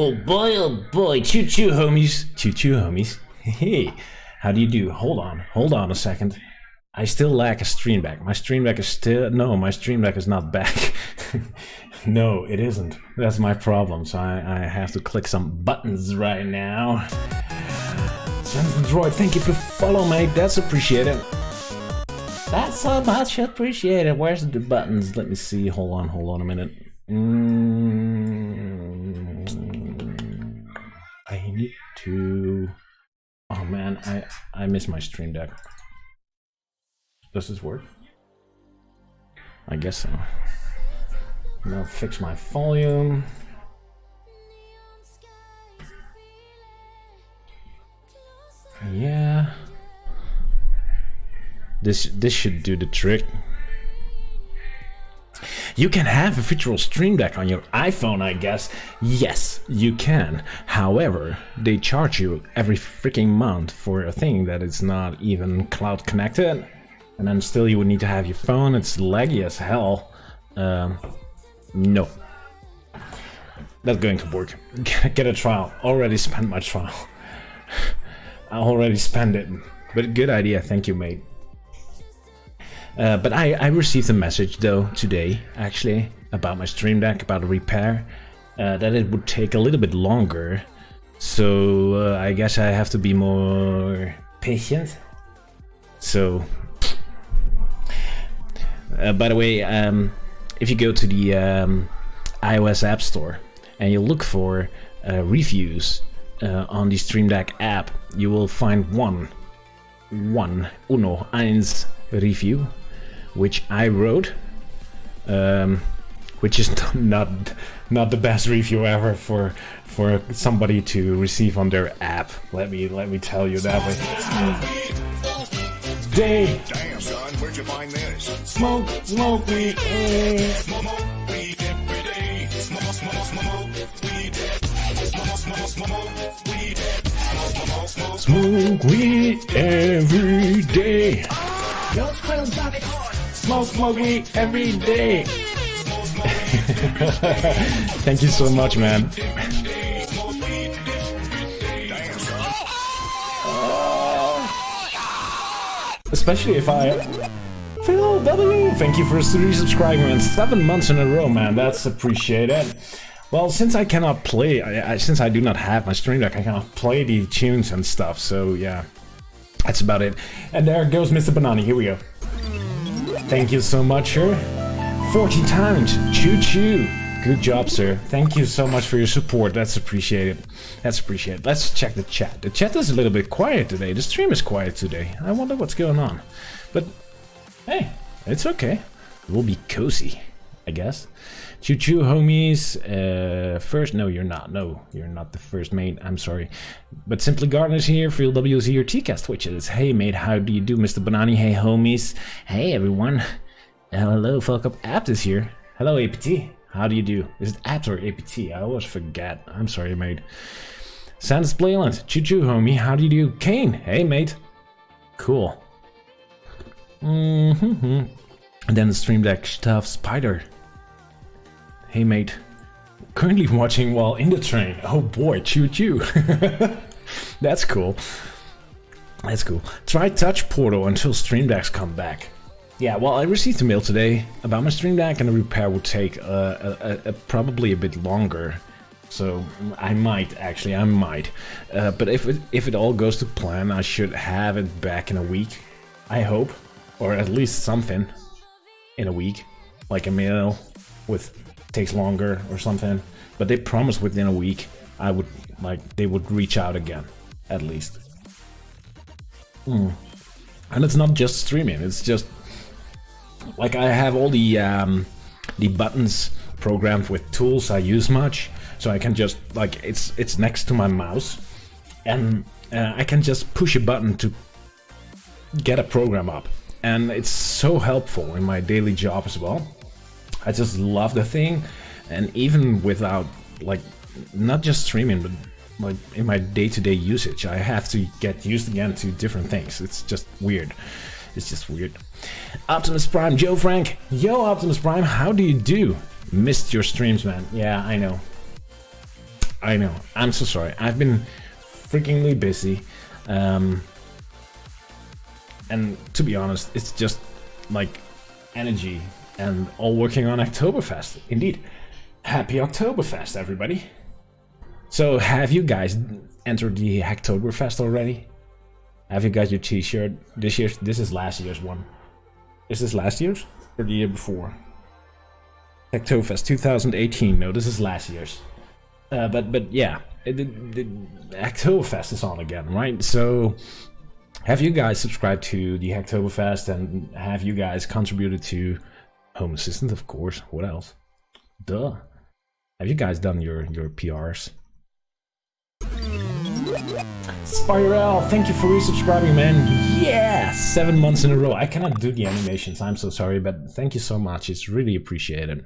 oh boy, choo choo homies. Choo choo homies. Hey, how do you do? Hold on a second. I still lack a stream deck. My stream deck is still, no, my stream deck is not back. No, it isn't. That's my problem, so I have to click some buttons right now. Droid, thank you for the follow, mate. That's appreciated. That's so much appreciated. Where's the buttons? Let me see. Hold on a minute. I need to... Oh man, I miss my stream deck. Does this work? I guess so. Now fix my volume. Yeah. This should do the trick. You can have a virtual stream deck on your iPhone, I guess. Yes, you can. However, they charge you every freaking month for a thing that is not even cloud connected. And then still you would need to have your phone. It's laggy as hell. No. Not going to work. Get a trial. Already spent my trial. I already spent it. But good idea. Thank you, mate. But I received a message though today, actually, about my stream deck, about a repair, that it would take a little bit longer. So I guess I have to be more patient. So, by the way, if you go to the iOS App Store and you look for reviews on the Stream Deck app, you will find one review, which I wrote, which is not the best review ever for somebody to receive on their app. Let me tell you that way. Day. Damn son, where'd you find this? Smoke weed. Smoke weed every day. Smoke weed. Smoke weed every day. Smoke weed every day. Thank you so much, man. Especially if I... Phil W, thank you for resubscribing, man. 7 months in a row, man. That's appreciated. Well, since I cannot play, since I do not have my stream deck, I cannot play the tunes and stuff, so yeah. That's about it. And there goes Mr. Banani, here we go. Thank you so much, sir. 40 times, choo-choo. Good job, sir. Thank you so much for your support, that's appreciated. That's appreciated. Let's check the chat. The chat is a little bit quiet today. The stream is quiet today. I wonder what's going on. But, hey, it's okay. We'll be cozy, I guess. Choo-choo, homies. First, no, you're not. No, you're not the first mate. I'm sorry. But Simply Gardener's here. Phil W is here. TCast Twitches. Hey, mate. How do you do, Mr. Banani? Hey, homies. Hey, everyone. Hello, Fuck Up Apt is here. Hello, APT. How do you do? Is it Apt or APT? I always forget. I'm sorry, mate. Sans Playland. Choo-choo, homie. How do you do? Kane. Hey, mate. Cool. And then the Stream Deck stuff. Spider. Hey mate, currently watching while in the train. Oh boy, choo-choo. That's cool. That's cool. Try Touch Portal until Stream Decks come back. Yeah, well, I received a mail today about my Stream Deck, and the repair would take probably a bit longer. So I might, actually, but if it all goes to plan, I should have it back in a week. I hope, or at least something in a week, like a mail with takes longer or something. But they promised within a week they would reach out again, at least. And it's not just streaming, it's just like I have all the buttons programmed with tools I use much, so I can just like it's next to my mouse, and I can just push a button to get a program up, and it's so helpful in my daily job as well. I just love the thing, and even without like not just streaming, but like in my day-to-day usage, I have to get used again to different things. It's just weird. It's just weird. Optimus Prime, Joe Frank. Yo, Optimus Prime, how do you do? Missed your streams, man. Yeah, I know. I know. I'm so sorry. I've been freakingly busy. And to be honest, it's just like energy and all working on Oktoberfest. Indeed. Happy Oktoberfest, everybody. So have you guys entered the Oktoberfest already? Have you got your t-shirt? This is last year's one. Is this last year's or the year before? Oktoberfest 2018. No, this is last year's. But yeah, the Oktoberfest is on again, right? So have you guys subscribed to the Oktoberfest, and have you guys contributed to Home Assistant? Of course. What else? Duh. Have you guys done your PRs? Spiral, thank you for resubscribing, man. Yeah, 7 months in a row. I cannot do the animations, I'm so sorry, but thank you so much. It's really appreciated.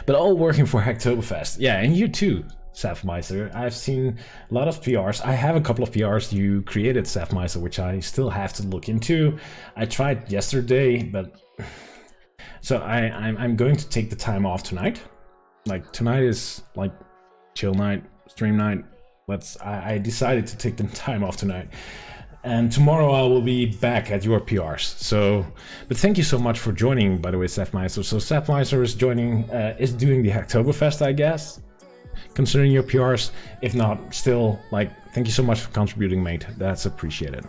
But all working for Oktoberfest. Yeah, and you too, Safmeister. I've seen a lot of PRs. I have a couple of PRs you created, Safmeister, which I still have to look into. I tried yesterday, but so I'm going to take the time off tonight. Like tonight is like chill night, stream night. I decided to take the time off tonight, and tomorrow I will be back at your PRs. So, but thank you so much for joining, by the way, Safmeister. So Safmeister is joining, is doing the Oktoberfest, I guess, considering your PRs. If not, still, like, thank you so much for contributing, mate. That's appreciated.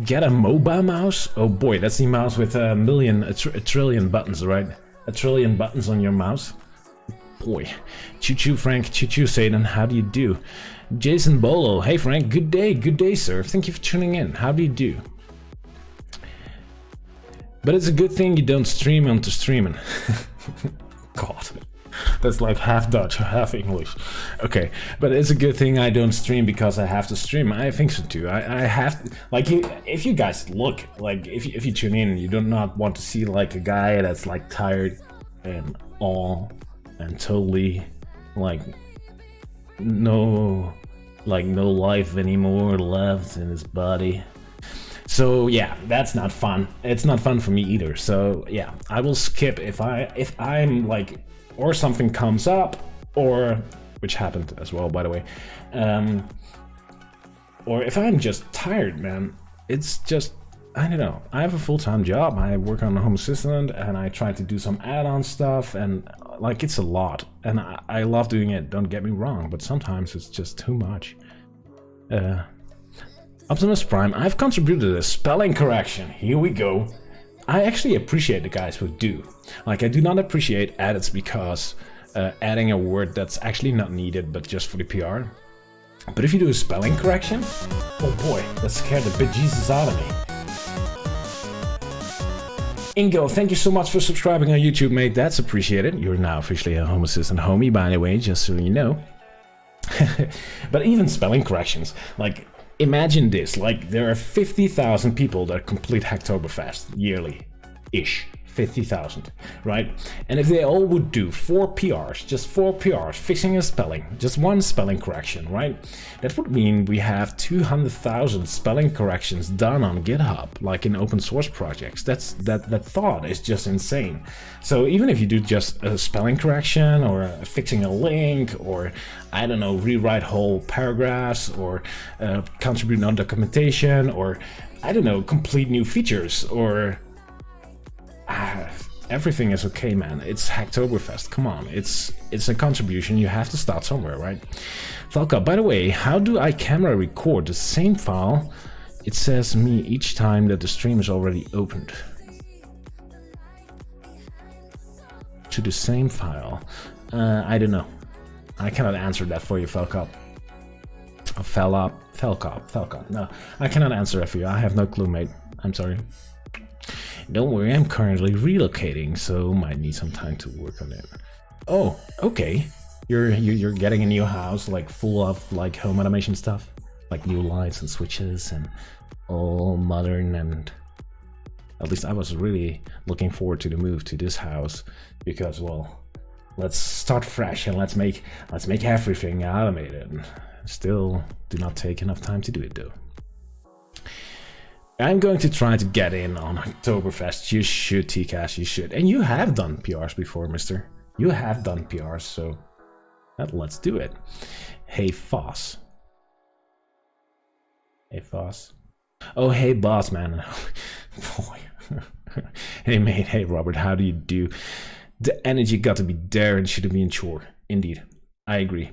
Get a mobile mouse? Oh boy, that's the mouse with a trillion buttons, right? A trillion buttons on your mouse. Boy, choo-choo Frank, choo-choo Satan, how do you do? Jason Bolo, hey Frank, good day sir, thank you for tuning in, how do you do? But it's a good thing you don't stream onto streaming. God, that's like half Dutch, half English. Okay, but it's a good thing I don't stream because I have to stream. I think so too. I have to, like, if you guys look, like, if you tune in, you do not want to see like a guy that's like tired and all and totally like no life anymore left in his body. So yeah, that's not fun. It's not fun for me either. So yeah, I will skip if I'm like, or something comes up, or which happened as well, by the way, or if I'm just tired, man. It's just, I don't know. I have a full-time job. I work on the Home Assistant, and I try to do some add-on stuff, and like, it's a lot, and I love doing it, don't get me wrong, but sometimes it's just too much. Optimus Prime, I've contributed a spelling correction. Here we go. I actually appreciate the guys who do. Like, I do not appreciate edits because adding a word that's actually not needed, but just for the PR. But if you do a spelling correction, oh boy, that scared the bejesus out of me. Ingo, thank you so much for subscribing on YouTube, mate. That's appreciated. You're now officially a Home Assistant homie, by the way, just so you know. But even spelling corrections, like, imagine this, like, there are 50,000 people that complete Oktoberfest yearly-ish. 50,000, right? And if they all would do 4 PRs, just 4 PRs, fixing a spelling, just one spelling correction, right? That would mean we have 200,000 spelling corrections done on GitHub, like in open source projects. That thought is just insane. So even if you do just a spelling correction, or fixing a link, or I don't know, rewrite whole paragraphs, or contribute on documentation, or I don't know, complete new features, or everything is okay, man. It's Oktoberfest. Come on, it's a contribution. You have to start somewhere, right? Falca, by the way, how do I camera record the same file? It says me each time that the stream is already opened. To the same file. I don't know. I cannot answer that for you, Falca. Falca. No, I cannot answer that for you. I have no clue, mate. I'm sorry. Don't worry, I'm currently relocating, so might need some time to work on it. Oh, okay. You're getting a new house, like full of like home automation stuff, like new lights and switches and all modern, and at least I was really looking forward to the move to this house because, well, let's start fresh and let's make everything automated. Still do not take enough time to do it though. I'm going to try to get in on Oktoberfest. You should, TCAS, you should. And you have done PRs before, mister. You have done PRs, so Let's do it. Hey, Foss. Hey, Foss. Oh, hey, boss, man. Boy. Hey, mate. Hey, Robert. How do you do? The energy got to be there and should be ensured. Indeed. I agree.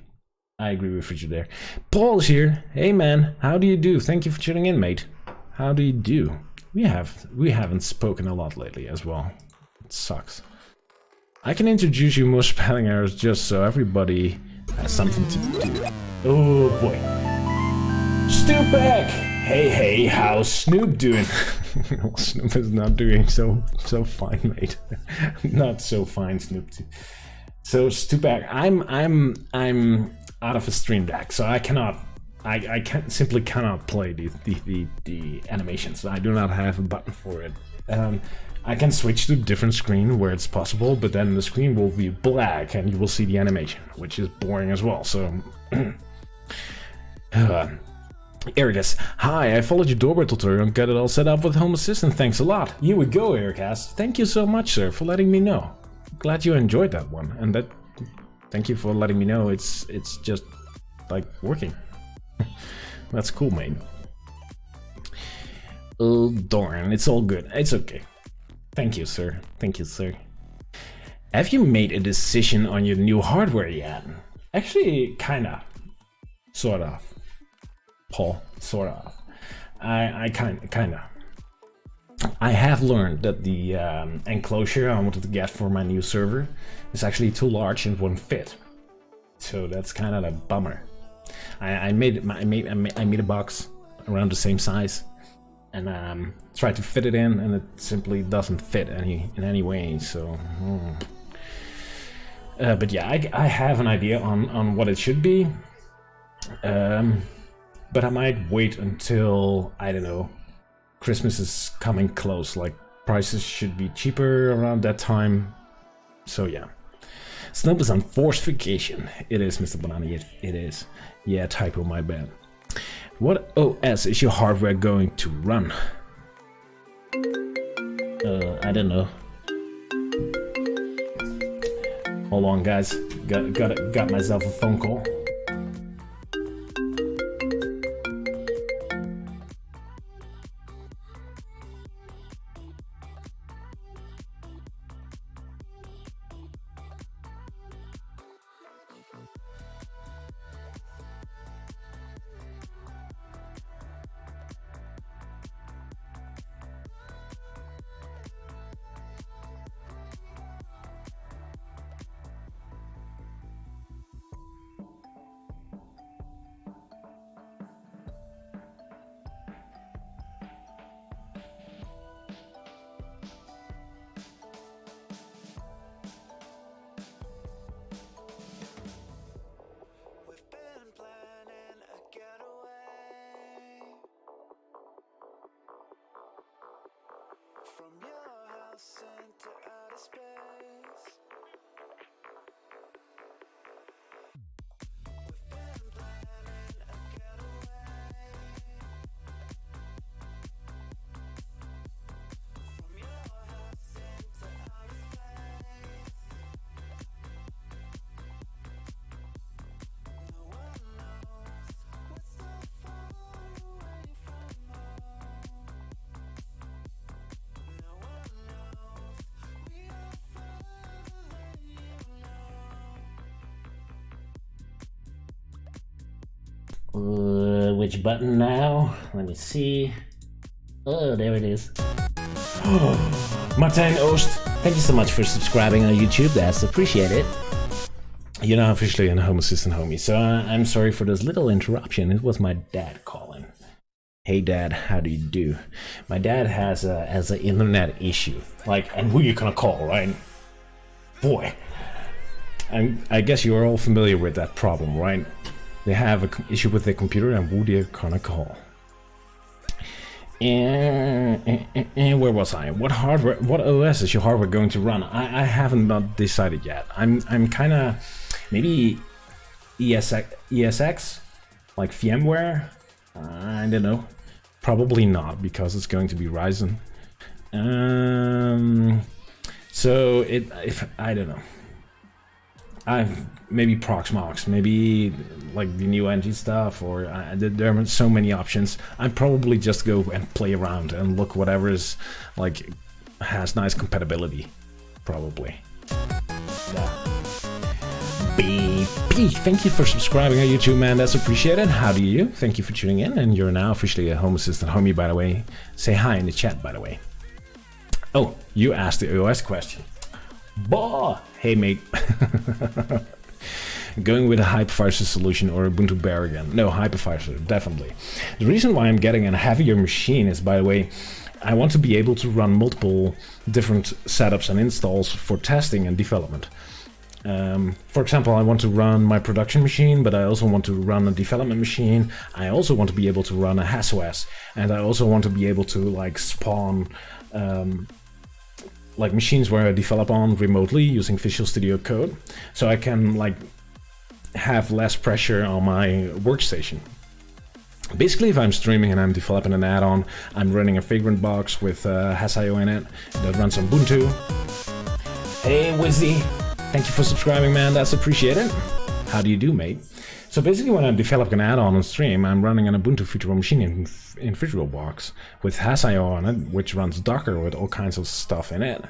I agree with you there. Paul's here. Hey, man. How do you do? Thank you for tuning in, mate. How do you do? We haven't spoken a lot lately as well. It sucks. I can introduce you more spelling errors just so everybody has something to do. Oh, boy. Snoopback! Hey, how's Snoop doing? Well, Snoop is not doing so fine, mate. Not so fine, Snoop. So Snoopback, I'm out of a stream deck, so I simply cannot play the animations. I do not have a button for it. I can switch to a different screen where it's possible, but then the screen will be black and you will see the animation, which is boring as well. So. Ericus, hi, I followed your doorbell tutorial and got it all set up with Home Assistant, thanks a lot. Here we go, Ericus. Thank you so much, sir, for letting me know. Glad you enjoyed that one, and thank you for letting me know it's just, like, working. That's cool, mate. Oh, darn, it's all good, it's okay. Thank you, sir. Thank you, sir. Have you made a decision on your new hardware yet? Actually, kinda. Sort of. Paul, sort of. I kinda. I have learned that the enclosure I wanted to get for my new server is actually too large and won't fit. So that's kind of a bummer. I made a box around the same size and tried to fit it in, and it simply doesn't fit in any way. So, but yeah, I have an idea on what it should be. But I might wait until, I don't know, Christmas is coming close, like prices should be cheaper around that time. So yeah. Snoop is on forced vacation. It is, Mr. Banana, it is. Yeah, typo, my bad. What OS is your hardware going to run? I don't know. Hold on, guys. Got myself a phone call. Which button now? Let me see. Oh, there it is. Martijn Oost, thank you so much for subscribing on YouTube. That's appreciated. You're now officially in Home Assistant, homie. So I'm sorry for this little interruption. It was my dad calling. Hey, Dad, how do you do? My dad has an internet issue. Like, and who you gonna call, right? Boy, I guess you are all familiar with that problem, right? They have an issue with their computer and who they're gonna call. And where was I? What hardware? What OS is your hardware going to run? I haven't not decided yet. I'm kind of maybe ESX, like VMware. I don't know. Probably not because it's going to be Ryzen. So if I don't know. I've maybe Proxmox, maybe like the new engine stuff, or there are so many options. I probably just go and play around and look whatever is like has nice compatibility, probably. Yeah. BP, thank you for subscribing on YouTube, man. That's appreciated. How do you? Thank you for tuning in, and you're now officially a Home Assistant homie, by the way. Say hi in the chat, by the way. Oh, you asked the OS question. Bah! Hey, mate. Going with a hypervisor solution or Ubuntu Bear again? No, hypervisor, definitely. The reason why I'm getting a heavier machine is, by the way, I want to be able to run multiple different setups and installs for testing and development. For example, I want to run my production machine, but I also want to run a development machine. I also want to be able to run a HasOS, and I also want to be able to like spawn like machines where I develop on remotely using Visual Studio Code, so I can like have less pressure on my workstation. Basically, if I'm streaming and I'm developing an add-on, I'm running a Vagrant box with HasIO in it that runs on Ubuntu. Hey, Wizzy! Thank you for subscribing, man. That's appreciated. How do you do, mate? So basically, when I'm developing an add-on on stream, I'm running an Ubuntu virtual machine in VirtualBox with HasIO on it, which runs Docker with all kinds of stuff in it.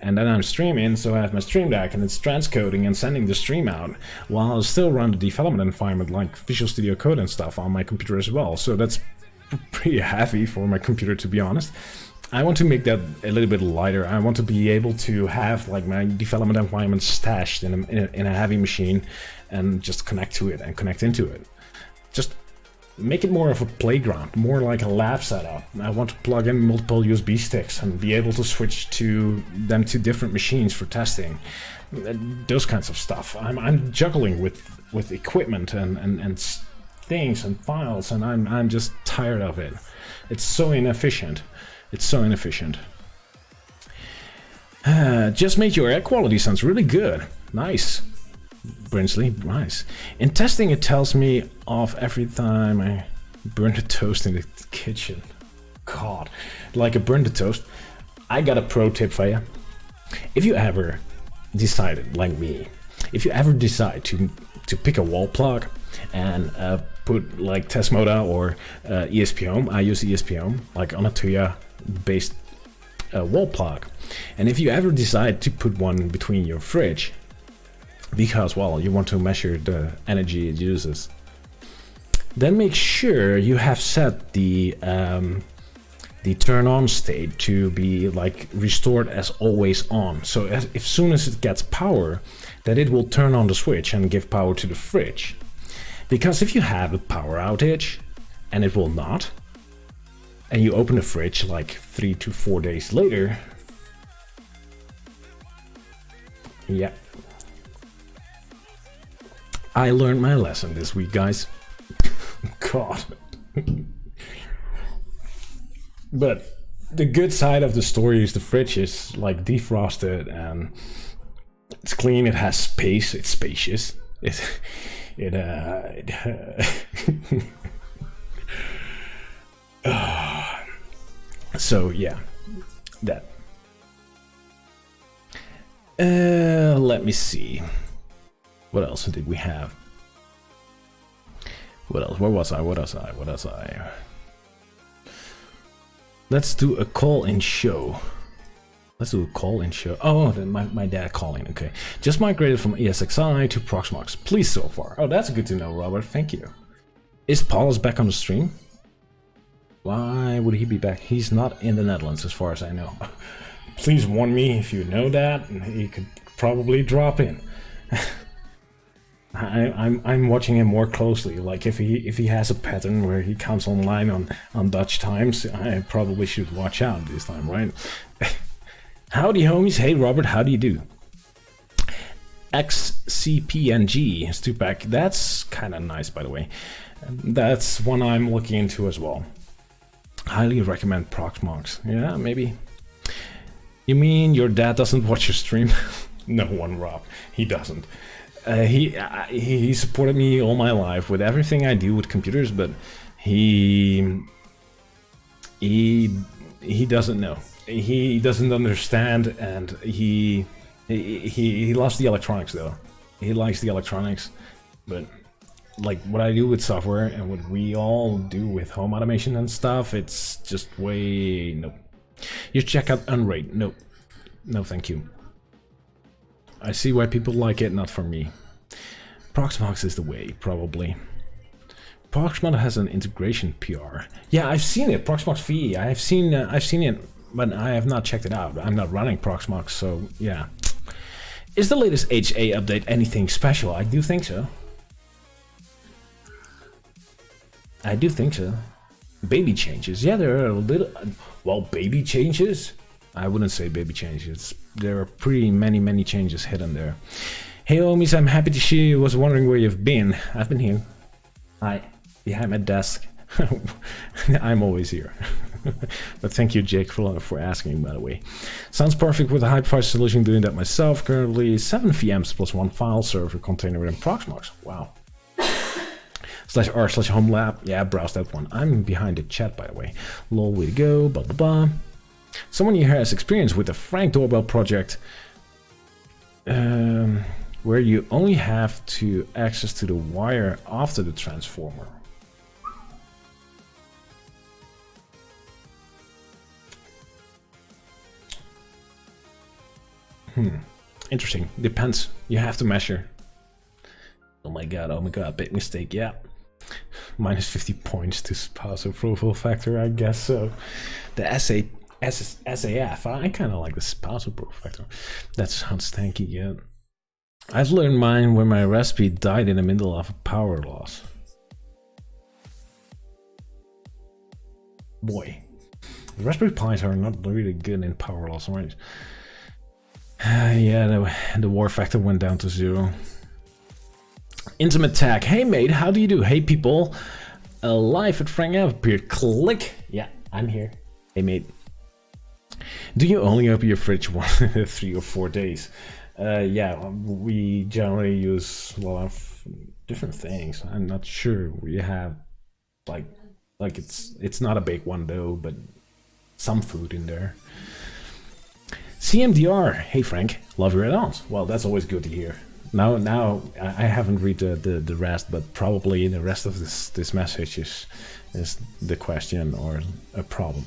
And then I'm streaming, so I have my Stream Deck, and it's transcoding and sending the stream out, while I still run the development environment like Visual Studio Code and stuff on my computer as well. So that's pretty heavy for my computer, to be honest. I want to make that a little bit lighter. I want to be able to have like my development environment stashed in a heavy machine and just connect to it and connect into it. Just make it more of a playground, more like a lab setup. I want to plug in multiple USB sticks and be able to switch to them to different machines for testing. Those kinds of stuff. I'm juggling with equipment and things and files, and I'm just tired of it. It's so inefficient. It's so inefficient. Just made your air quality sounds really good. Nice. Brinsley, nice. In testing, it tells me off every time I burn the toast in the kitchen. God, like a burn the toast. I got a pro tip for you. If you ever decided, like me, if you ever decide to pick a wall plug and put like test moda or ESP-Home, I use ESP-Home, like on a Tuya based wall plug. And if you ever decide to put one between your fridge, because, well, you want to measure the energy it uses, then make sure you have set the turn on state to be like restored as always on. So as soon as it gets power, that it will turn on the switch and give power to the fridge. Because if you have a power outage and it will not, and you open the fridge like 3 to 4 days later, yeah, I learned my lesson this week, guys. God. But the good side of the story is the fridge is like defrosted and it's clean. It has space. It's spacious. So yeah, that. Let me see. What else did we have? What else? Where was I? Let's do a call-in show. Oh, then my dad calling. Okay. Just migrated from ESXi to Proxmox. Please so far. Oh, that's good to know, Robert. Thank you. Is Paulus back on the stream? Why would he be back? He's not in the Netherlands as far as I know. Please warn me if you know that, and he could probably drop in. I'm watching him more closely. Like if he has a pattern where he comes online on Dutch times, I probably should watch out this time, right? Howdy, homies. Hey, Robert. How do you do? XCPNG is 2-pack. That's kind of nice, by the way. That's one I'm looking into as well. Highly recommend Proxmox. Yeah, maybe. You mean your dad doesn't watch your stream? No one, Rob. He doesn't. He supported me all my life with everything I do with computers, but he doesn't know. He doesn't understand, and he loves the electronics though. He likes the electronics, but like what I do with software and what we all do with home automation and stuff, it's just way no. You check out Unraid. No, no, thank you. I see why people like it, not for me. Proxmox is the way, probably. Proxmox has an integration PR. Yeah, I've seen it. Proxmox V. I've seen it, but I have not checked it out. I'm not running Proxmox, so yeah. Is the latest HA update anything special? I do think so. I do think so. Baby changes. Yeah, there are a little... Well, baby changes? I wouldn't say baby changes. There are pretty many changes hidden there. Hey, homies, I'm happy to see you. Was wondering where you've been. I've been here. Hi. Behind my desk. I'm always here. But thank you, Jake, for asking, by the way. Sounds perfect with a hypervisor solution. Doing that myself. Currently 7 VMs plus 1 file server container within Proxmox. Wow. /r/home lab. Yeah, browse that one. I'm behind the chat, by the way. Lol, way to go. Blah blah blah. Someone here has experience with the Frank doorbell project, where you only have to access to the wire after the transformer. Interesting. Depends. You have to measure. Oh my god, big mistake, yeah. Minus 50 points to spouse approval factor, I guess so. The SAF, I kind of like the spouse approval factor. That sounds stanky, yeah. I've learned mine when my recipe died in the middle of a power loss. Boy, the Raspberry Pis are not really good in power loss, right? Yeah, the war factor went down to 0. Intimate tag. Hey mate, how do you do? Hey people, live at Frank Appeared. Click. Yeah, I'm here. Hey mate. Do you only open your fridge 3 or 4 days? Yeah, we generally use a lot of different things. I'm not sure we have like it's not a big one though, but some food in there. CMDR. Hey Frank, love your add-ons. Well, that's always good to hear. Now I haven't read the rest, but probably the rest of this message is the question or a problem.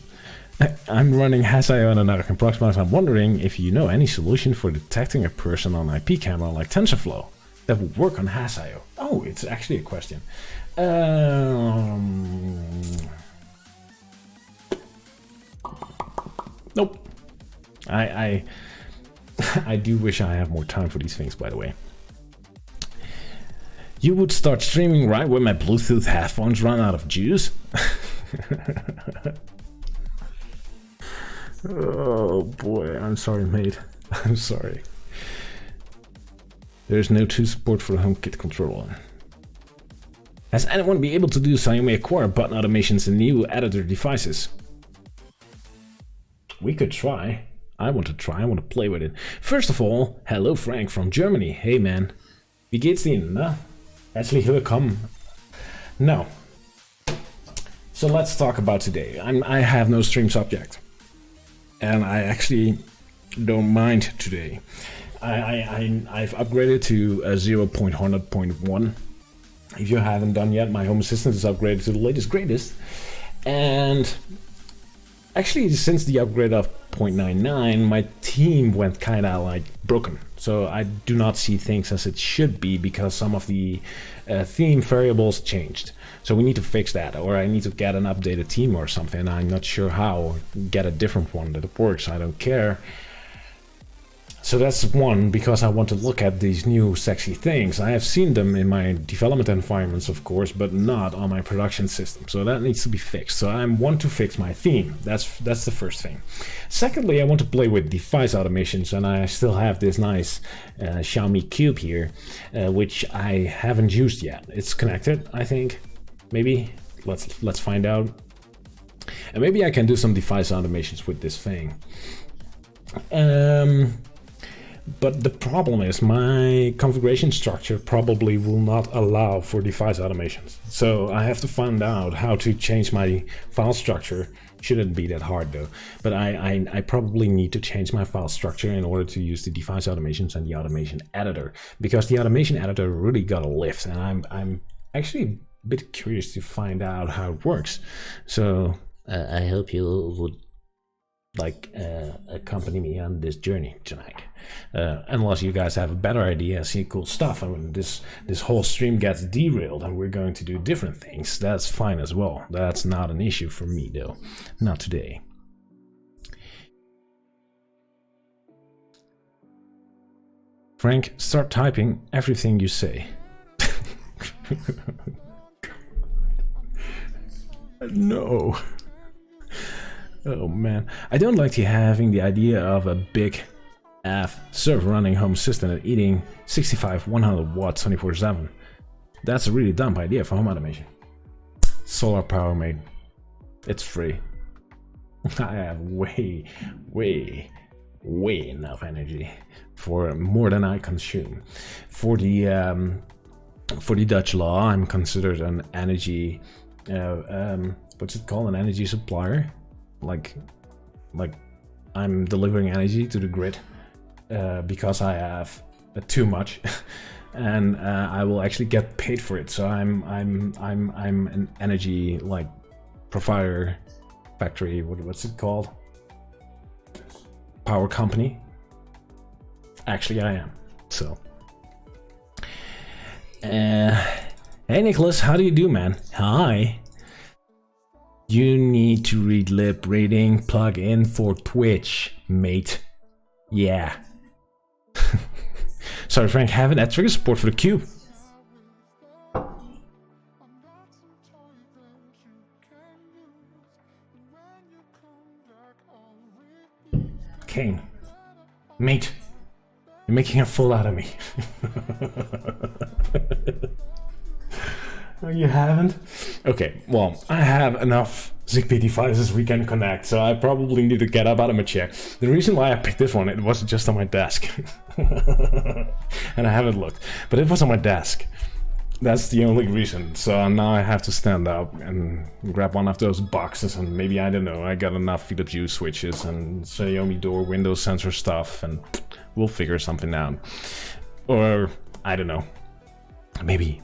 I'm running HasIO on another Proxmox. I'm wondering if you know any solution for detecting a person on IP camera like TensorFlow that would work on HasIO. Oh, it's actually a question. Nope. I do wish I have more time for these things, by the way. You would start streaming right when my Bluetooth headphones run out of juice? Oh boy, I'm sorry, mate. I'm sorry. There's no true support for the HomeKit controller. Has anyone been able to do so you may acquire button automations in new editor devices? We could try. I want to try, I want to play with it. First of all, hello Frank from Germany. Hey man. Wie geht's Ihnen, ne? Herzlich willkommen. No. So let's talk about today. I have no stream subject. And I actually don't mind today. I've upgraded to 0.100.1. If you haven't done yet, my Home Assistant is upgraded to the latest greatest. And actually, since the upgrade of 0.99, my team went kind of like broken. So I do not see things as it should be because some of the theme variables changed. So we need to fix that, or I need to get an updated theme or something. I'm not sure how, or get a different one that works. I don't care. So that's one, because I want to look at these new sexy things. I have seen them in my development environments, of course, but not on my production system. So that needs to be fixed. So I want to fix my theme. That's the first thing. Secondly, I want to play with device automations, and I still have this nice Xiaomi Cube here, which I haven't used yet. It's connected, I think. Maybe. Let's find out. And maybe I can do some device automations with this thing. But the problem is my configuration structure probably will not allow for device automations. So I have to find out how to change my file structure Shouldn't be that hard though. But I probably need to change my file structure in order to use the device automations and the automation editor, because the automation editor really got a lift, and I'm actually a bit curious to find out how it works. So I hope you would like accompany me on this journey tonight, unless you guys have a better idea, see cool stuff. I mean, this whole stream gets derailed and we're going to do different things. That's fine as well. That's not an issue for me though, not today. Frank, start typing everything you say. No. Oh man, I don't like having the idea of a big AF server running home system and eating 65 100 watts 24/7. That's a really dumb idea for home automation. Solar power, mate. It's free. I have way enough energy for more than I consume. For the Dutch law, I'm considered an energy what's it called? An energy supplier. Like I'm delivering energy to the grid because I have too much, and I will actually get paid for it. So I'm an energy like provider, factory. What's it called? Power company. Actually, I am. So, hey Nicholas, how do you do, man? Hi. You need to read lip reading plugin for Twitch, mate. Yeah. Sorry, Frank, haven't had trigger support for the cube. Kane. Mate. You're making a fool out of me. Oh, you haven't? Okay, well, I have enough Zigbee devices we can connect, so I probably need to get up out of my chair. The reason why I picked this one, it wasn't just on my desk. And I haven't looked, but it was on my desk. That's the only reason. So now I have to stand up and grab one of those boxes, and maybe, I don't know, I got enough Philips Hue switches and Xiaomi door window sensor stuff, and we'll figure something out. Or, I don't know, maybe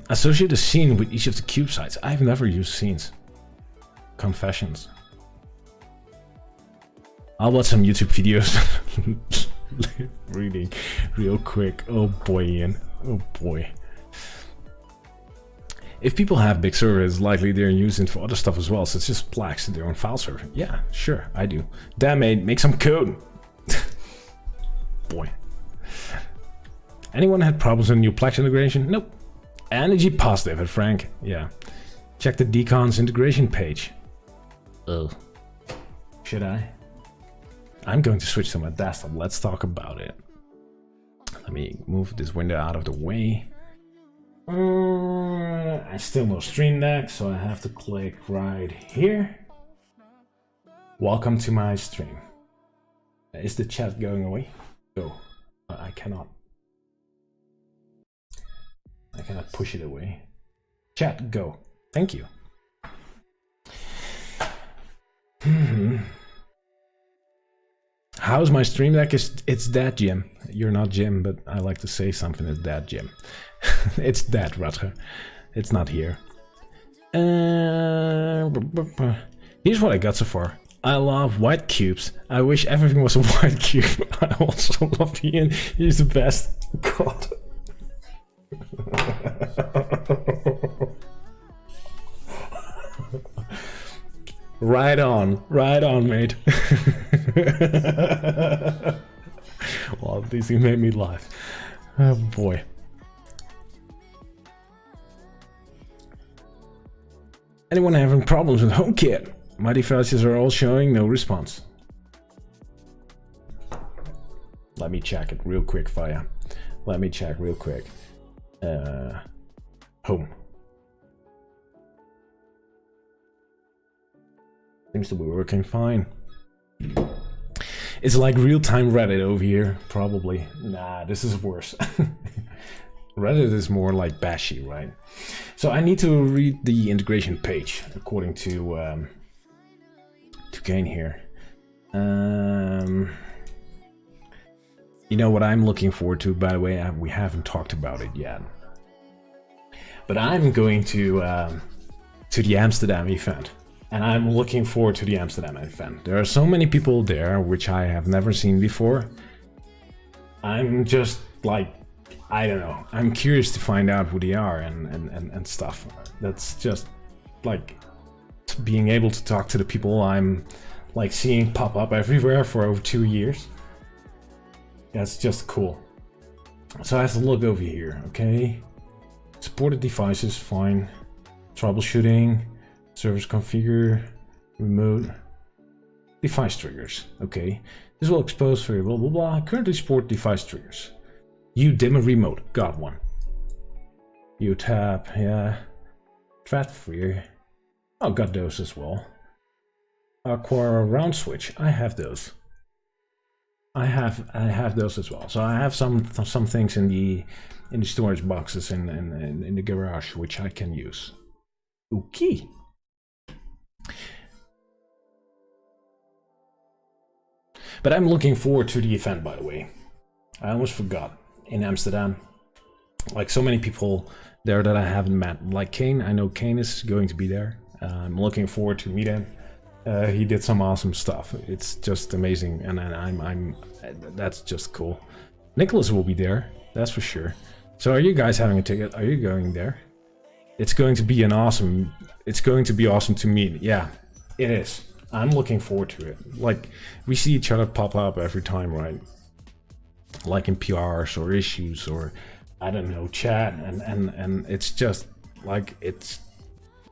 associate a scene with each of the cube sites. I've never used scenes. Confessions. I'll watch some YouTube videos. Reading real quick. Oh boy, Ian. Oh boy. If people have big servers, likely they're using for other stuff as well, so it's just Plex in their own file server. Yeah, sure, I do. Damn it, make some code. Boy. Anyone had problems with new Plex integration? Nope. Energy positive at Frank. Yeah. Check the Deconz integration page. Oh. Should I? I'm going to switch to my desktop. Let's talk about it. Let me move this window out of the way. I still no stream deck, so I have to click right here. Welcome to my stream. Is the chat going away? No, I cannot. I cannot push it away. Chat, go. Thank you. How's my stream deck? It's dead, Jim. You're not Jim, but I like to say something is dead, Jim. It's dead, Rutger. It's not here. Here's what I got so far. I love white cubes. I wish everything was a white cube. I also love Ian. He's the best. God. Right on, mate. Well, at least he made me laugh. Oh boy. Anyone having problems with HomeKit? My devices are all showing no response. Let me check it real quick, Faya. Let me check real quick. Home. Seems to be working fine. It's like real-time Reddit over here, probably. Nah, this is worse. Reddit is more like bashy, right? So I need to read the integration page according to Kane here. You know what I'm looking forward to, by the way, we haven't talked about it yet. But I'm going to the Amsterdam event. And I'm looking forward to the Amsterdam event. There are so many people there, which I have never seen before. I'm just like, I don't know. I'm curious to find out who they are and stuff. That's just like being able to talk to the people I'm like seeing pop up everywhere for over 2 years. That's just cool. So I have to look over here, okay? Supported devices, fine. Troubleshooting, service configure, remote, device triggers, okay. This will expose for blah blah blah. Currently support device triggers. You dim a remote, got one. You tap, yeah. Threat free. Oh, got those as well. Acquire round switch, I have those. I have those as well. So I have some things in the storage boxes in the garage which I can use. Okay. But I'm looking forward to the event, by the way. I almost forgot. In Amsterdam, like so many people there that I haven't met. Like Kane, I know Kane is going to be there. I'm looking forward to meet him. He did some awesome stuff. It's just amazing, and I'm that's just cool. Nicholas will be there, that's for sure. So, are you guys having a ticket? Are you going there? It's going to be awesome to meet. Yeah, it is. I'm looking forward to it. Like, we see each other pop up every time, right? Like in PRs or issues or, I don't know, chat. And it's just like, it's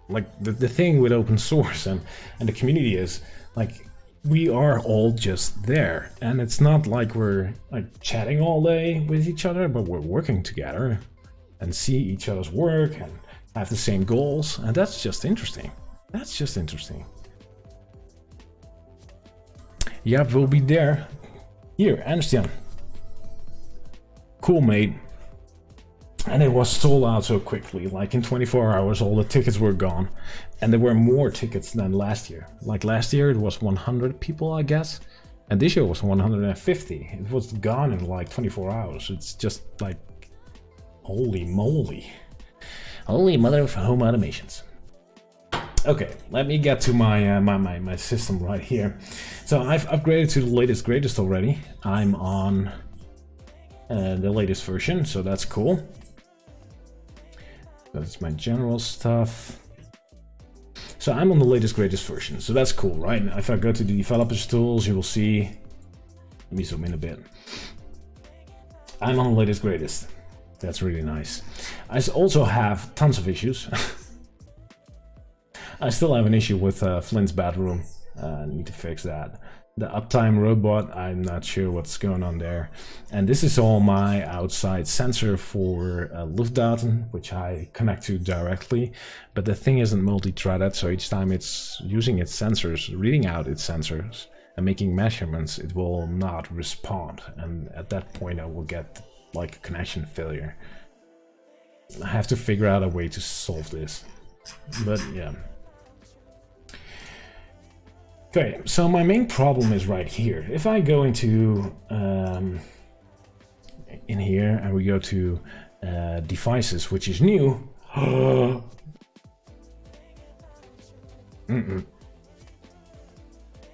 like the thing with open source and the community is like, we are all just there. And it's not like we're like chatting all day with each other, but we're working together and see each other's work and have the same goals, and that's just interesting. That's just interesting. Yep, we'll be there. Here, Amsterdam. Cool, mate. And it was sold out so quickly. Like in 24 hours, all the tickets were gone. And there were more tickets than last year. Like last year, it was 100 people, I guess. And this year was 150. It was gone in like 24 hours. It's just like, holy moly. Holy mother of home automations. Okay, let me get to my my system right here. So I've upgraded to the latest greatest already. I'm on the latest version, so that's cool. That's my general stuff. So I'm on the latest greatest version, so that's cool, right? If I go to the developers tools, you will see. Let me zoom in a bit. I'm on the latest greatest. That's really nice. I also have tons of issues. I still have an issue with Flint's bathroom. I need to fix that. The uptime robot, I'm not sure what's going on there. And this is all my outside sensor for Luftdaten, which I connect to directly. But the thing isn't multi-threaded, so each time it's using its sensors, reading out its sensors, and making measurements, it will not respond. And at that point, I will get like a connection failure. I have to figure out a way to solve this. But yeah. Okay, so my main problem is right here. If I go into in here and we go to devices, which is new.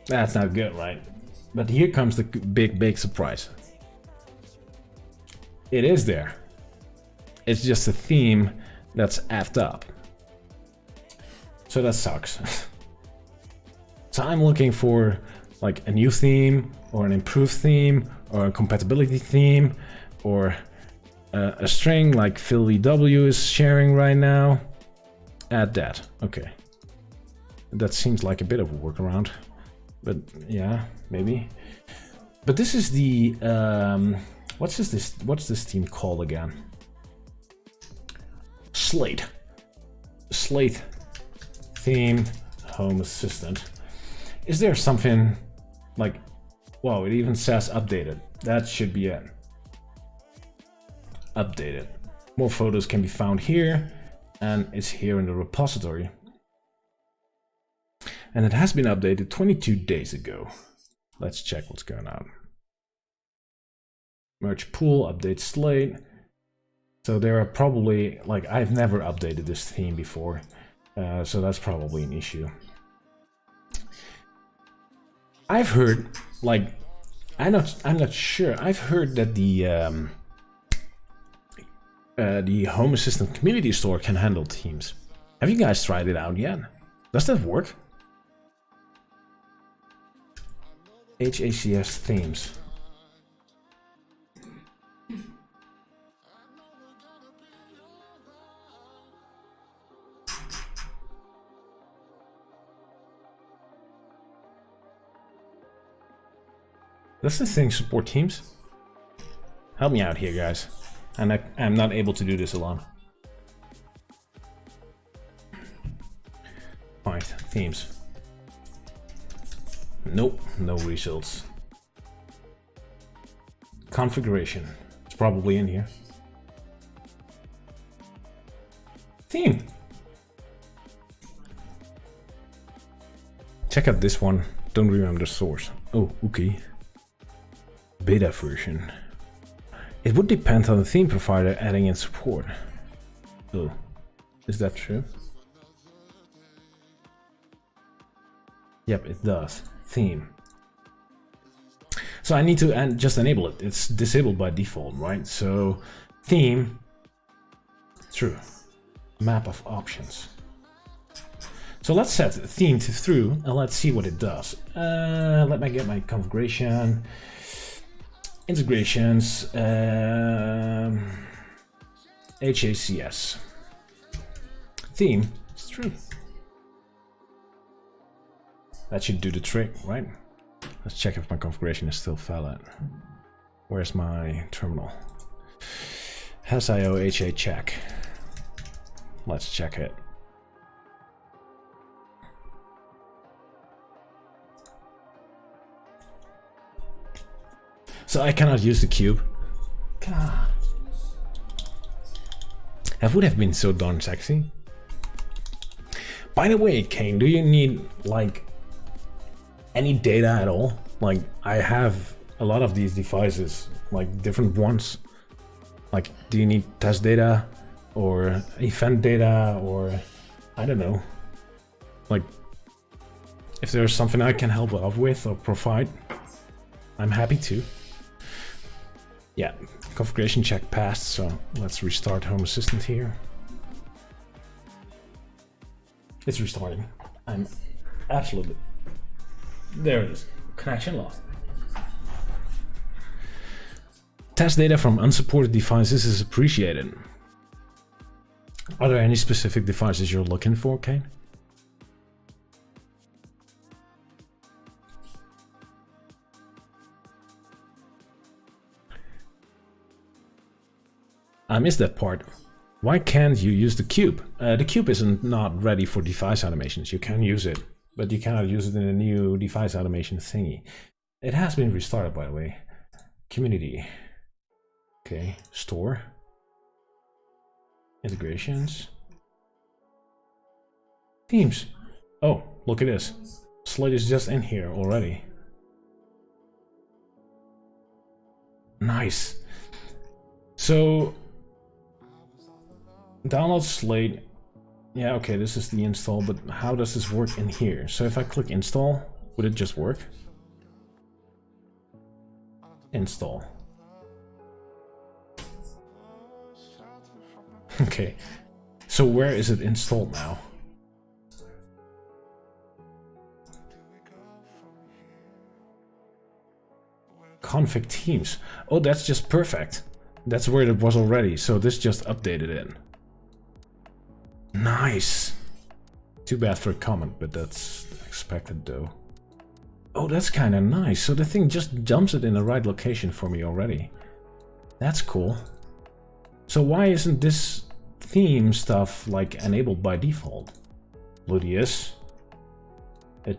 That's not good, right? But here comes the big surprise. It is there. It's just a theme that's effed up. So that sucks. So I'm looking for like a new theme or an improved theme or a compatibility theme or a string like PhilVW is sharing right now. Add that. Okay. That seems like a bit of a workaround. But yeah, maybe. But this is the what's this theme called again? Slate theme home assistant. Is there something like, wow, it even says updated. That should be it. Updated. More photos can be found here. and it's here in the repository. And it has been updated 22 days ago. Let's check what's going on. Merge pool, update slate. So there are probably, like, I've never updated this theme before, so that's probably an issue. I've heard, like, I'm not sure. I've heard that the Home Assistant community store can handle themes. Have you guys tried it out yet? Does that work? HACS themes. Does this thing support Teams? Help me out here, guys. I'm not able to do this alone. Find themes. Nope, no results. Configuration. It's probably in here. Theme. Check out this one. Don't remember the source. Oh, okay. Beta version. It would depend on the theme provider adding in support. Oh, is that true? Yep, it does. Theme. So I need to just enable it. It's disabled by default, right? So theme, true. Map of options. So let's set theme to true and let's see what it does. Let me get my configuration. Integrations, HACS. Theme, it's true. That should do the trick, right? Let's check if my configuration is still valid. Where's my terminal? SIO HA check. Let's check it. So I cannot use the cube. God. That would have been so darn sexy. By the way, Kane, do you need like any data at all? Like I have a lot of these devices, like different ones. Like do you need test data or event data or I don't know. Like if there's something I can help out with or provide, I'm happy to. Yeah, configuration check passed, so let's restart Home Assistant here. It's restarting. I'm absolutely... There it is. Connection lost. Test data from unsupported devices is appreciated. Are there any specific devices you're looking for, Kane? I missed that part. Why can't you use the cube? The cube isn't not ready for device automations. You can use it, but you cannot use it in a new device automation thingy. It has been restarted, by the way. Community. Okay, store. Integrations. Themes. Oh, look at this. Slate is just in here already. Nice. So download Slate. Yeah, okay, this is the install, but how does this work in here? So if I click install, would it just work? Install. Okay, so where is it installed now? Config Teams. Oh, that's just perfect. That's where it was already, so this just updated it. Nice. Too bad for a comment, but that's expected though. Oh, that's kind of nice. So the thing just dumps it in the right location for me already. That's cool. So why isn't this theme stuff like enabled by default? Ludius.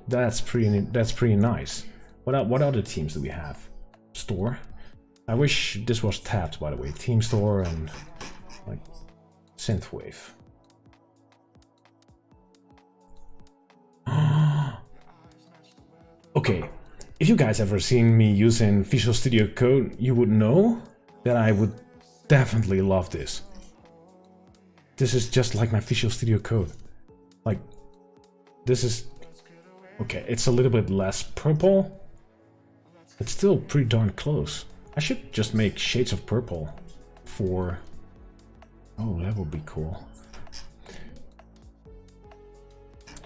That's pretty nice. What other themes do we have? Store. I wish this was tabbed, by the way. Theme store and like synthwave. Okay, if you guys ever seen me using Visual Studio Code, you would know that I would definitely love this. This is just like my Visual Studio Code. Like, this is... Okay, it's a little bit less purple. It's still pretty darn close. I should just make shades of purple for... Oh, that would be cool.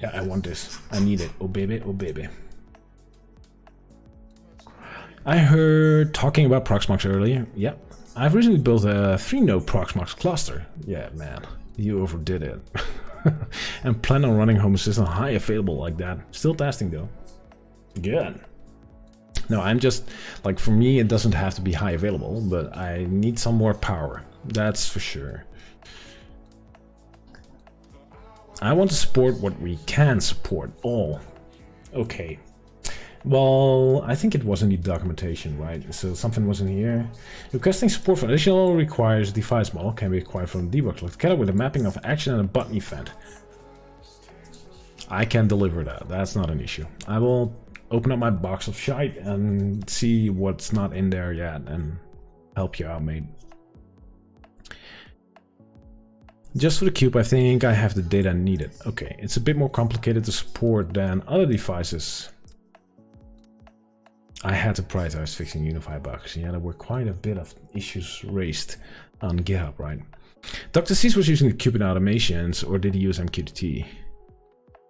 Yeah, I want this. I need it. Oh baby, oh baby. I heard talking about Proxmox earlier. Yep. I've recently built a 3-node Proxmox cluster. Yeah, man. You overdid it. And plan on running Home Assistant high available like that. Still testing though. Good. No, I'm just, like, for me it doesn't have to be high available, but I need some more power. That's for sure. I want to support what we can support, all. Okay. Well, I think it was in the documentation, right? So something was in here. Requesting support for additional requires device model can be acquired from the debug together with a mapping of action and a button event. I can deliver that. That's not an issue. I will open up my box of shite and see what's not in there yet and help you out, mate. Just for the cube, I think I have the data needed. Okay, it's a bit more complicated to support than other devices. I had to prioritize fixing Unify bugs. Yeah, there were quite a bit of issues raised on GitHub, right? Dr. C's was using the cube in automations, or did he use MQTT?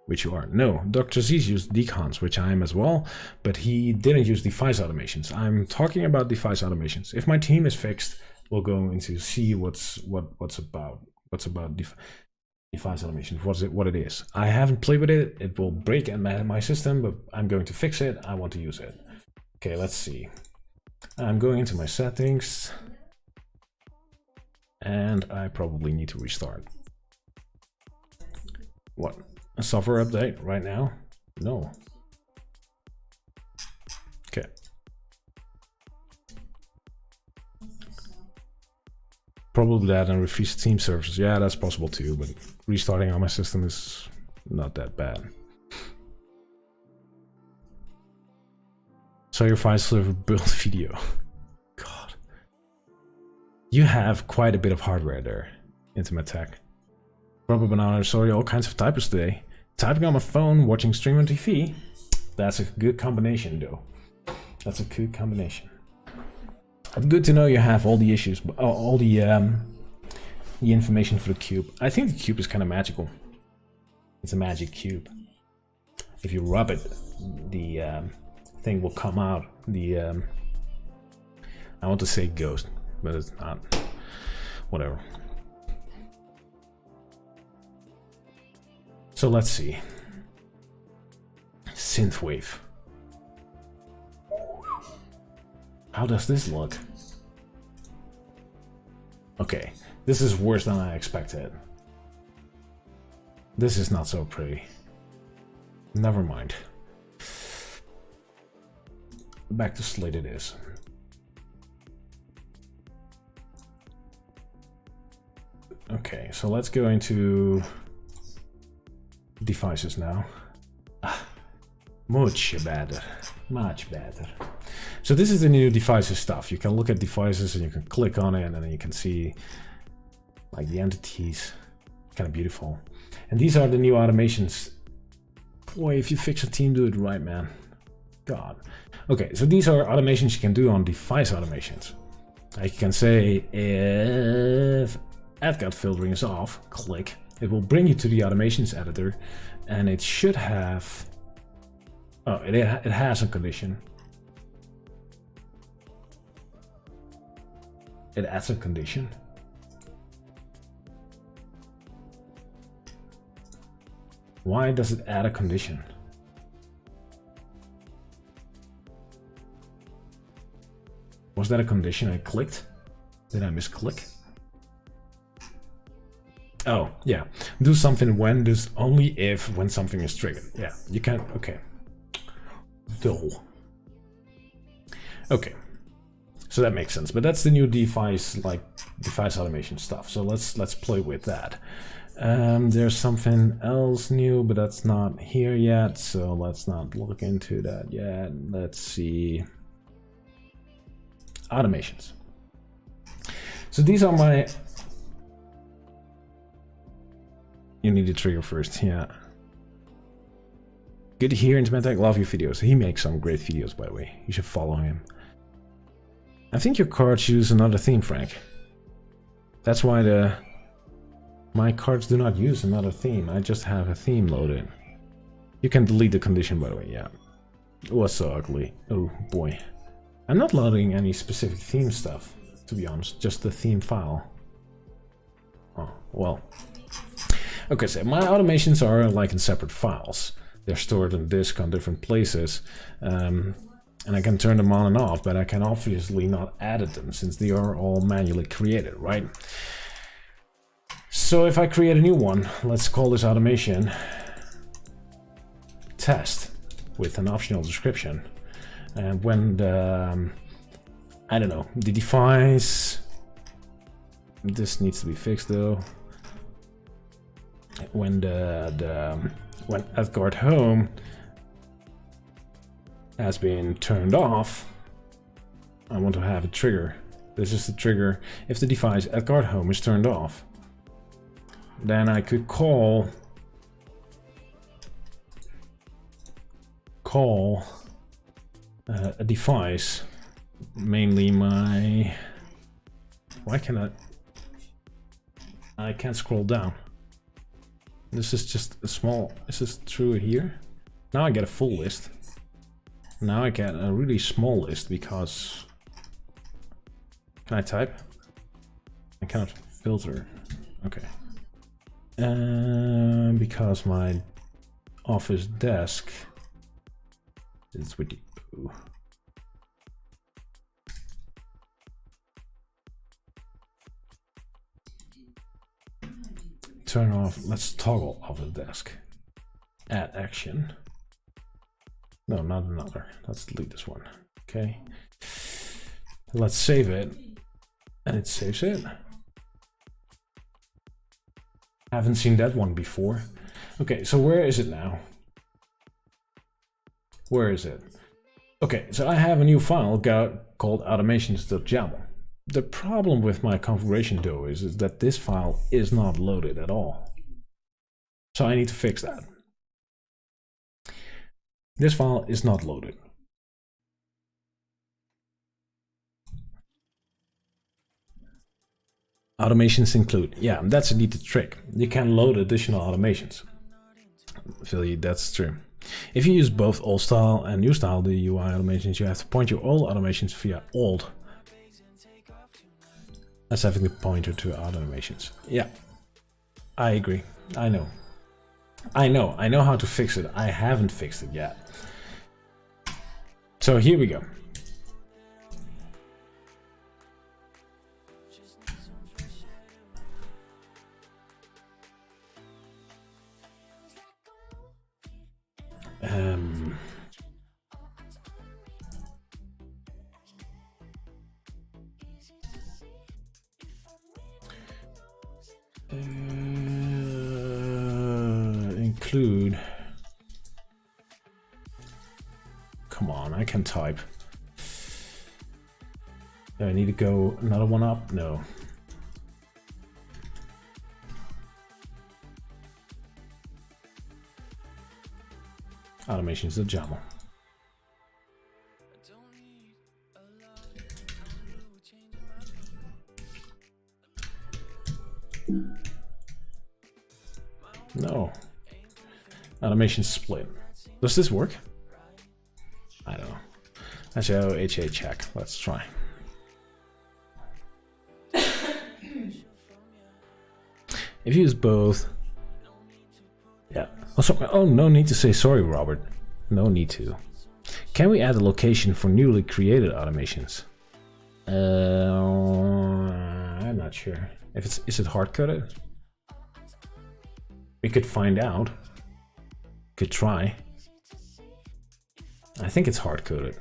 Which you are. No, Dr. Z's used Deconz, which I am as well, but he didn't use device automations. I'm talking about device automations. If my team is fixed, we'll go into see what's about device automations, what it is. I haven't played with it. It will break in my system, but I'm going to fix it. I want to use it. Okay, let's see. I'm going into my settings, and I probably need to restart. What? A software update right now? No. Okay. Probably that and refresh team services. Yeah, that's possible too, but restarting on my system is not that bad. So your file server build video. God. You have quite a bit of hardware there, Intimate Tech. Rubber banana, sorry, all kinds of typos today. Typing on my phone, watching stream on TV. That's a good combination though. That's a good combination. Good to know you have all the issues, all the information for the cube. I think the cube is kind of magical. It's a magic cube. If you rub it, the thing will come out. The I want to say ghost, but it's not. Whatever. So let's see. Synthwave. How does this look? Okay, this is worse than I expected. This is not so pretty. Never mind. Back to slate it is. Okay, so let's go into devices now. Much better. Much better. So this is the new devices stuff. You can look at devices and you can click on it and then you can see like the entities. Kind of beautiful. And these are the new automations. Boy, if you fix a team, do it right, man. God. Okay, so these are automations you can do on device automations. Like you can say if AdCut filtering is off, click. It will bring you to the automations editor and it should have... Oh, it has a condition. It adds a condition. Why does it add a condition? Was that a condition I clicked? Did I misclick? Oh, yeah. Do something when, this only if when something is triggered. Yeah, you can, okay. Dull. Okay. So that makes sense, but that's the new device, like device automation stuff. So let's play with that. There's something else new, but that's not here yet, so let's not look into that yet. Let's see. Automations. So these are my... You need a trigger first, yeah. Good to hear, Intermetic. Love your videos. He makes some great videos, by the way. You should follow him. I think your cards use another theme, Frank. That's why my cards do not use another theme. I just have a theme loaded. You can delete the condition, by the way, yeah. It was so ugly. Oh boy. I'm not loading any specific theme stuff, to be honest. Just the theme file. Oh, well. Okay, so my automations are like in separate files. They're stored on disk on different places. And I can turn them on and off, but I can obviously not edit them since they are all manually created, right? So if I create a new one, let's call this automation test with an optional description. And when the, I don't know, the device, this needs to be fixed though. When when Edgard home has been turned off, I want to have a trigger. This is the trigger. If the device Edgard home is turned off, then I could call a device, mainly my... Why can I can't scroll down. This is just a small... Is this true here? Now I get a full list. Now I get a really small list because... Can I type? I cannot filter. Okay. Because my office desk is with the... Turn off, let's toggle off the desk. Add action. No, not another. Let's delete this one. Okay. Let's save it. And it saves it. Haven't seen that one before. Okay, so where is it now? Where is it? Okay, so I have a new file called automations.yaml. The problem with my configuration though is that this file is not loaded at all. So I need to fix that. This file is not loaded. Automations include, yeah, that's indeed the trick. You can load additional automations. Philly, that's true. If you use both old style and new style the UI automations, you have to point your old automations via old. That's having the pointer to automations. Yeah, I agree. I know how to fix it. I haven't fixed it yet. So here we go. Include. Come on, I can type. Do I need to go another one up? No. Automations, the YAML. No. Automation split. Does this work? I don't know. Let's go HA check. Let's try. If you use both. Yeah. Oh, no need to say sorry, Robert. No need to. Can we add a location for newly created automations? I'm not sure. Is it hard coded? We could find out. Could try. I think it's hard coded.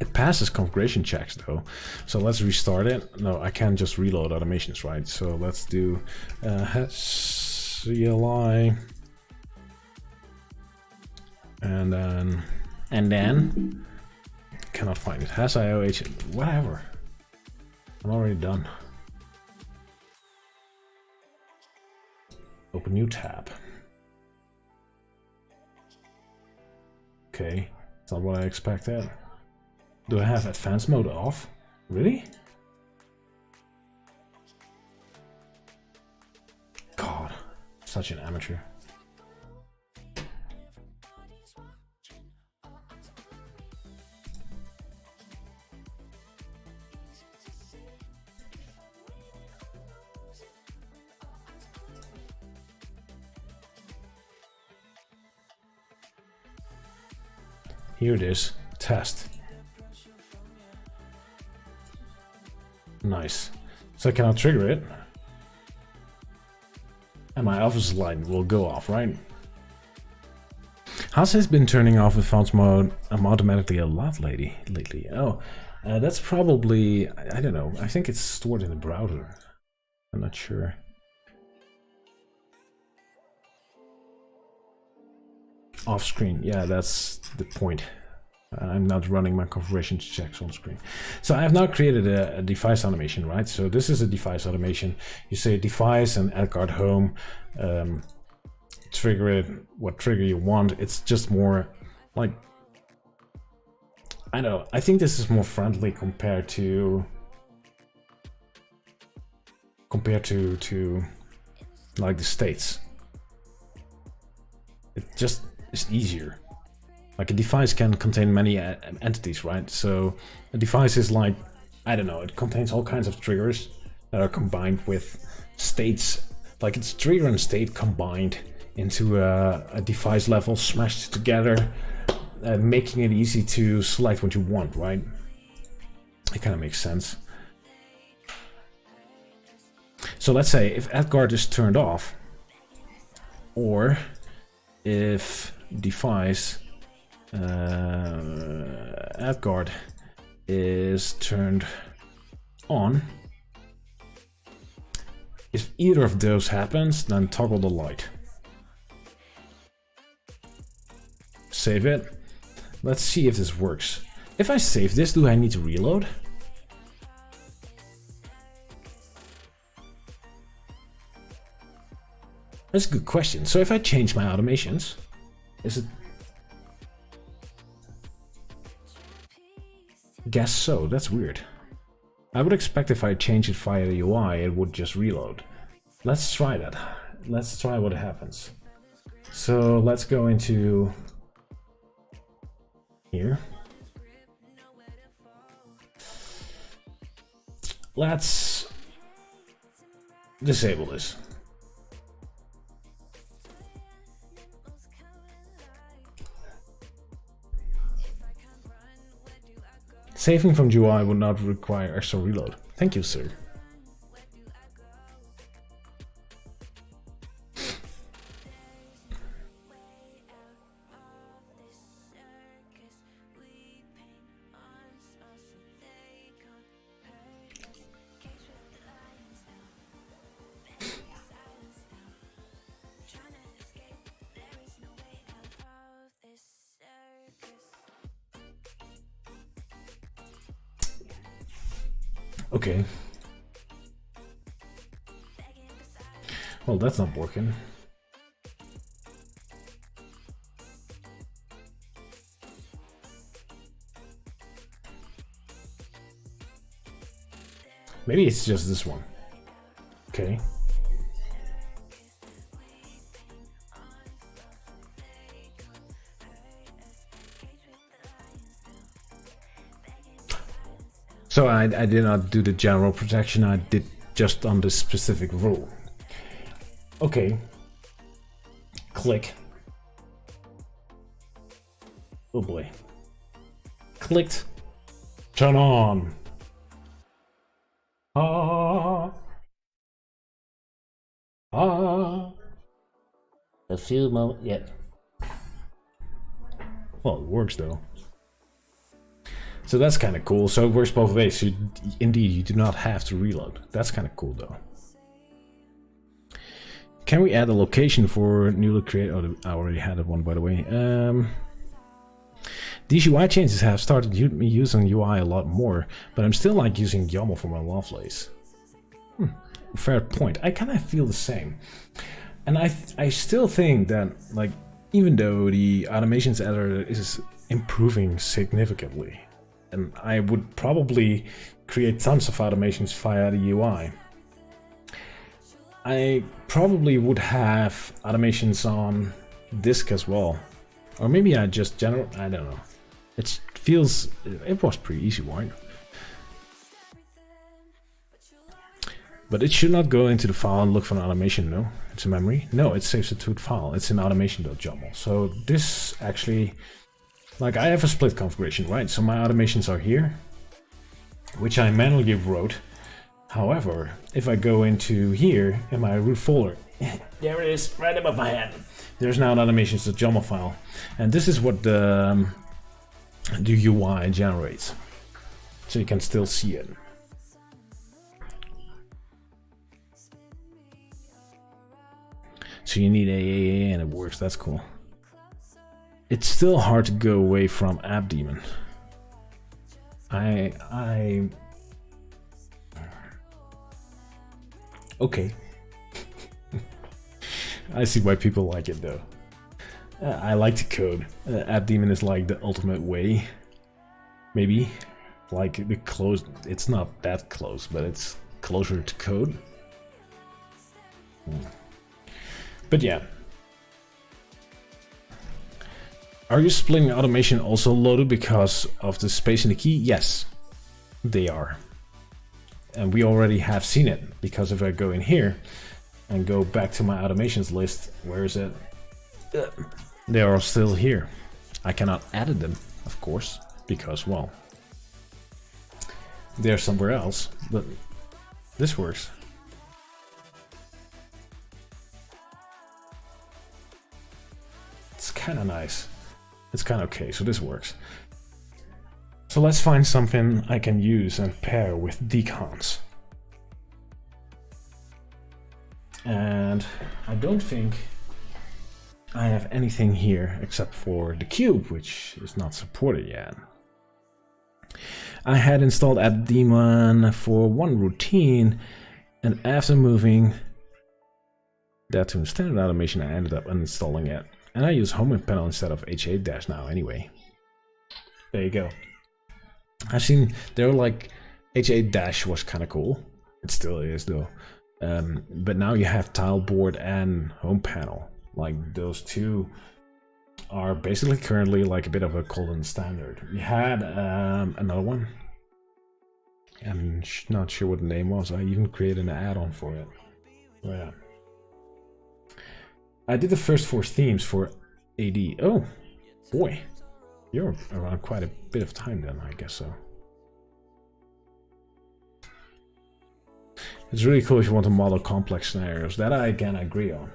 It passes configuration checks though. So let's restart it. No, I can't just reload automations, right? So let's do CLI and then cannot find it. Has IOH, whatever. I'm already done. Open new tab. Okay, it's not what I expected. Do I have advanced mode off? Really? God, such an amateur. Here it is, test. Nice. So I cannot trigger it. And my office light will go off, right? Has this been turning off advanced mode automatically a lot lately? Oh, that's probably, I don't know. I think it's stored in the browser. I'm not sure. Off screen, yeah, that's the point. I'm not running my configuration checks on screen. So I have now created a device automation, right? So this is a device automation. You say device and add guard home, trigger it, what trigger you want. It's just more like, I know, I think this is more friendly compared to like the States. It just is easier. Like a device can contain many entities, right? So a device is like, I don't know, it contains all kinds of triggers that are combined with states. Like it's trigger and state combined into a device level, smashed together, making it easy to select what you want, right? It kind of makes sense. So let's say if AdGuard is turned off, or if device AdGuard is turned on. If either of those happens, then toggle the light. Save it. Let's see if this works. If I save this, do I need to reload? That's a good question. So if I change my automations, is it? Guess so, that's weird. I would expect if I change it via the UI, it would just reload. Let's try that. Let's try what happens. So let's go into here. Let's disable this. Saving from GUI would not require extra reload. Thank you, sir. Okay. Well, that's not working. Maybe it's just this one. Okay. So I did not do the general protection, I did just on this specific rule. Okay. Click. Oh boy. Clicked. Turn on. A few moments yet. Well, it works though. So that's kind of cool. So it works both ways. So indeed, you do not have to reload. That's kind of cool though. Can we add a location for newly created? Oh, I already had one, by the way. These UI changes have started me using UI a lot more, but I'm still like using YAML for my Lovelace. Fair point. I kind of feel the same. And I still think that, like, even though the automations editor is improving significantly, and I would probably create tons of automations via the UI, I probably would have automations on disk as well. Or maybe I just I don't know. It was pretty easy, right? But it should not go into the file and look for an automation, no? It's a memory? No, it saves it to a file. It's an automation.yaml. So this actually, like, I have a split configuration, right? So my automations are here, which I manually wrote. However, if I go into here in my root folder, there it is, right above my head. There's now an automations.yaml file. And this is what the UI generates. So you can still see it. So you need AAA and it works, that's cool. It's still hard to go away from AppDaemon. Okay. I see why people like it though. I like to code. AppDaemon is like the ultimate way. Maybe. Like the close, it's not that close, but it's closer to code. But yeah. Are you splitting automation also loaded because of the space in the key? Yes, they are. And we already have seen it, because if I go in here and go back to my automations list, where is it? They are still here. I cannot edit them, of course, because, well, they're somewhere else, but this works. It's kind of nice. It's kind of okay, so this works. So let's find something I can use and pair with Deconz. And I don't think I have anything here except for the cube, which is not supported yet. I had installed AppDaemon for one routine, and after moving that to a standard automation, I ended up uninstalling it. And I use home panel instead of H8- now anyway. There you go. I've seen they were like H8- was kind of cool. It still is though. But now you have tile board and home panel. Like those two are basically currently like a bit of a golden standard. We had another one. I'm not sure what the name was. I even created an add-on for it. Oh, yeah. I did the first 4 themes for AD. Oh, boy. You're around quite a bit of time then, I guess so. It's really cool if you want to model complex scenarios. That I can agree on.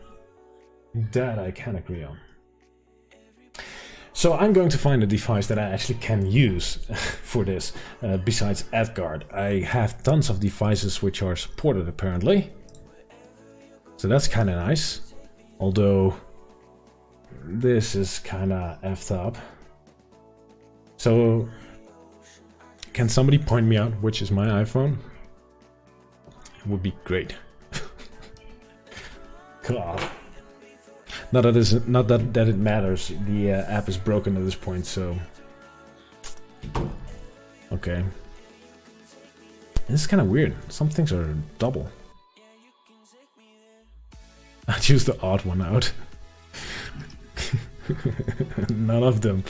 So I'm going to find a device that I actually can use for this, besides Edgard. I have tons of devices which are supported apparently. So that's kind of nice. Although this is kind of effed up. So can somebody point me out which is my iPhone? It would be great. God. Not that it matters. The app is broken at this point, so okay. This is kind of weird. Some things are double. I choose the odd one out. None of them.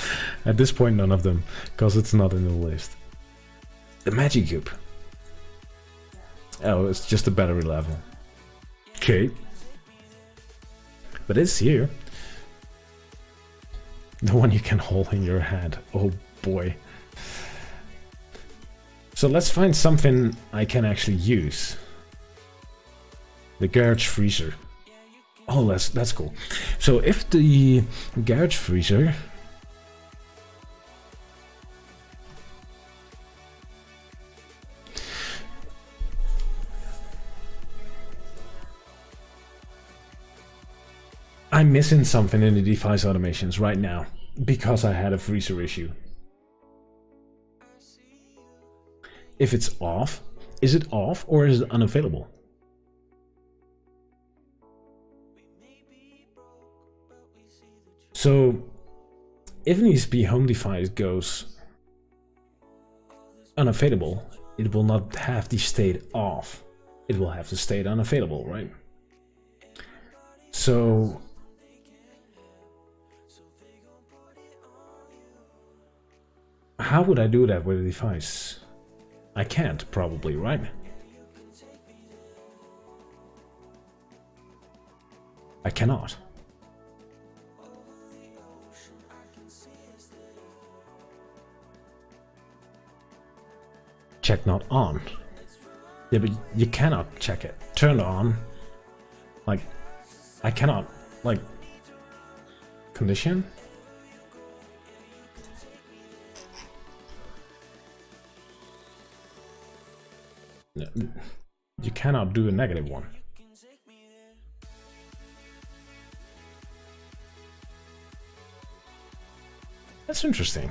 At this point, none of them, because it's not in the list. The Magic Cube. Oh, it's just a battery level. Okay. But it's here. The one you can hold in your hand. Oh boy. So let's find something I can actually use. The garage freezer. Oh, that's cool. So if the garage freezer I'm missing something in the device automations right now because I had a freezer issue. If it's off, is it off or is it unavailable? So if an ESP home device goes unavailable, it will not have the state off. It will have the state unavailable, right? So how would I do that with a device? I can't, probably, right? I cannot. Check not on. Yeah, but you cannot check it. Turn on. Like, I cannot, like, condition? You cannot do a negative one. That's interesting.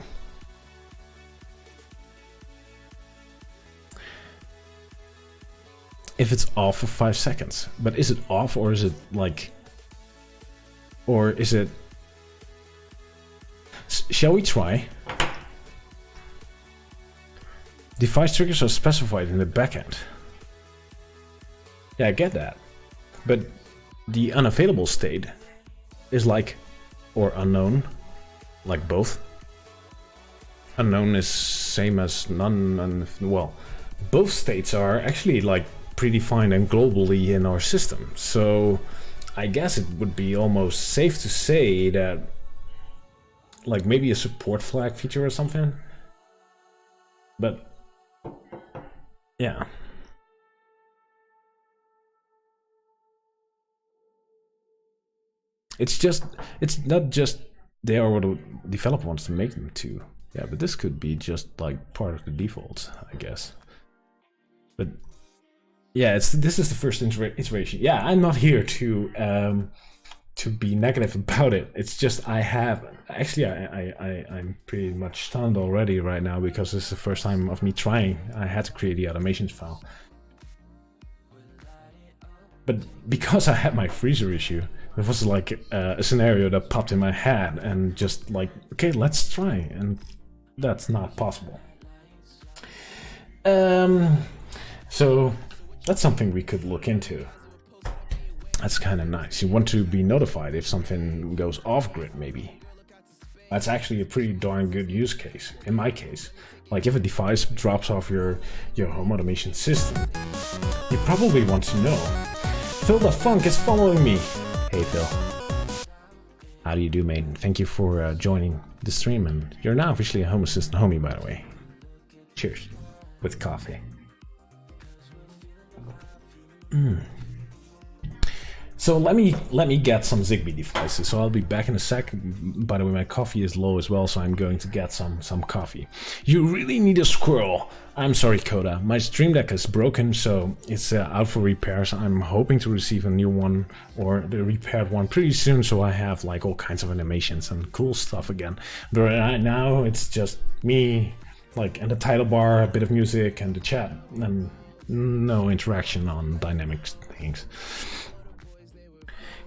If it's off for 5 seconds, but is it off or is it like, or is it, shall we try? Device triggers are specified in the backend. Yeah, I get that. But the unavailable state is like, or unknown, like both. Unknown is same as none, and well, both states are actually like predefined and globally in our system. So I guess it would be almost safe to say that, like, maybe a support flag feature or something. But yeah. It's not just they are what the developer wants to make them to. Yeah, but this could be just like part of the defaults, I guess. But yeah, this is the first iteration. Yeah, I'm not here to be negative about it. It's just I'm pretty much stunned already right now because this is the first time of me trying. I had to create the automations file. But because I had my freezer issue, it was like a scenario that popped in my head and just like, okay, let's try, and that's not possible. So that's something we could look into. That's kind of nice. You want to be notified if something goes off grid, maybe. That's actually a pretty darn good use case, in my case. Like if a device drops off your home automation system, you probably want to know. Phil the Funk is following me. Hey Phil. How do you do, mate? Thank you for joining the stream, and you're now officially a Home Assistant homie, by the way. Cheers. With coffee. So let me get some Zigbee devices. So I'll be back in a sec. By the way, my coffee is low as well, so I'm going to get some coffee. You really need a squirrel. I'm sorry, Coda. My Stream Deck is broken, so it's out for repairs. I'm hoping to receive a new one or the repaired one pretty soon, so I have like all kinds of animations and cool stuff again. But right now it's just me, like, and the title bar, a bit of music, and the chat, and no interaction on dynamic things.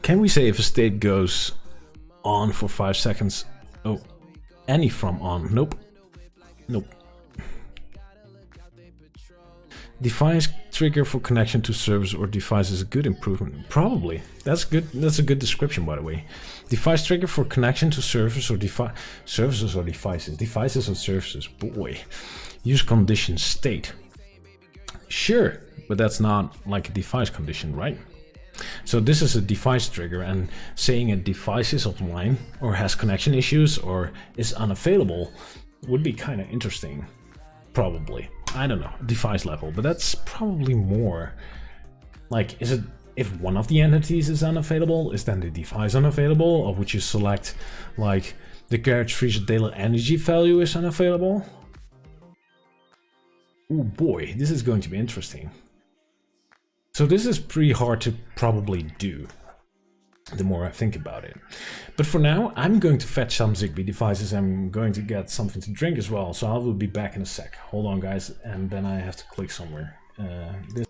Can we say if a state goes on for 5 seconds? Oh, any from on? Nope. Nope. Device trigger for connection to service or device is a good improvement. Probably. That's good. That's a good description, by the way. Device trigger for connection to service or services or devices. Devices or services. Boy. Use condition state. Sure, but that's not like a device condition, right? So this is a device trigger, and saying a device is offline or has connection issues or is unavailable would be kind of interesting. Probably. I don't know, device level, but that's probably more like, is it if one of the entities is unavailable, is then the device unavailable, or would you select like the garage freezer daily energy value is unavailable? Oh boy, this is going to be interesting. So this is pretty hard to probably do. the more I think about it. But for now, I'm going to fetch some Zigbee devices. I'm going to get something to drink as well, so I will be back in a sec. Hold on, guys, and then I have to click somewhere. This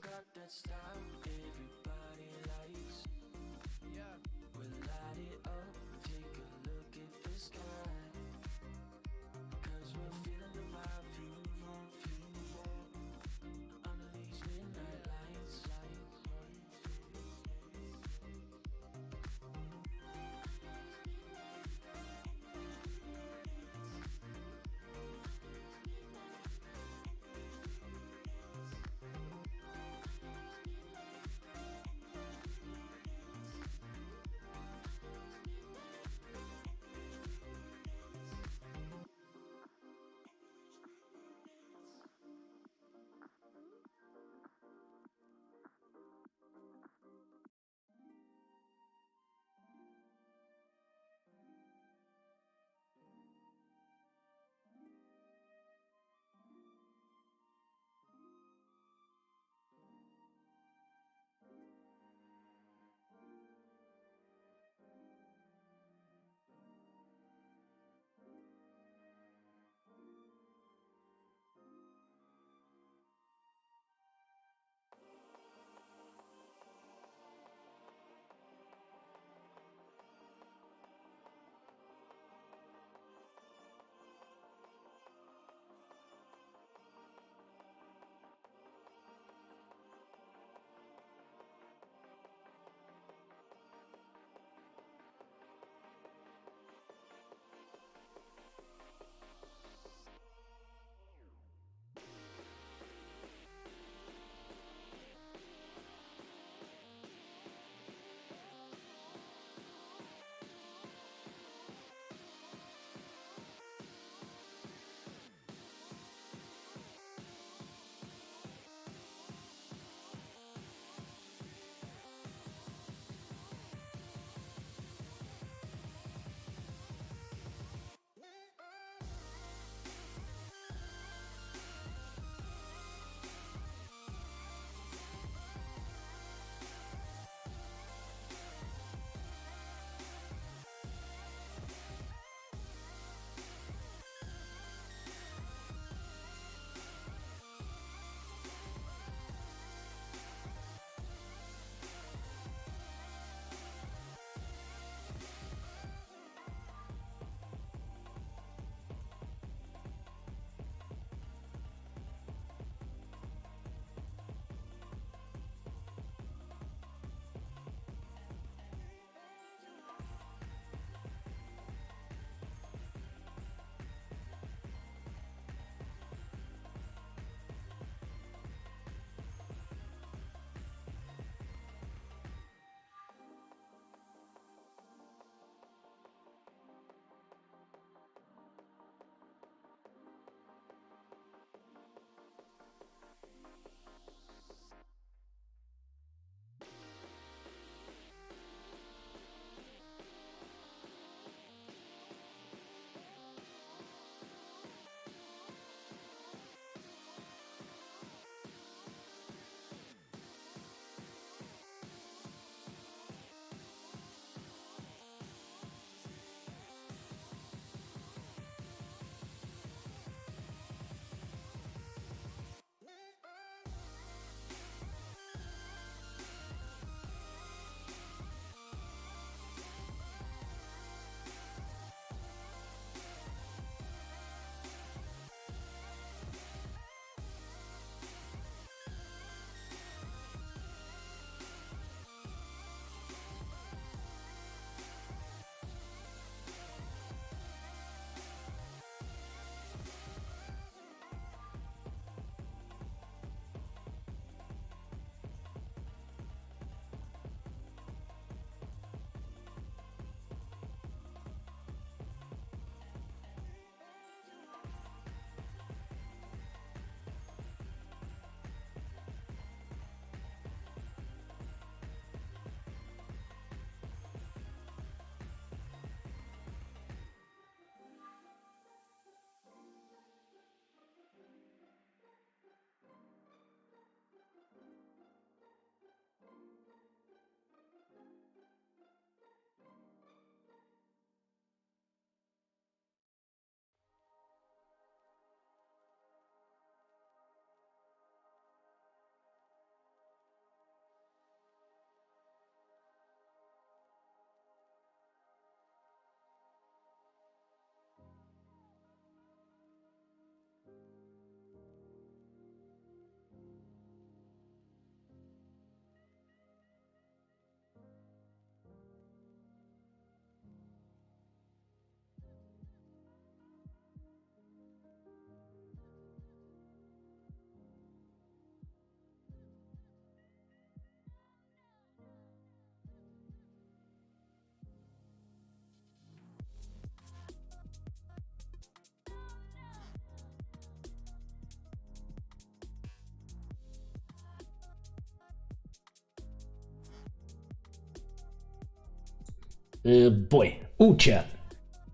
Boy. Ooh, chat.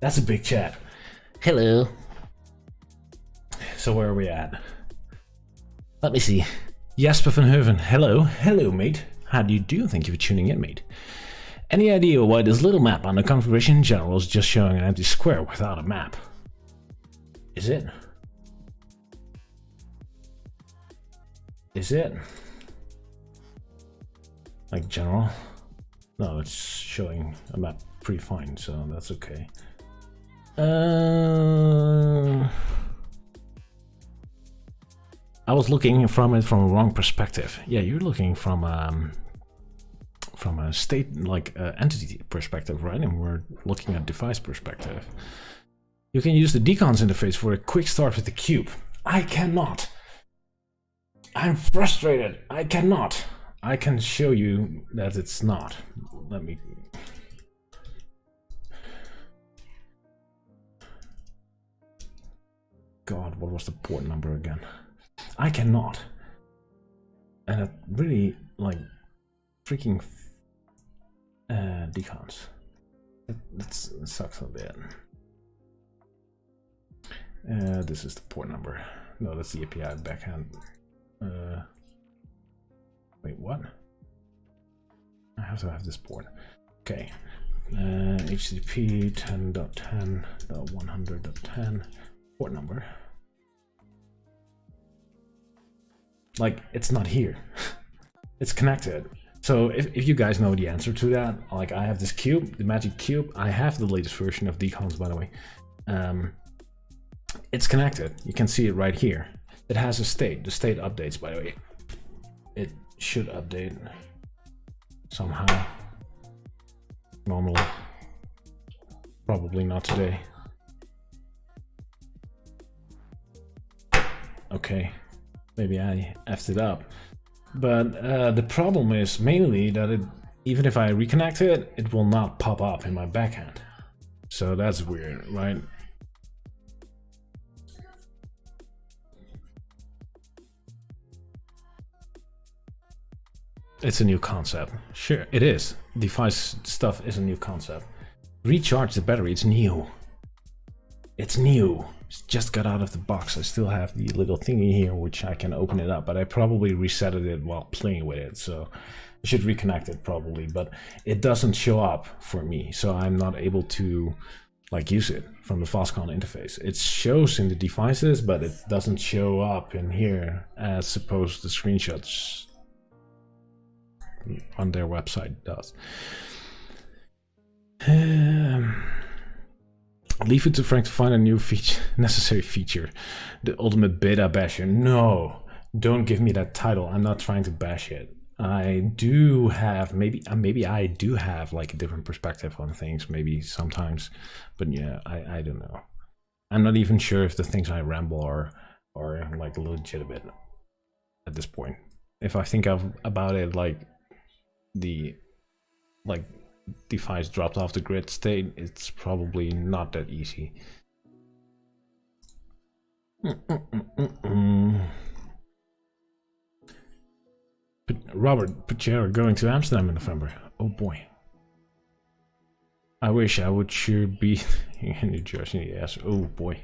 That's a big chat. Hello. So where are we at? Let me see. Jasper van Heuven. Hello. Hello, mate. How do you do? Thank you for tuning in, mate. Any idea why this little map on the configuration in general is just showing an empty square without a map? Is it? Is it? Like general? No, it's showing a map pretty fine, so that's okay. I was looking from it from a wrong perspective. Yeah, you're looking from a state, like entity perspective, right? And we're looking at device perspective. You can use the Deconz interface for a quick start with the cube. I cannot. I'm frustrated. I cannot. I can show you that it's not. Let me. God, what was the port number again? I cannot. And it really, like, freaking Deconz. That sucks a bit. This is the port number. No, that's the API backhand. Wait, what? I have to have this port. Okay. HTTP 10.10.100.10 port number. Like, it's not here. It's connected. So if you guys know the answer to that, like I have this cube, the magic cube. I have the latest version of Deconz, by the way. It's connected. You can see it right here. It has a state. The state updates, by the way. It should update somehow. Normally. Probably not today. Okay. Maybe I effed it up. But the problem is mainly that it, even if I reconnect it, it will not pop up in my backhand. So that's weird, right? It's a new concept. Sure, it is. Device stuff is a new concept. Recharge the battery, it's new. It's new. It's just got out of the box. I still have the little thingy here, which I can open it up, but I probably resetted it while playing with it. So I should reconnect it probably, but it doesn't show up for me. So I'm not able to like use it from the Foscon interface. It shows in the devices, but it doesn't show up in here as supposed the screenshots on their website does. Leave it to Frank to find a new feature, necessary feature. The ultimate beta basher. No, don't give me that title. I'm not trying to bash it. I do have, maybe I do have like a different perspective on things, maybe sometimes, but yeah, I don't know. I'm not even sure if the things I ramble are like legitimate at this point. If I think about it, like the device dropped off the grid state, it's probably not that easy. Robert Pachera going to Amsterdam in November. Oh boy. I wish I would sure be in New Jersey. Yes. Oh boy.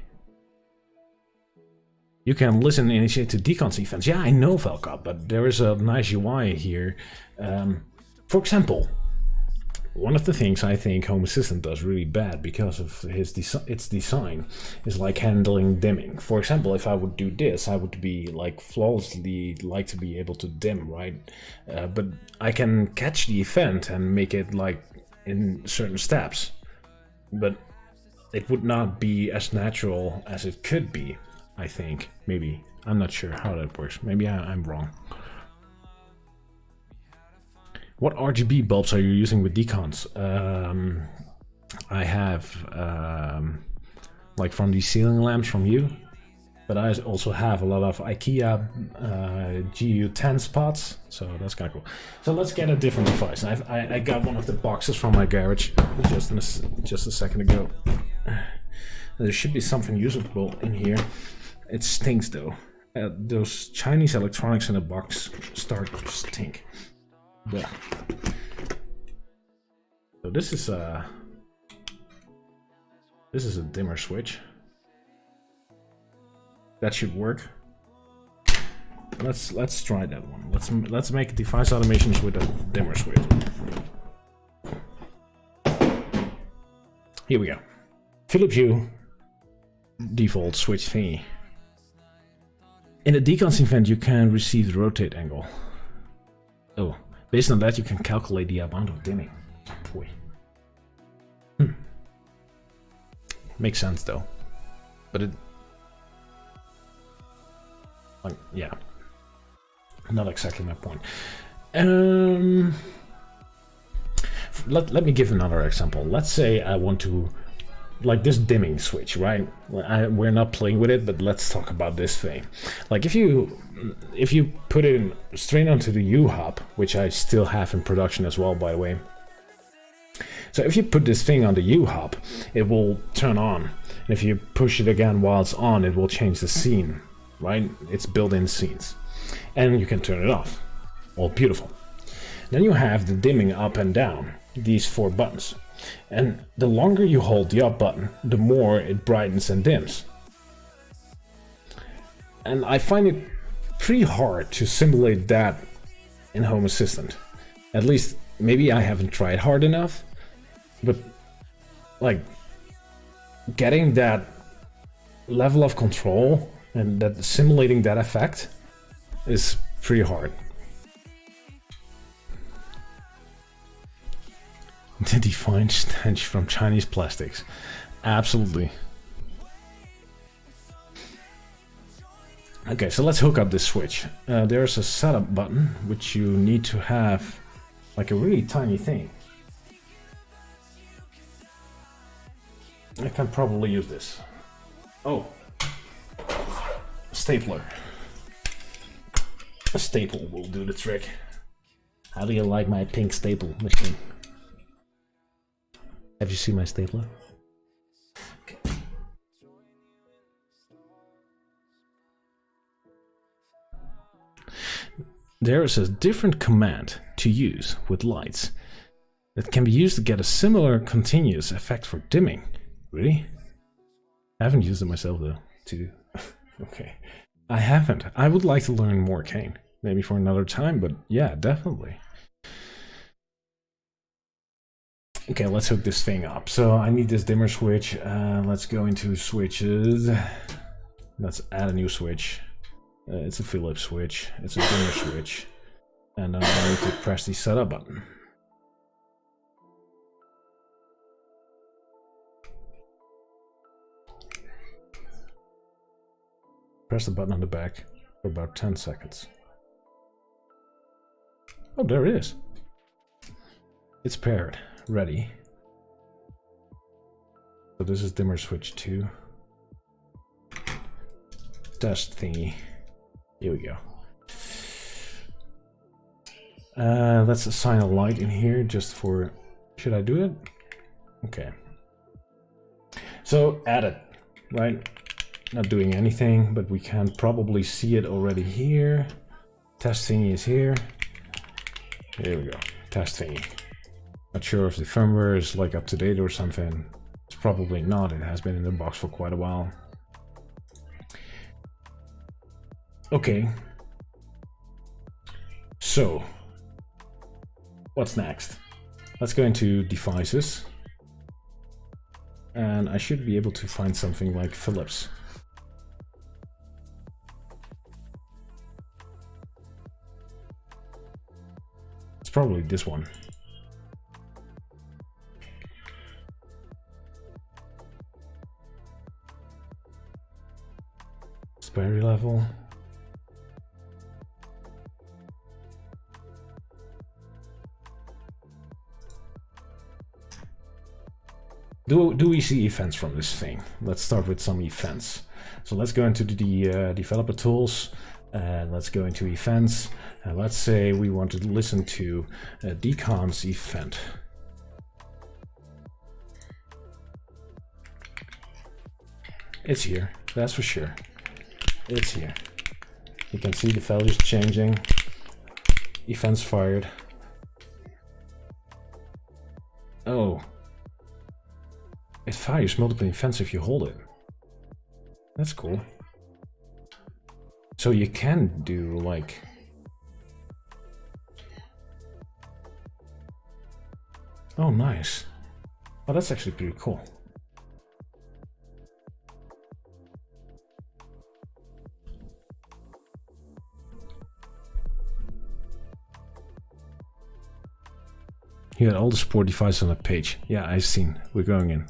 You can listen and initiate to Deconz events. Yeah, I know, Velka, but there is a nice UI here. For example, one of the things I think Home Assistant does really bad because of its design is like handling dimming. For example, if I would do this, I would be like flawlessly like to be able to dim, right? But I can catch the event and make it like in certain steps, but it would not be as natural as it could be, I think. Maybe. I'm not sure how that works. Maybe I'm wrong. What RGB bulbs are you using with Deconz? I have like from these ceiling lamps from you, but I also have a lot of IKEA GU10 spots, so that's kind of cool. So let's get a different device. I got one of the boxes from my garage just a second ago. There should be something usable in here. It stinks though. Those Chinese electronics in a box start to stink. Yeah. So this is This is a dimmer switch. That should work. Let's try that one. Let's make device automations with a dimmer switch. Here we go. Philips Hue default switch thingy. In a Deconz event, you can receive the rotate angle. Oh, based on that, you can calculate the amount of dimming. Boy. Makes sense though, but it, like, yeah, not exactly my point. Let me give another example. Let's say I want to, like this dimming switch, right? We're not playing with it, but let's talk about this thing. Like if you put it in straight onto the U hub, which I still have in production as well, by the way. So if you put this thing on the U hub, it will turn on. And if you push it again while it's on, it will change the scene, right? It's built-in scenes. And you can turn it off. All beautiful. Then you have the dimming up and down, these 4 buttons. And the longer you hold the up button, the more it brightens and dims. And I find it pretty hard to simulate that in Home Assistant. At least, maybe I haven't tried hard enough. But, like, getting that level of control and that simulating that effect is pretty hard. The defined stench from Chinese plastics. Absolutely. Okay, so let's hook up this switch. There's a setup button, which you need to have like a really tiny thing. I can probably use this. Oh, a stapler. A staple will do the trick. How do you like my pink staple machine? Have you seen my stapler? Okay. There is a different command to use with lights that can be used to get a similar continuous effect for dimming. Really? I haven't used it myself though. Okay. I haven't. I would like to learn more, Kane. Maybe for another time, but yeah, definitely. Okay, let's hook this thing up. So I need this dimmer switch. Let's go into switches. Let's add a new switch. It's a Philips switch. It's a dimmer switch. And then I need to press the setup button. Press the button on the back for about 10 seconds. Oh, there it is. It's paired. Ready. So this is dimmer switch 2. Test thingy. Here we go. Let's assign a light in here just for... Should I do it? Okay. So add it, right? Not doing anything, but we can probably see it already here. Test thingy is here. Here we go. Test thingy. Not sure if the firmware is like up to date or something. It's probably not. It has been in the box for quite a while. Okay. So, what's next? Let's go into devices. And I should be able to find something like Philips. It's probably this one. Battery level. Do we see events from this thing? Let's start with some events. So let's go into the developer tools. Let's go into events. And let's say we want to listen to a Deconz event. It's here, that's for sure. It's here. You can see the values changing. Events fired. It fires multiple events if you hold it. That's cool. So you can do like... Oh, nice. Oh, that's actually pretty cool. You had all the support devices on the page. Yeah, I've seen. We're going in.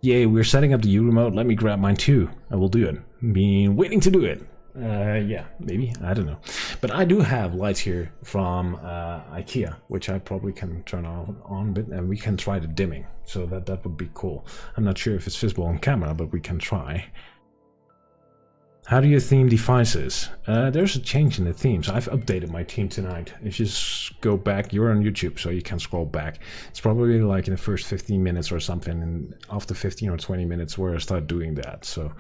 Yay, we're setting up the U remote. Let me grab mine too. I will do it. Been waiting to do it. Yeah, maybe. I don't know. But I do have lights here from IKEA, which I probably can turn on a bit, and we can try the dimming. So that would be cool. I'm not sure if it's visible on camera, but we can try. How do you theme devices? There's a change in the themes. I've updated my theme tonight. If you go back, you're on YouTube, so you can scroll back. It's probably like in the first 15 minutes or something, and after 15 or 20 minutes where I start doing that. So,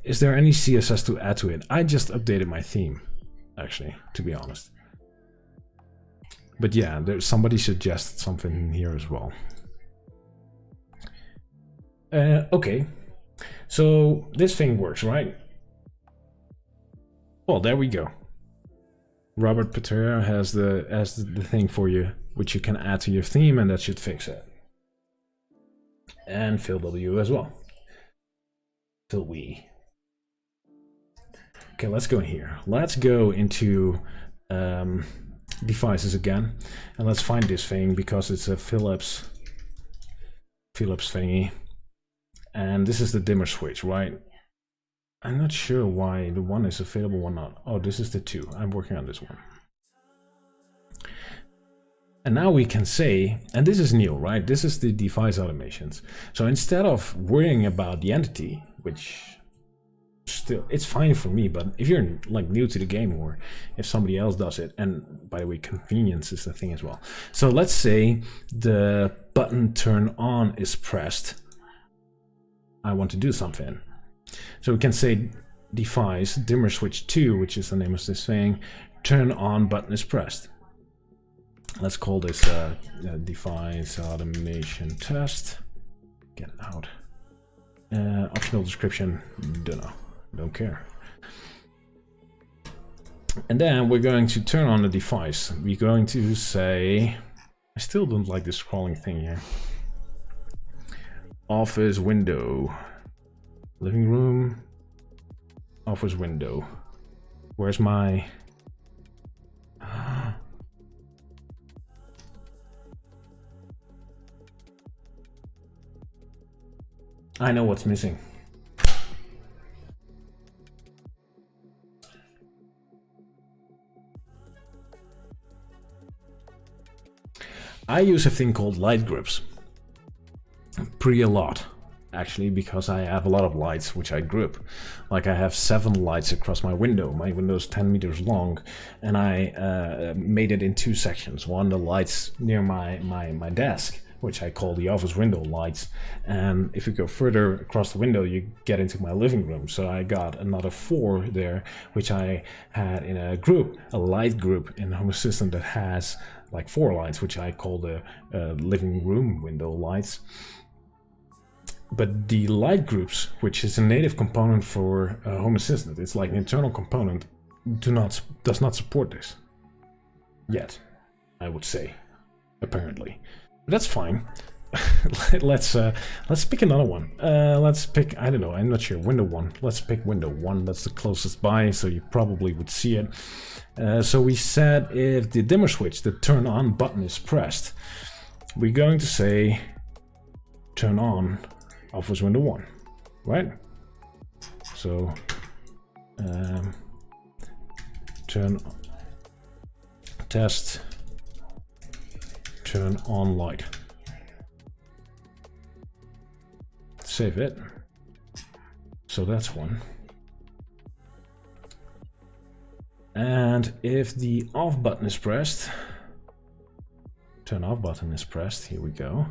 is there any CSS to add to it? I just updated my theme, actually, to be honest. But yeah, there's somebody suggested something here as well. Okay, so this thing works, right? Well, there we go. Robert Patera has the thing for you, which you can add to your theme, and that should fix it. And Phil W as well. Phil W. Okay, let's go in here. Let's go into devices again, and let's find this thing because it's a Philips thingy, and this is the dimmer switch, right? I'm not sure why the one is available or not. Oh, this is the 2. I'm working on this one. And now we can say, and this is new, right? This is the device automations. So instead of worrying about the entity, which still, it's fine for me, but if you're like new to the game or if somebody else does it, and by the way, convenience is the thing as well. So let's say the button turn on is pressed. I want to do something. So we can say device dimmer switch 2, which is the name of this thing, turn on button is pressed. Let's call this device automation test. Get out. Optional description, don't care. And then we're going to turn on the device. We're going to say, I still don't like this scrolling thing here. Office window. Living room, office window. Where's my... I know what's missing. I use a thing called light groups. Pretty a lot. Actually, because I have a lot of lights which I group. Like I have 7 lights across my window. My window is 10 meters long, and I made it in 2 sections. One, the lights near my desk, which I call the office window lights. And if you go further across the window, you get into my living room. So I got another 4 there, which I had in a group, a light group in Home Assistant that has like 4 lights, which I call the living room window lights. But the light groups, which is a native component for Home Assistant, it's like an internal component, does not support this yet. I would say, apparently. But that's fine. Let's pick another one. Let's pick, I don't know, I'm not sure, window 1. Let's pick window 1. That's the closest by, so you probably would see it. So we said if the dimmer switch, the turn on button is pressed, we're going to say turn on office window 1, right? So turn test turn on light. Save it. So that's one. And if the off button is pressed, turn off button is pressed, here we go.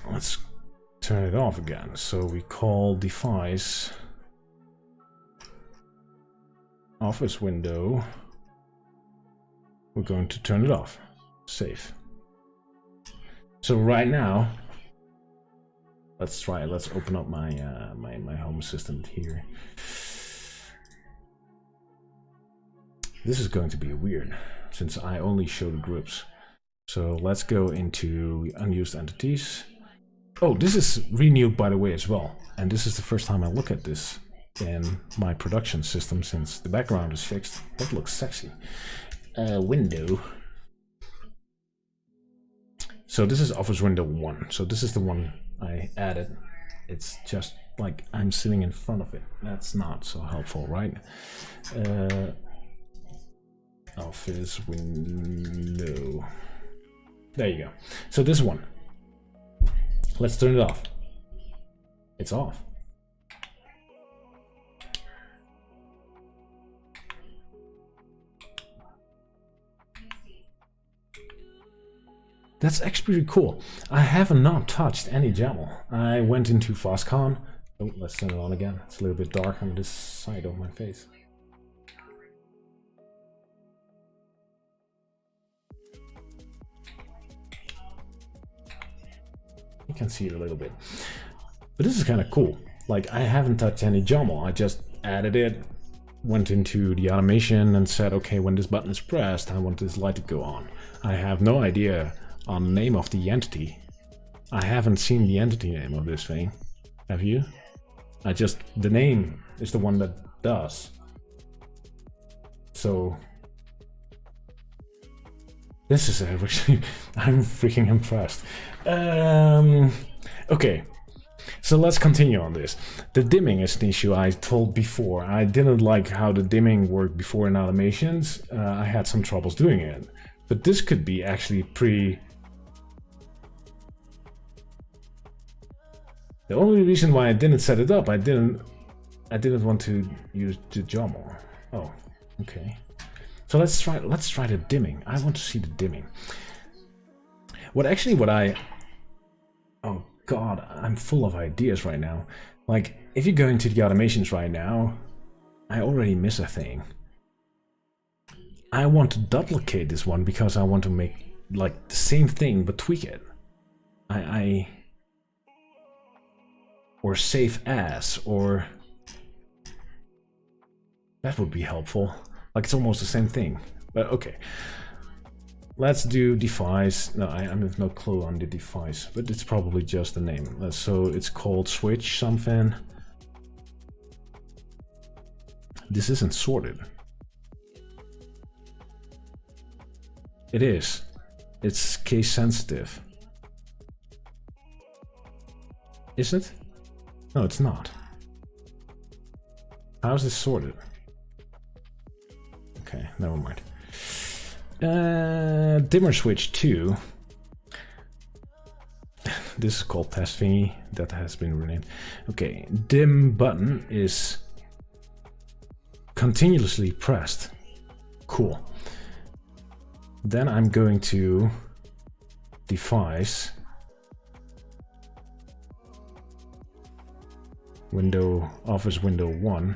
Let's turn it off again. So we call device office window. We're going to turn it off. Save. So right now, let's try it. Let's open up my my home assistant here. This is going to be weird since I only show the groups. So let's go into unused entities. Oh, this is renewed by the way as well. And this is the first time I look at this in my production system since the background is fixed. That looks sexy. Window. So this is Office Window 1. So this is the one I added. It's just like I'm sitting in front of it. That's not so helpful, right? Office Window. There you go. So this one. Let's turn it off. It's off. That's actually pretty cool. I have not touched any YAML. I went into FastCon. Oh, let's turn it on again. It's a little bit dark on this side of my face. You can see it a little bit. But this is kind of cool. Like, I haven't touched any YAML. I just added it, went into the automation and said, okay, when this button is pressed, I want this light to go on. I have no idea on the name of the entity. I haven't seen the entity name of this thing. Have you? The name is the one that does. So this is actually, I'm freaking impressed. Okay, so let's continue on this. The dimming is an issue I told before. I didn't like how the dimming worked before in automations. I had some troubles doing it. But this could be actually pretty... The only reason why I didn't set it up, I didn't want to use the YAML. Oh, okay. So let's try the dimming. I want to see the dimming. What I... Oh god, I'm full of ideas right now. Like, if you go into the automations right now, I already miss a thing. I want to duplicate this one because I want to make like the same thing but tweak it. Or save as, or that would be helpful. Like, it's almost the same thing, but okay. Let's do device. No, I have no clue on the device, but it's probably just the name. So it's called switch something. This isn't sorted. It is. It's case sensitive. Is it? No, it's not. How is this sorted? Okay, never mind. Dimmer switch 2. This is called test thingy. That has been renamed. Okay, dim button is continuously pressed. Cool. Then I'm going to device window, Office Window 1.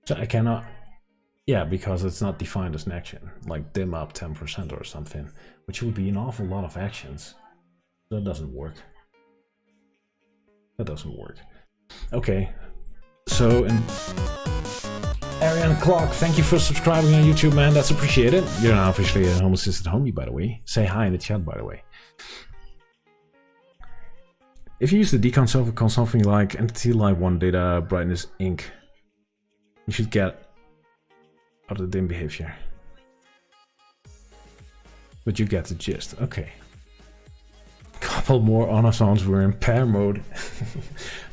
So I cannot, yeah, because it's not defined as an action, like dim up 10% or something, which would be an awful lot of actions. That doesn't work. That doesn't work. Okay, so Ariane Clark, thank you for subscribing on YouTube, man. That's appreciated. You're now officially a Home Assistant homie, by the way. Say hi in the chat, by the way. If you use the Deconz over something like Entity Light 1 Data Brightness Inc., you should get out of the dim behavior. But you get the gist. Okay. God Well, more honest, we're in pair mode.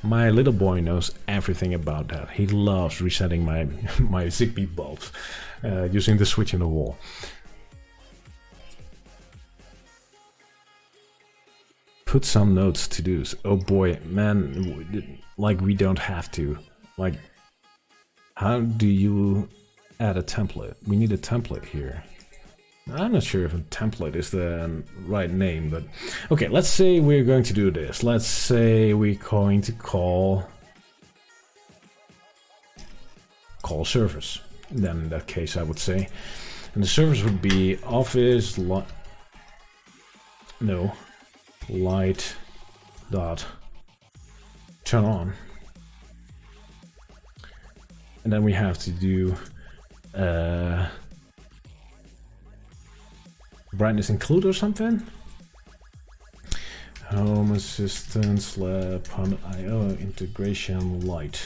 My little boy knows everything about that. He loves resetting my Zigbee bulbs using the switch in the wall. Put some notes to do's. Oh boy, man, like we don't have to. Like, how do you add a template? We need a template here. I'm not sure if a template is the right name, but okay, let's say we're going to do this. Let's say we're going to call servers. Then in that case, I would say, and the servers would be office light dot turn on, and then we have to do brightness include or something. Home assistant /IO integration light.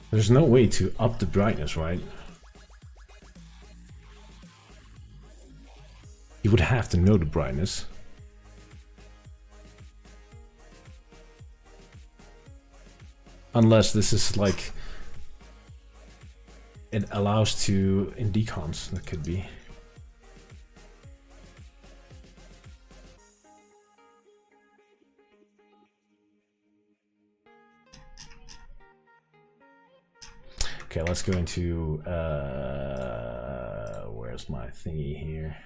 There's no way to up the brightness, right? You would have to know the brightness. Unless this is like, it allows to, in Deconz, that could be. Okay, let's go into, where's my thingy here?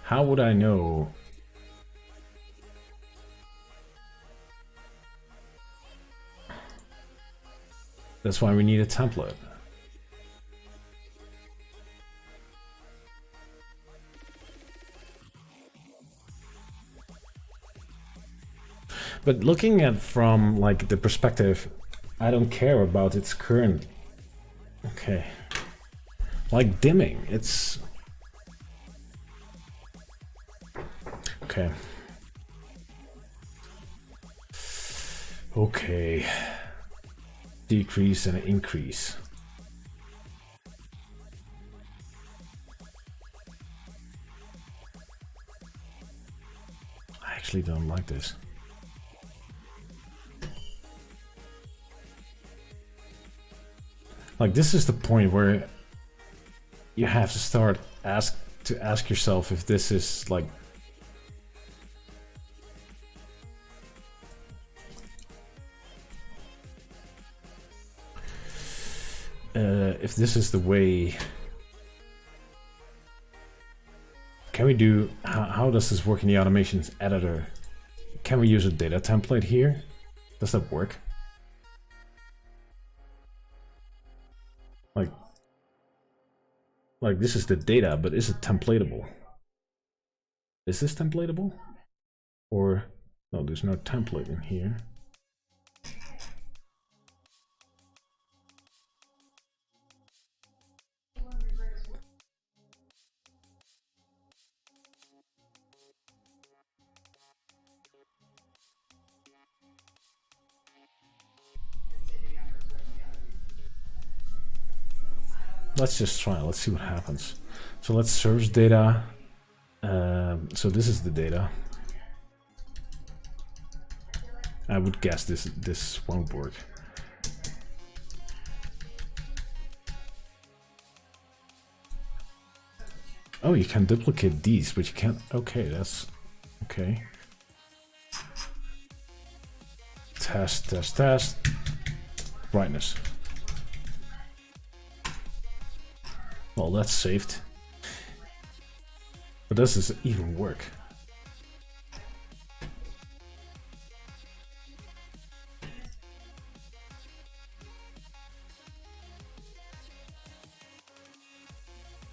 How would I know? That's why we need a template. But looking at from like the perspective, I don't care about its current. Okay. Like dimming, it's okay. Okay. Decrease and increase. I actually don't like this. Like, this is the point where you have to start ask yourself if this is like if this is the way. Can we do, how does this work in the automations editor? Can we use a data template here? Does that work? Like this is the data, but is it templatable? Is this templatable? Or no, there's no template in here. Let's just try. Let's see what happens. So let's search data. So this is the data. I would guess this won't work. Oh, you can duplicate these, but you can't. Okay, that's okay. Test. Brightness. Well, that's saved. But does this even work?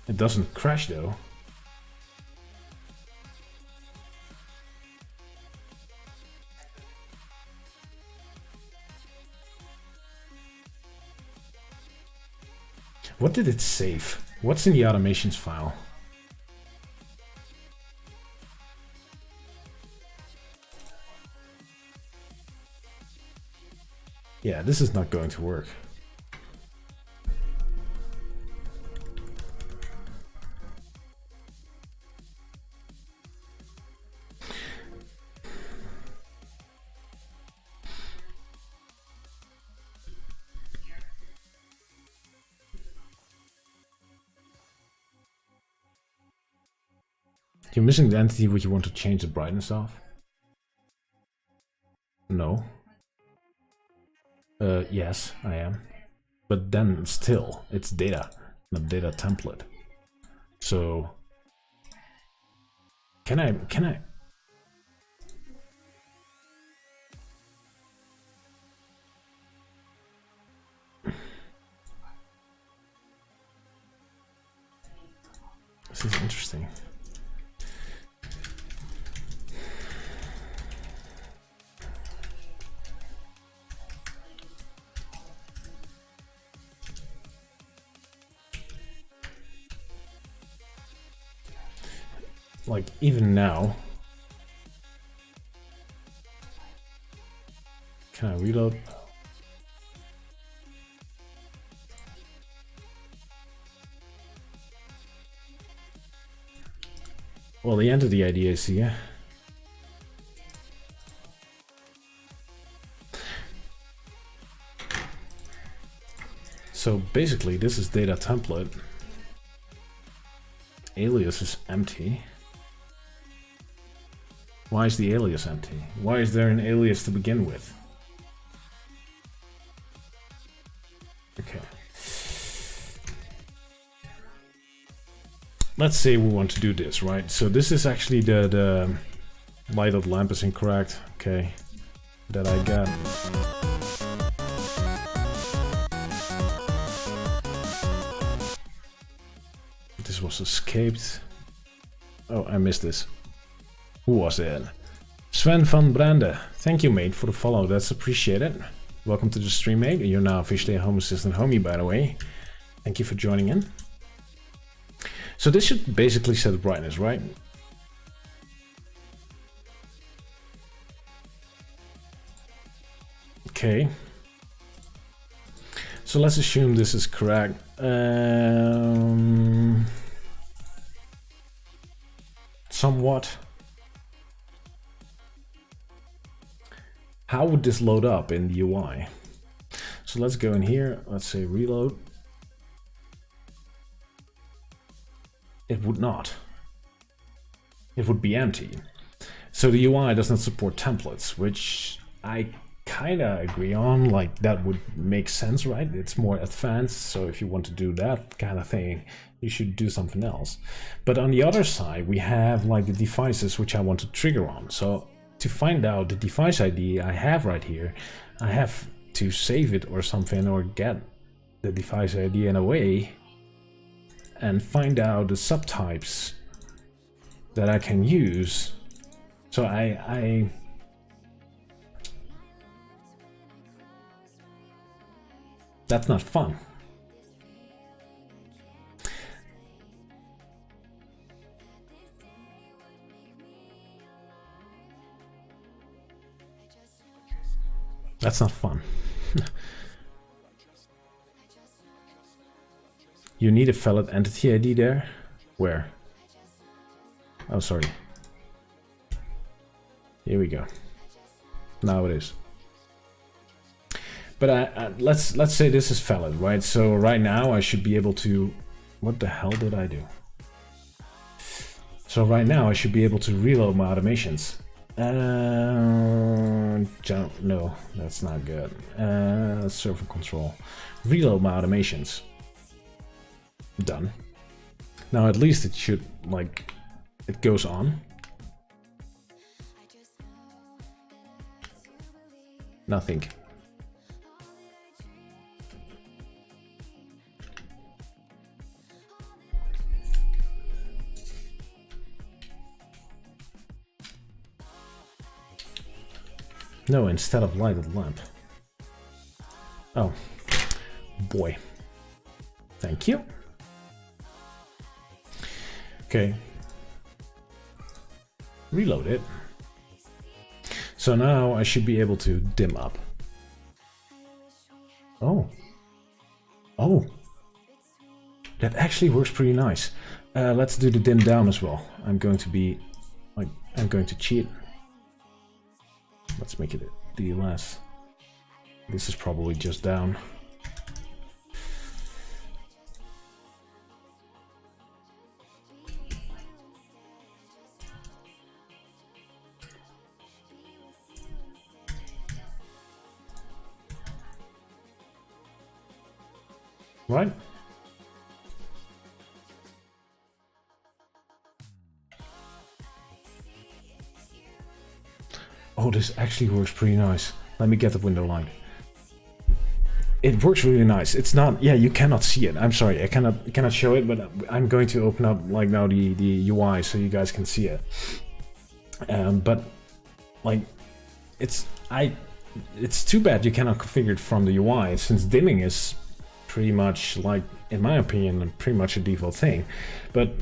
It doesn't crash though. What did it save? What's in the automations file? Yeah, this is not going to work. You're missing the entity which you want to change the brightness of? No. Yes, I am. But then still, it's data, not data template. So can I This is interesting. Like, even now, can I reload? Well, the entity ID I see, yeah. So basically, this is data template. Alias is empty. Why is the alias empty? Why is there an alias to begin with? Okay. Let's say we want to do this, right? So this is actually the lighted lamp is incorrect. Okay. That I got. This was escaped. Oh, I missed this. Who was it? Sven van Brande. Thank you, mate, for the follow. That's appreciated. Welcome to the stream, mate. You're now officially a Home Assistant homie, by the way. Thank you for joining in. So this should basically set the brightness, right? Okay. So let's assume this is correct. Somewhat. How would this load up in the UI? So let's go in here, let's say reload. It would not. It would be empty. So the UI does not support templates, which I kinda agree on, like that would make sense, right? It's more advanced, so if you want to do that kind of thing, you should do something else. But on the other side, we have like the devices which I want to trigger on. So to find out the device ID I have right here, I have to save it or something, or get the device ID in a way and find out the subtypes that I can use. So that's not fun. That's not fun. You need a valid entity ID there? Where? Oh, sorry. Here we go. Now it is. But let's say this is valid, right? So right now I should be able to... What the hell did I do? So right now I should be able to reload my automations. No, that's not good. Server control. Reload my automations. Done. Now at least it should, like, it goes on. Nothing. No, instead of lighted lamp. Oh, boy. Thank you. Okay. Reload it. So now I should be able to dim up. Oh. Oh. That actually works pretty nice. Let's do the dim down as well. I'm going to cheat. Let's make it the less. This is probably just down. Right? Oh, this actually works pretty nice. Let me get the window line. It works really nice. It's not, yeah, you cannot see it. I'm sorry, I cannot show it, but I'm going to open up like now the UI so you guys can see it. But like, it's too bad you cannot configure it from the UI, since dimming is pretty much, like, in my opinion, pretty much a default thing. But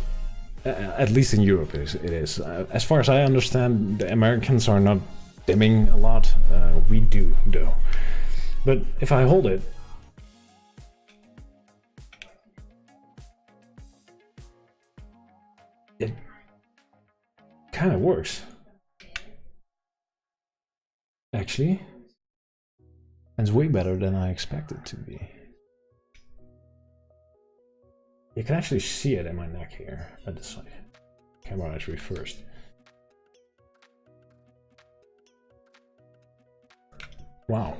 at least in Europe it is. As far as I understand, the Americans are not dimming a lot. We do though. But if I hold it, it kind of works. Actually, and it's way better than I expected it to be. You can actually see it in my neck here at the side. Camera is reversed. Wow.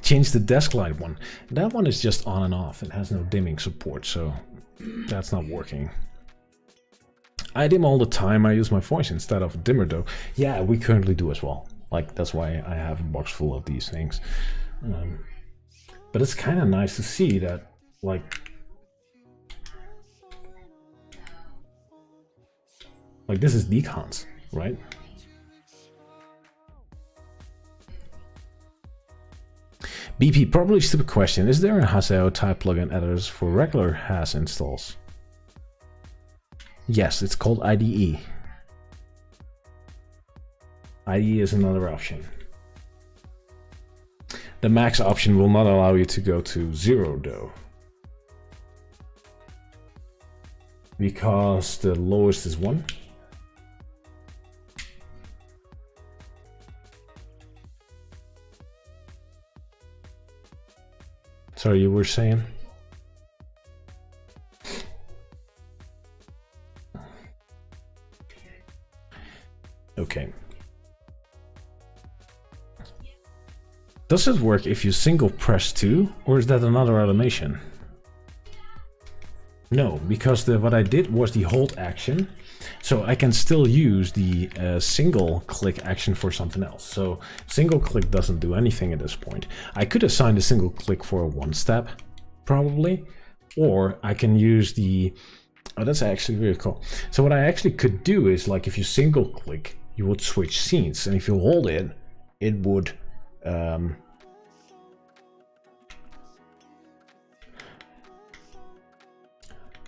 Change the desk light one. That one is just on and off. It has no dimming support, so that's not working. I dim all the time. I use my voice instead of a dimmer though. Yeah, we currently do as well. Like, that's why I have a box full of these things. But it's kind of nice to see that, like this is Deconz, right? BP, probably stupid question. Is there a Haseo type plugin editors for regular Has installs? Yes, it's called IDE. IDE is another option. The max option will not allow you to go to 0 though. Because the lowest is 1. Sorry, you were saying? Okay. Does it work if you single press 2, or is that another automation? No, because what I did was the hold action, so I can still use the single click action for something else. So single click doesn't do anything at this point. I could assign the single click for a 1-step, probably, or I can use the, oh, that's actually really cool. So what I actually could do is, like, if you single click, you would switch scenes, and if you hold it, it would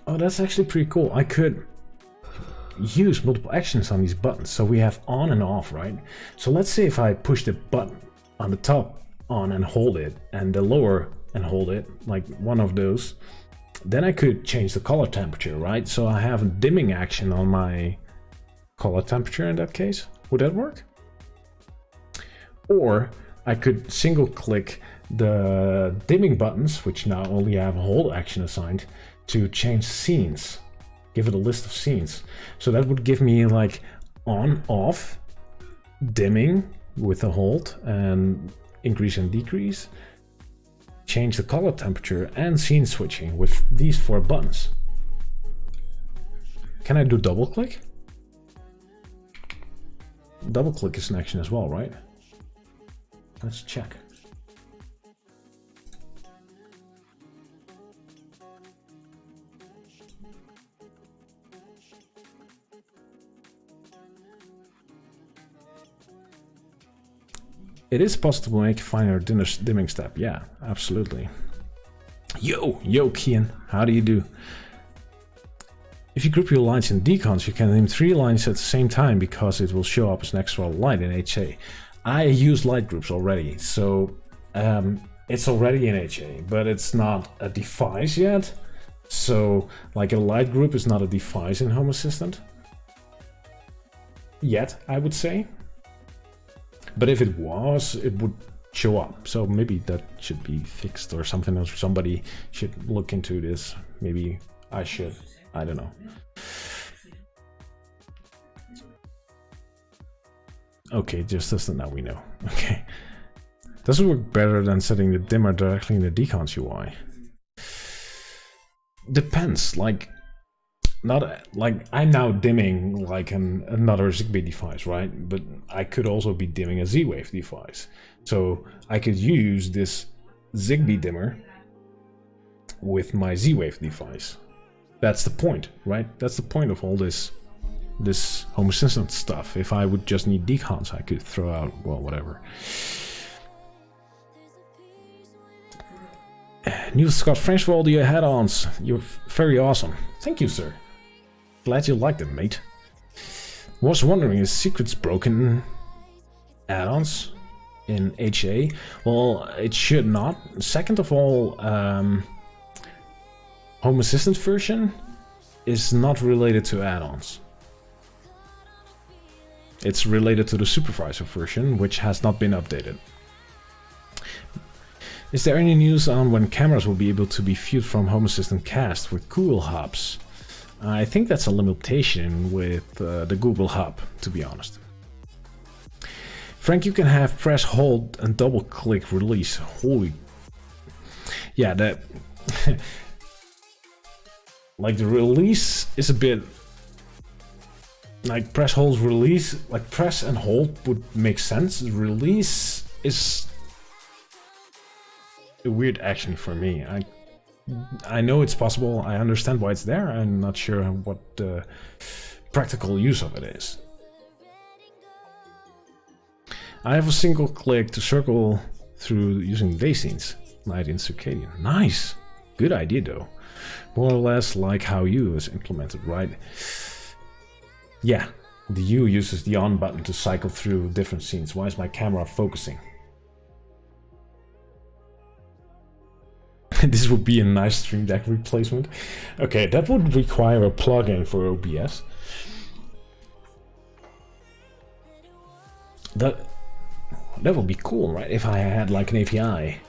oh, that's actually pretty cool. I could use multiple actions on these buttons. So we have on and off, right? So let's say if I push the button on the top on and hold it, and the lower and hold it, like one of those, then I could change the color temperature, right? So I have a dimming action on my color temperature in that case. Would that work? Or I could single click the dimming buttons, which now only have a hold action assigned, to change scenes, give it a list of scenes. So that would give me like on, off, dimming with a hold, and increase and decrease, change the color temperature, and scene switching with these 4 buttons. Can I do double click? Double click is an action as well, right? Let's check. It is possible to make a finer dimming step. Yeah, absolutely. Yo, Kian, how do you do? If you group your lines in Deconz, you can dim 3 lines at the same time because it will show up as an extra light in HA. I use light groups already, so it's already in HA, but it's not a device yet. So like a light group is not a device in Home Assistant yet, I would say. But if it was, it would show up. So maybe that should be fixed or something else. Somebody should look into this. Maybe I should. I don't know. Okay, just as now we know. Okay. Does it work better than setting the dimmer directly in the Deconz UI? Depends. Like, not like I'm now dimming like another Zigbee device, right? But I could also be dimming a Z-Wave device. So I could use this Zigbee dimmer with my Z-Wave device. That's the point, right? That's the point of all this Home Assistant stuff. If I would just need Deconz, I could throw out, well, whatever. Niels Scott, thanks for all the add-ons. You're very awesome. Thank you, sir. Glad you liked it, mate. Was wondering, is Secrets broken add-ons in HA? Well, it should not. Second of all, Home Assistant version is not related to add-ons. It's related to the supervisor version, which has not been updated. Is there any news on when cameras will be able to be viewed from Home Assistant Cast with Google Hubs? I think that's a limitation with the Google Hub, to be honest. Frank, you can have press, hold, and double-click release. Holy... Yeah, that... like, the release is a bit... Like, press, hold, release... Like, press and hold would make sense. Release is... a weird action for me. I know it's possible. I understand why it's there. I'm not sure what the practical use of it is. I have a single click to circle through using day scenes. Night in Circadian. Nice! Good idea though. More or less like how U is implemented, right? Yeah, the U uses the on button to cycle through different scenes. Why is my camera focusing? This would be a nice Stream Deck replacement. Okay, that would require a plugin for OBS. That would be cool, right? If I had like an API.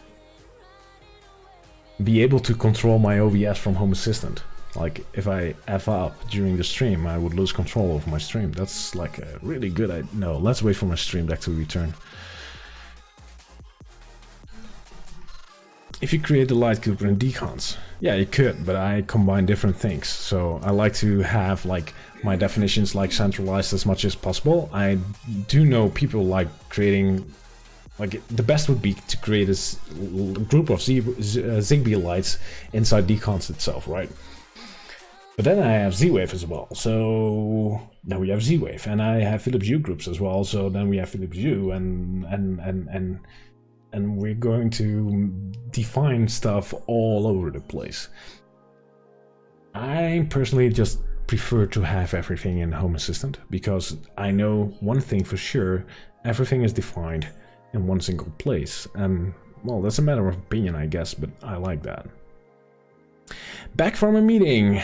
Be able to control my OBS from Home Assistant. Like if I F up during the stream, I would lose control of my stream. That's like a really good idea. No, let's wait for my Stream Deck to return. If you create the light group in Deconz, yeah, you could, but I combine different things. So I like to have like my definitions like centralized as much as possible. I do know people like creating, like the best would be to create a group of Zigbee lights inside Deconz itself, right? But then I have Z-Wave as well. So now we have Z-Wave, and I have Philips Hue groups as well. So then we have Philips Hue and we're going to define stuff all over the place. I personally just prefer to have everything in Home Assistant because I know one thing for sure, everything is defined in one single place. And well, that's a matter of opinion, I guess, but I like that. Back from a meeting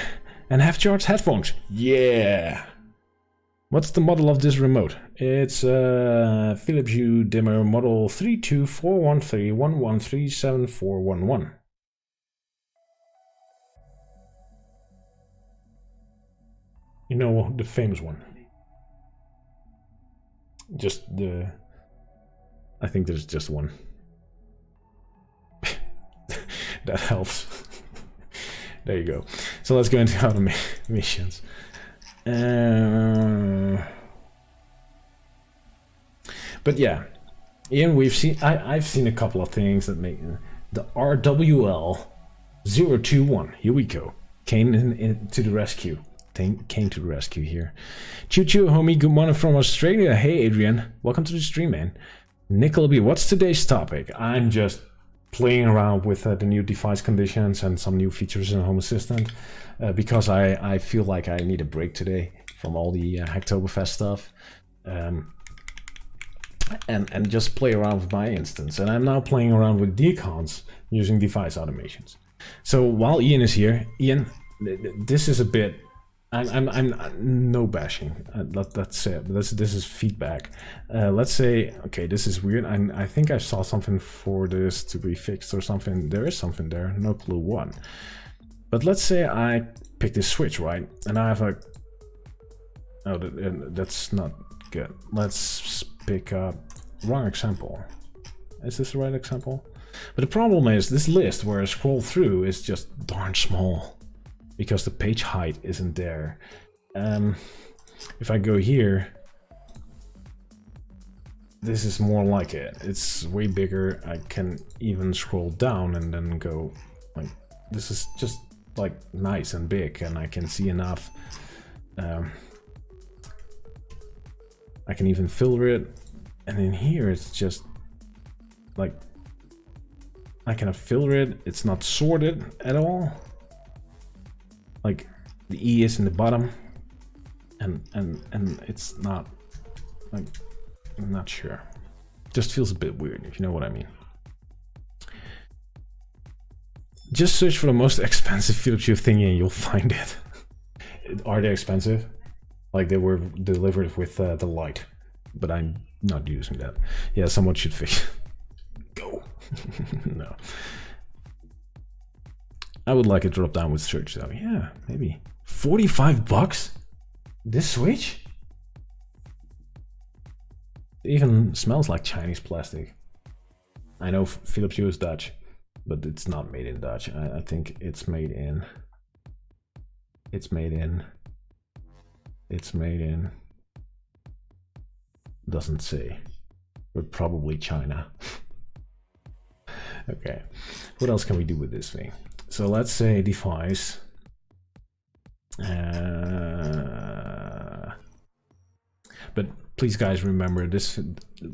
and have charged headphones. Yeah! What's the model of this remote? It's Philips Hue dimmer model 3241311374111. You know, the famous one. Just the... I think there's just one. That helps. There you go. So let's go into automations. But yeah, Ian, I've seen a couple of things that make the RWL021. Here we go. Came to the rescue. Came to the rescue here. Choo choo, homie. Good morning from Australia. Hey, Adrian. Welcome to the stream, man. Nickel B, what's today's topic? I'm just playing around with the new device conditions and some new features in Home Assistant because I feel like I need a break today from all the Oktoberfest stuff. and just play around with my instance. And I'm now playing around with Deconz using device automations. So while Ian is here, Ian, this is a bit. I'm no bashing. That's it. This is feedback. Let's say, okay, this is weird. I think I saw something for this to be fixed or something. There is something there. No clue what. But let's say I pick this switch, right? And I have a. Oh, that's not good. Let's pick up wrong example. Is this the right example? But the problem is this list where I scroll through is just darn small because the page height isn't there. If I go here, this is more like it. It's way bigger. I can even scroll down and then go like, this is just like nice and big, and I can see enough. I can even filter it, and in here it's just like I can filter it. It's not sorted at all. Like the E is in the bottom, and it's not like, I'm not sure. Just feels a bit weird, if you know what I mean. Just search for the most expensive Philips Hue thingy and you'll find it. Are they expensive? Like they were delivered with the light, but I'm not using that. Yeah, someone should fix. Go. No. I would like a drop down with search though. Yeah, maybe. 45 bucks? This switch? It even smells like Chinese plastic. I know Philips Hue is Dutch, but it's not made in Dutch. I think it's made in. Doesn't say, but probably China. Okay, what else can we do with this thing? So let's say device. But please guys remember this,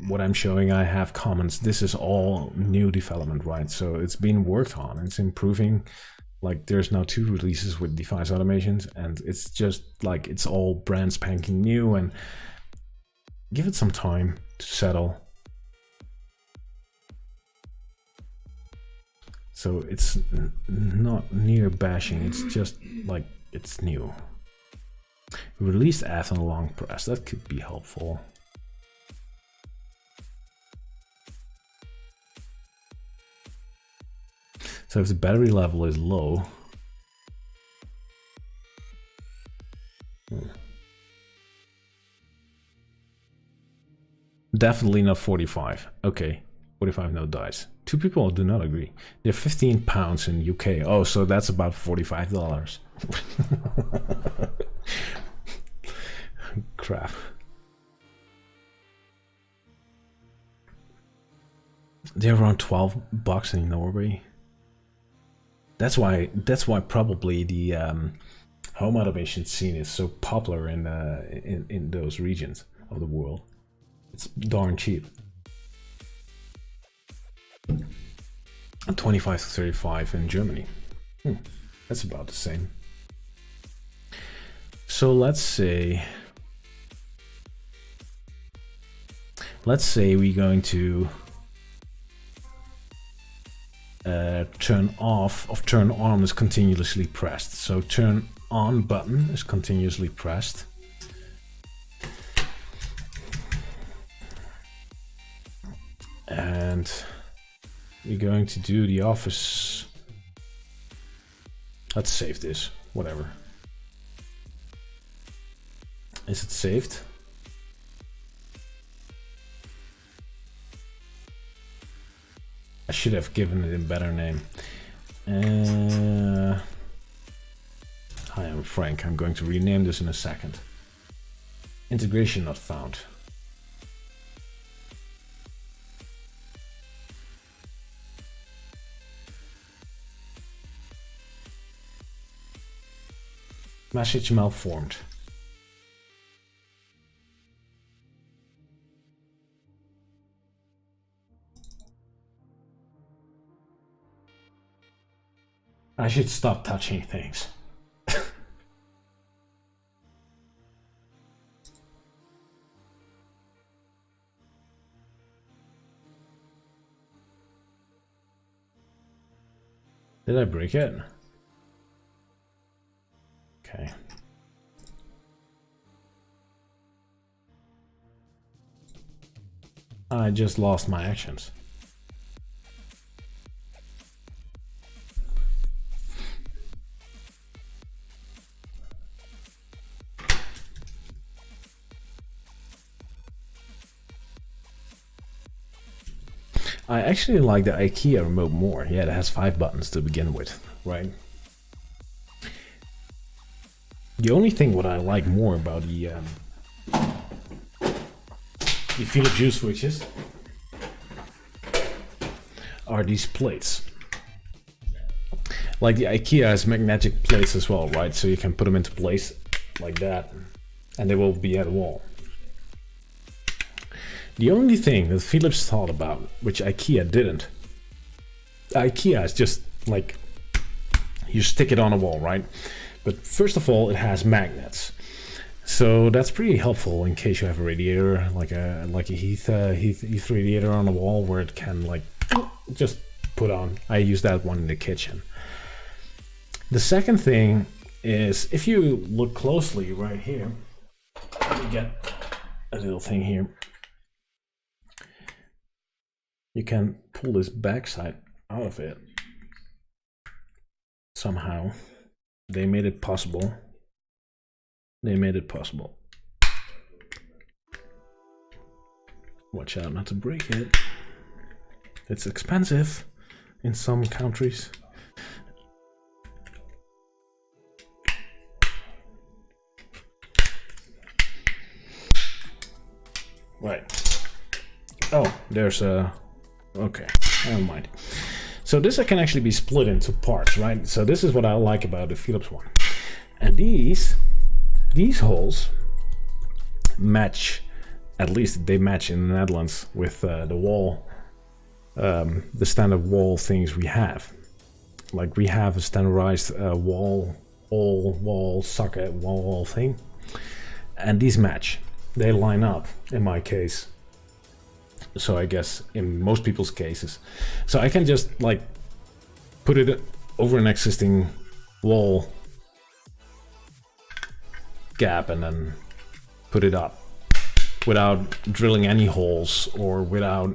what I'm showing, I have comments. This is all new development, right? So it's been worked on, it's improving. Like there's now 2 releases with device automations, and it's just like it's all brand spanking new, and give it some time to settle. So it's not near bashing, it's just like it's new. Released after a long press, that could be helpful. So if the battery level is low, definitely not 45. Okay, 45 no dice. 2 people do not agree. They're 15 pounds in UK. Oh, so that's about $45. Crap. They're around 12 bucks in Norway. That's why probably the home automation scene is so popular in those regions of the world. It's darn cheap. 25 to 35 in Germany. That's about the same. So let's say we're going to turn off of turn on is continuously pressed. So turn on button is continuously pressed. And we're going to do the office. Let's save this, whatever. Is it saved? I should have given it a better name. Hi, I'm Frank. I'm going to rename this in a second. Integration not found. Message malformed. I should stop touching things. Did I break it? Okay. I just lost my actions. I actually like the IKEA remote more. Yeah, it has 5 buttons to begin with, right? The only thing what I like more about the Philips Hue switches are these plates. Like the IKEA has magnetic plates as well, right? So you can put them into place like that, and they will be at the wall. The only thing that Philips thought about, which IKEA didn't, IKEA is just like you stick it on a wall, right? But first of all, it has magnets, so that's pretty helpful in case you have a radiator, like a heath radiator on the wall, where it can like just put on. I use that one in the kitchen. The second thing is, if you look closely right here, let me get a little thing here. You can pull this backside out of it. Somehow they made it possible. They made it possible. Watch out not to break it. It's expensive in some countries. Right. Oh, there's a... Okay, never mind. So this can actually be split into parts, right? So this is what I like about the Philips one. And these holes match, at least they match in the Netherlands with the wall, the standard wall things we have. Like we have a standardized wall socket wall thing, and these match. They line up in my case. So I guess in most people's cases. So I can just like put it over an existing wall gap and then put it up without drilling any holes or without...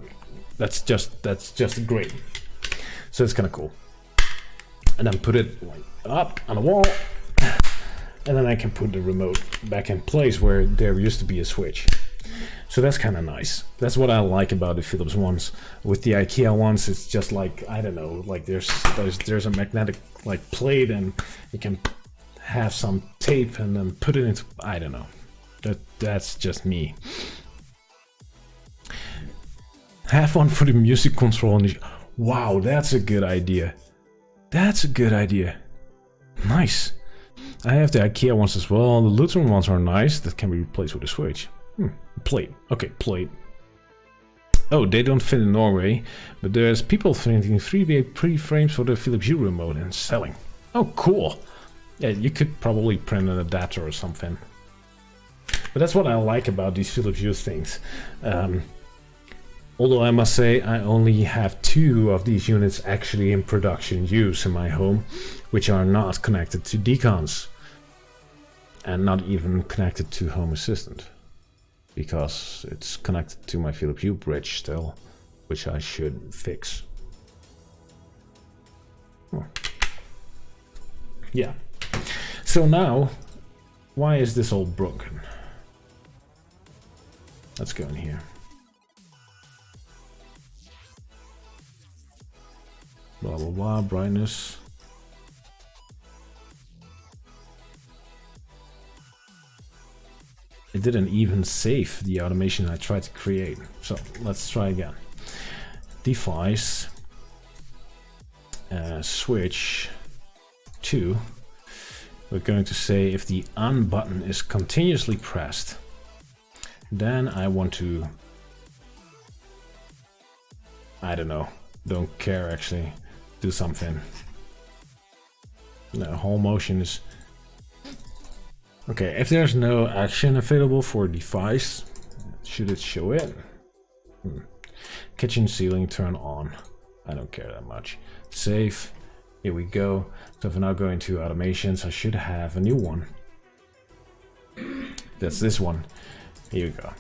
That's just great. So it's kind of cool. And then put it like up on the wall, and then I can put the remote back in place where there used to be a switch. So that's kind of nice. That's what I like about the Philips ones. With the IKEA ones, it's just like, I don't know, like there's a magnetic like plate, and you can have some tape and then put it into, I don't know. That's just me. Have one for the music control. Wow, that's a good idea. That's a good idea. Nice. I have the IKEA ones as well. The Lutheran ones are nice. That can be replaced with a switch. Plate. Okay, plate. Oh, they don't fit in Norway, but there's people printing 3D frames for the Philips Hue remote and selling. Oh, cool. Yeah, you could probably print an adapter or something. But that's what I like about these Philips Hue things. Although I must say I only have 2 of these units actually in production use in my home, which are not connected to Deconz and not even connected to Home Assistant, because it's connected to my Philips Hue bridge still, which I should fix. Yeah. So now, why is this all broken? Let's go in here. Blah blah blah, brightness. It didn't even save the automation I tried to create. So let's try again. Device, switch 2. We're going to say if the on button is continuously pressed, then I want to, I don't know, don't care actually, do something. No, whole motion is okay. If there's no action available for device, should it show it? Kitchen ceiling turn on. I don't care that much. Save. Here we go. So if I now go into automations, I should have a new one. That's this one. Here we go.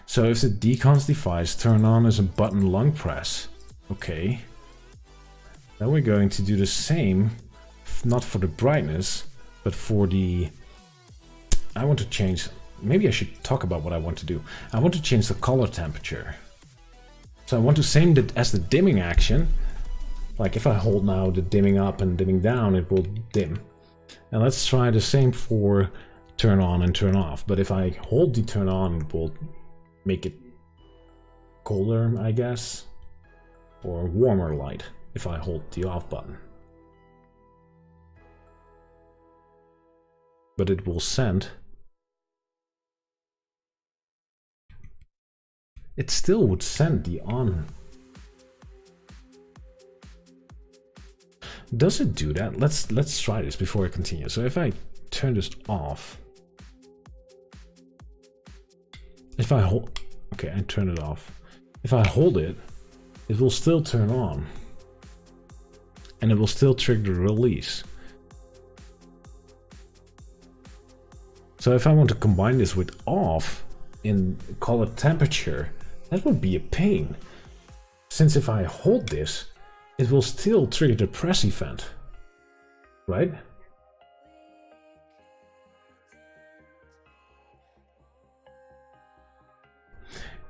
So if the Deconz device turn on as a button long press, okay. Then we're going to do the same, not for the brightness, but for the... I want to change... Maybe I should talk about what I want to do. I want to change the color temperature. So I want to same as the dimming action. Like if I hold now the dimming up and dimming down, it will dim. And let's try the same for turn on and turn off. But if I hold the turn on, it will make it colder, I guess. Or warmer light if I hold the off button. But it will send. It still would send the on. Does it do that? Let's try this before I continue. So if I turn this off, if I hold, okay, I turn it off. If I hold it, it will still turn on, and it will still trigger the release. So if I want to combine this with off in color temperature, that would be a pain. Since if I hold this, it will still trigger the press event, right?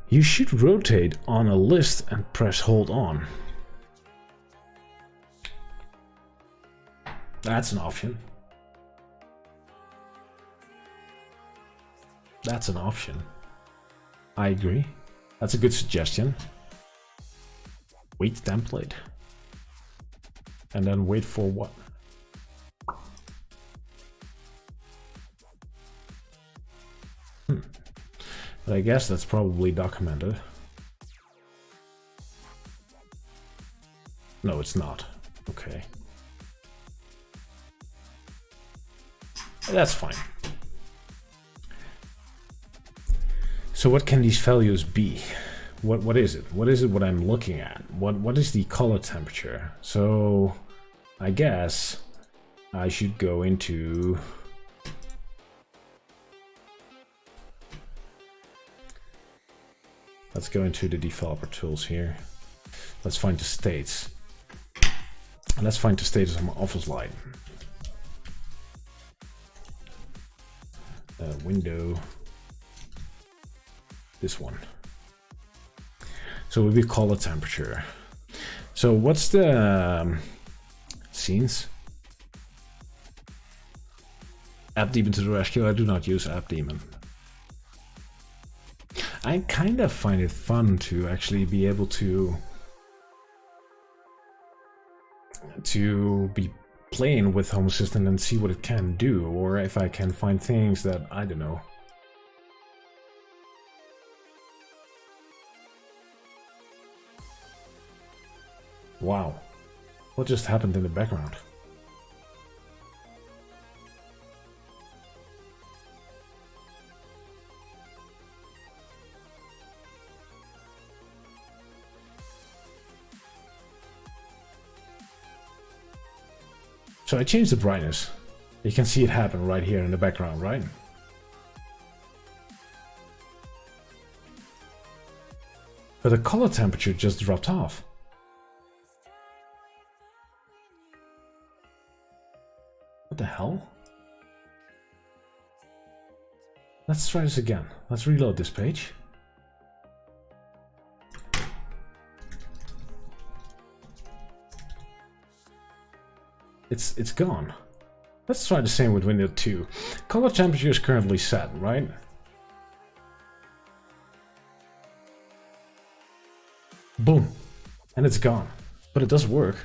You should rotate on a list and press hold on. That's an option. That's an option. I agree. That's a good suggestion. Wait template. And then wait for what? But I guess that's probably documented. No, it's not. Okay. That's fine. So what can these values be? What is it? What is it what I'm looking at? What is the color temperature? So I guess I should go into let's go into the developer tools here. Let's find the states. And let's find the status of my office light. Window. This one. So we will color temperature. So what's the scenes? AppDaemon to the rescue. I do not use AppDaemon. I kind of find it fun to actually be able to be playing with Home Assistant and see what it can do, or if I can find things that I don't know. Wow, what just happened in the background? So I changed the brightness. You can see it happen right here in the background, right? But the color temperature just dropped off. What the hell? Let's try this again. Let's reload this page. It's gone. Let's try the same with window 2. Color temperature is currently set, right? Boom. And it's gone. But it does work.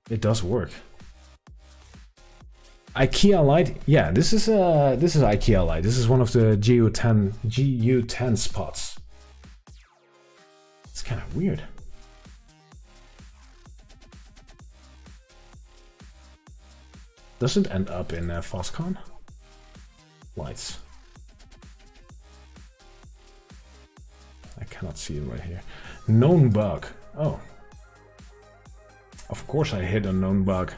It does work. IKEA light. Yeah, this is IKEA light. This is one of the GU10 spots. It's kind of weird. Doesn't end up in Foscon lights. I cannot see it right here. Known bug. Oh. Of course I hit a known bug.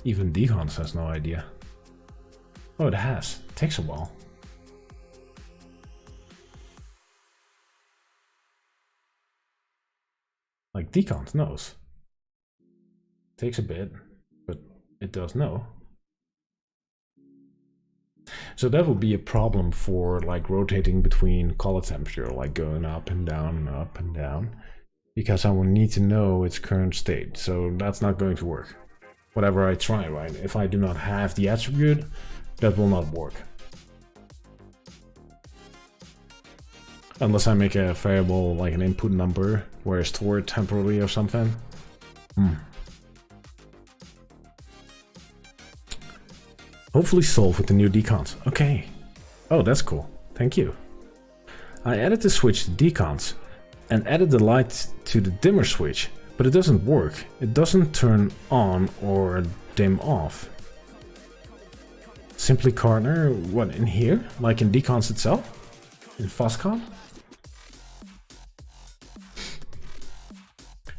Even Deconz has no idea. Oh, it has. It takes a while. Like Deconz knows. Takes a bit, but it does know. So that would be a problem for like rotating between color temperature, like going up and down, because I will need to know its current state. So that's not going to work. Whatever I try, right? If I do not have the attribute, that will not work. Unless I make a variable like an input number where I store it temporarily or something. Hopefully solve with the new Deconz. Okay. Oh, that's cool. Thank you. I added the switch to Deconz and added the light to the dimmer switch, but it doesn't work. It doesn't turn on or dim off. Simply corner, what, in here? Like in Deconz itself? In Foscon?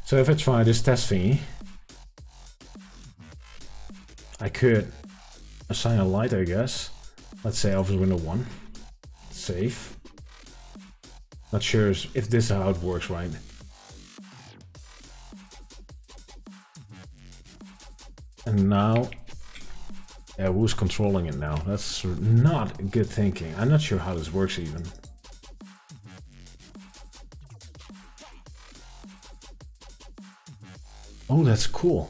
So if I try this test thingy, I could assign a light, I guess. Let's say over window 1. Save. Not sure if this is how it works, right? And now, yeah, who's controlling it now? That's not good thinking. I'm not sure how this works even. Oh, that's cool.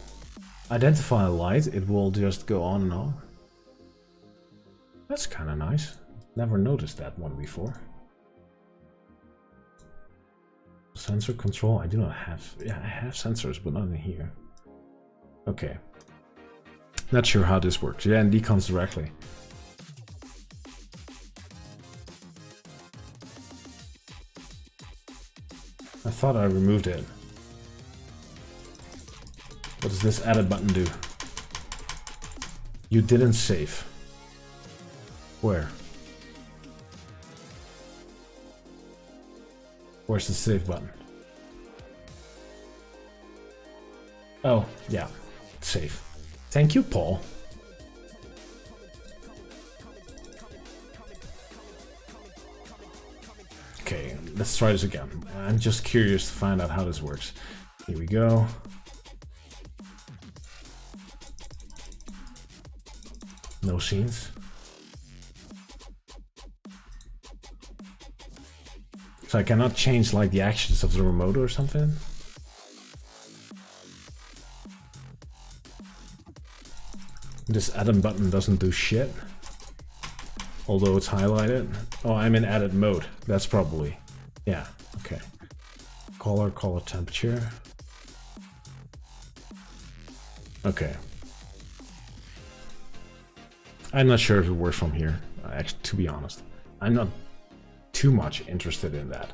Identify a light, it will just go on and on. That's kind of nice. Never noticed that one before. Sensor control, I do not have. Yeah, I have sensors, but not in here. Okay. Not sure how this works. Yeah, in Deconz directly. I thought I removed it. What does this edit button do? You didn't save. Where? Where's the save button? Oh, yeah. Save. Thank you, Paul. Okay, let's try this again. I'm just curious to find out how this works. Here we go. No scenes. So I cannot change like the actions of the remote or something? This edit button doesn't do shit. Although it's highlighted. Oh, I'm in edit mode. That's probably. Yeah, okay. Color temperature. Okay. I'm not sure if it works from here, actually, to be honest. I'm not too much interested in that.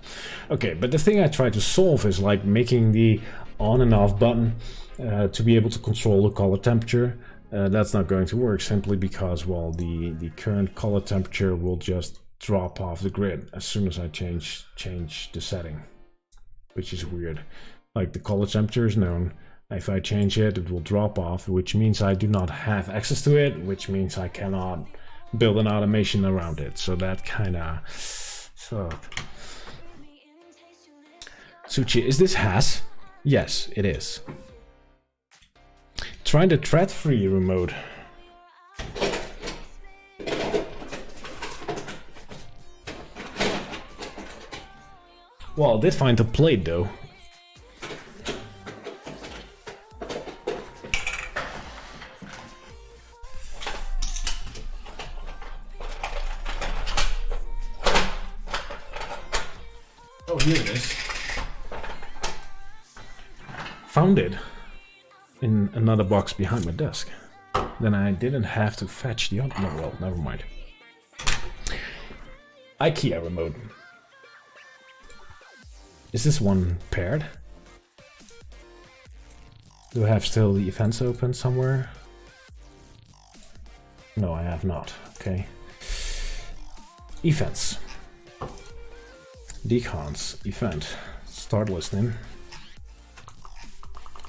Okay, but the thing I try to solve is like making the on and off button to be able to control the color temperature. That's not going to work simply because, well, the current color temperature will just drop off the grid as soon as I change the setting, which is weird. Like the color temperature is known. If I change it, it will drop off, which means I do not have access to it, which means I cannot build an automation around it. So that kind of sucked. Suchi, is this has? Yes, it is. Try the thread-free remote. Well, I did find a plate though. Oh, here it is. Found it in another box behind my desk. Then I didn't have to fetch the other. No, well, never mind. IKEA remote. Is this one paired? Do I have still the events open somewhere? No, I have not. Okay. Events. Deconz event. Start listening.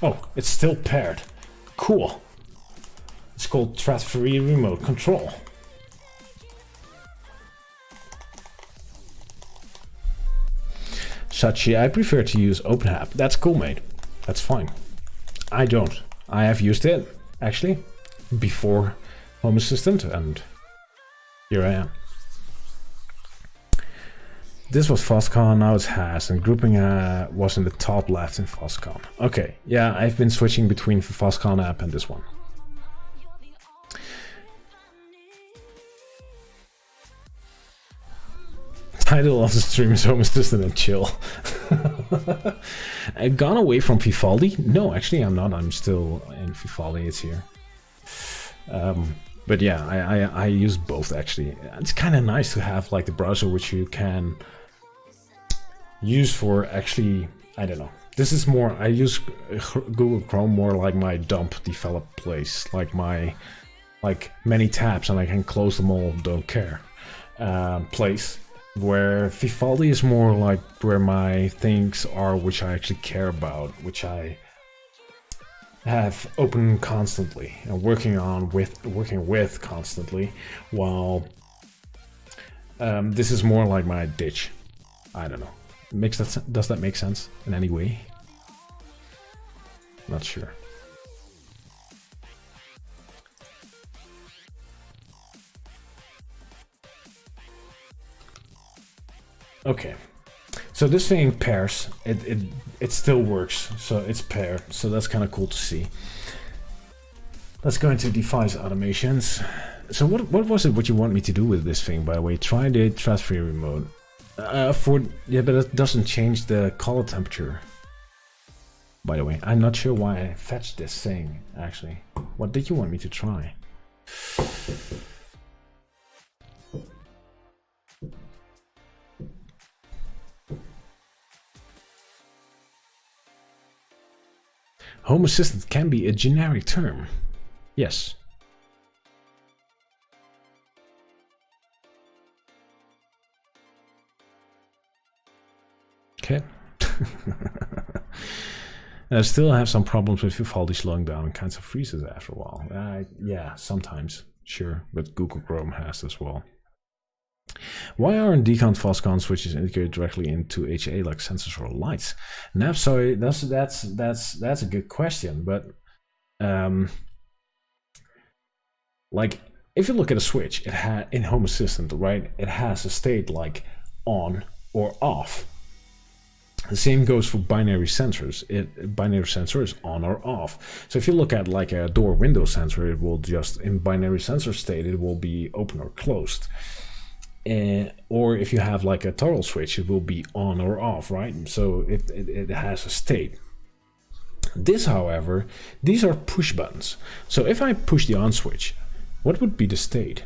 Oh, it's still paired. Cool. It's called thread-free remote control. Sachi, I prefer to use OpenApp. That's cool, mate. That's fine. I don't. I have used it, actually, before Home Assistant, and here I am. This was FOSCON, now it's HAS, and grouping was in the top left in FOSCON. Okay, yeah, I've been switching between the FOSCON app and this one. Title of the stream is Home Assistant and chill. I've gone away from Vivaldi? No, actually I'm not. I'm still in Vivaldi. It's here. But yeah, I use both actually. It's kind of nice to have like the browser which you can use for actually, I don't know. This is more, I use Google Chrome more like my dump develop place, like my, like many tabs and I can close them all, don't care, place. Where Vivaldi is more like where my things are which I actually care about, which I have open constantly and working with constantly, while this is more like my ditch. I don't know. Does that make sense in any way? Not sure. Okay, so this thing pairs, it still works, so it's paired, so that's kind of cool to see. Let's go into device automations. So what was it what you want me to do with this thing, by the way? Try the thread-free remote. Yeah, but it doesn't change the color temperature. By the way, I'm not sure why I fetched this thing, actually. What did you want me to try? Home Assistant can be a generic term. Yes. Okay. I still have some problems with Vivaldi slowing down and kinds of freezes after a while. Yeah, sometimes. Sure, but Google Chrome has as well. Why aren't Deconz FOSCON switches integrated directly into HA like sensors or lights? Now, sorry, that's a good question, but like if you look at a switch, it had in Home Assistant, right? It has a state like on or off. The same goes for binary sensors. Binary sensor is on or off. So if you look at like a door window sensor, it will just in binary sensor state, it will be open or closed. Or if you have like a toggle switch, it will be on or off, right? So it has a state. This, however, these are push buttons. So if I push the on switch, what would be the state?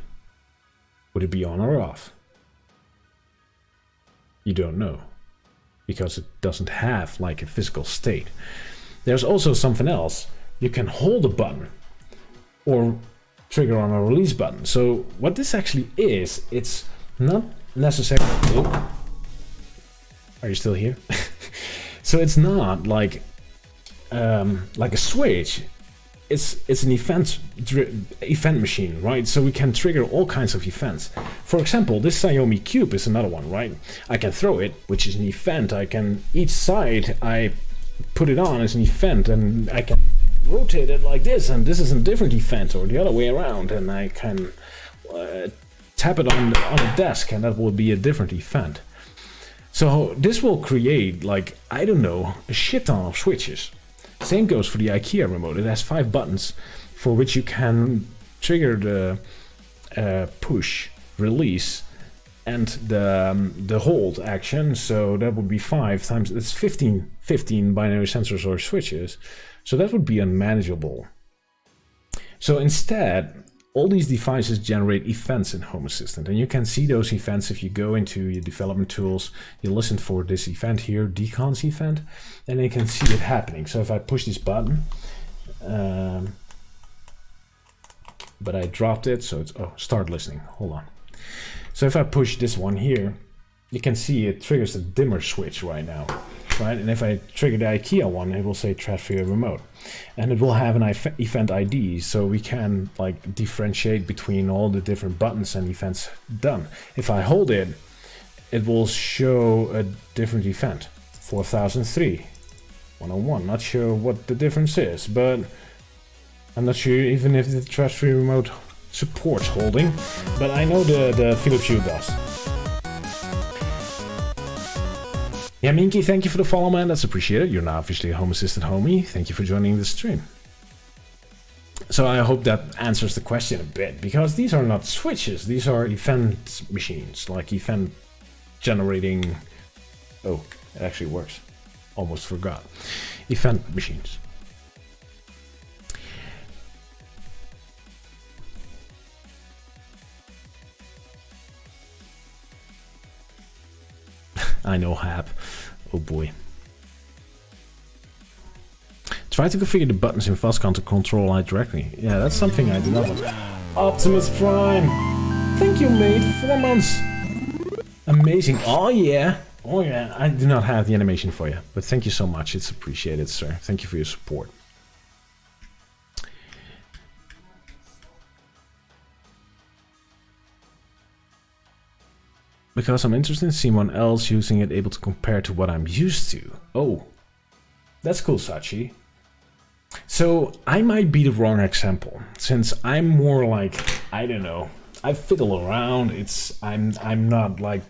Would it be on or off? You don't know, because it doesn't have like a physical state. There's also something else. You can hold a button or trigger on a release button. So what this actually is, it's not necessarily... Oh. Are you still here? So it's not like a switch. It's an event machine, right? So we can trigger all kinds of events. For example, this Xiaomi Cube is another one, right? I can throw it, which is an event. I can, each side I put it on as an event, and I can rotate it like this, and this is a different event, or the other way around, and I can tap it on the desk, and that will be a different event. So this will create, like, I don't know, a shit ton of switches. Same goes for the IKEA remote. It has 5 buttons for which you can trigger the push, release, and the hold action. So that would be 5 times, it's 15 binary sensors or switches. So that would be unmanageable. So instead, all these devices generate events in Home Assistant, and you can see those events if you go into your development tools. You listen for this event here, Deconz event, and you can see it happening. So if I push this button, But I dropped it, so it's, oh, start listening, hold on. So if I push this one here, you can see it triggers the dimmer switch right now, right? And if I trigger the IKEA one, it will say transfer remote. And it will have an event ID, so we can like differentiate between all the different buttons and events done. If I hold it, it will show a different event, 4003, 101. Not sure what the difference is, but I'm not sure even if the transfer remote supports holding, but I know the Philips Hue does. Yeah, Minky, thank you for the follow, man. That's appreciated. You're now officially a Home Assistant homie. Thank you for joining the stream. So I hope that answers the question a bit, because these are not switches. These are event machines, like event generating. Oh, it actually works. Almost forgot. Event machines. I know Hap. Oh boy. Try to configure the buttons in Fastcon to control light directly. Yeah, that's something I do not want. Optimus Prime! Thank you, mate. 4 months. Amazing. Oh yeah. Oh yeah. I do not have the animation for you, but thank you so much. It's appreciated, sir. Thank you for your support. Because I'm interested in someone else using it, able to compare to what I'm used to. Oh, that's cool, Sachi. So I might be the wrong example, since I'm more like, I don't know, I fiddle around. I'm not like,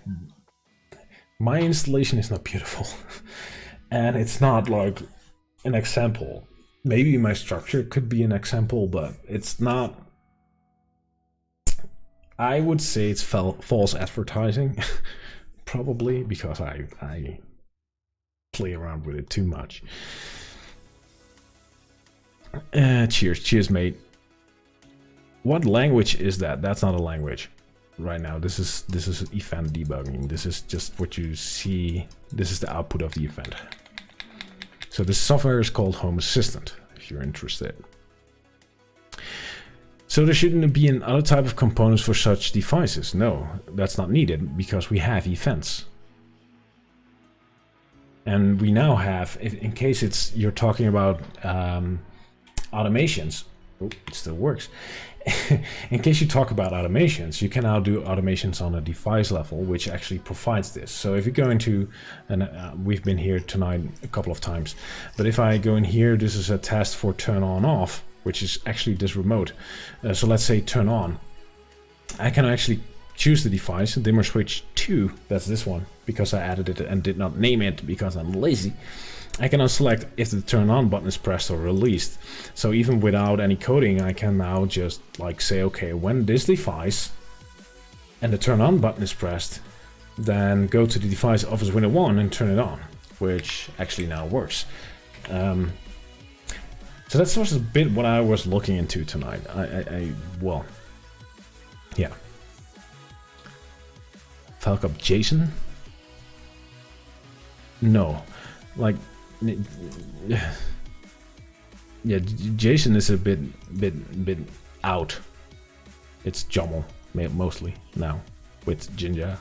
my installation is not beautiful, and it's not like an example. Maybe my structure could be an example, but it's not. I would say it's false advertising, probably, because I play around with it too much. Cheers, mate. What language is that? That's not a language right now. This is event debugging. This is just what you see. This is the output of the event. So this software is called Home Assistant, if you're interested. So there shouldn't be another type of components for such devices. No, that's not needed because we have events. And we now have, in case you're talking about automations. Oh, it still works. In case you talk about automations, you can now do automations on a device level, which actually provides this. So if you go into, and we've been here tonight a couple of times, but if I go in here, this is a test for turn on off, which is actually this remote. So let's say turn on. I can actually choose the device, dimmer switch 2, that's this one, because I added it and did not name it because I'm lazy. I can now select if the turn on button is pressed or released. So even without any coding, I can now just like say, okay, when this device and the turn on button is pressed, then go to the device Office window 1 and turn it on, which actually now works. So that's just a bit what I was looking into tonight. Well, yeah. Falcop Jason? No, like, yeah, Jason is a bit out. It's Jommel mostly now with Jinja.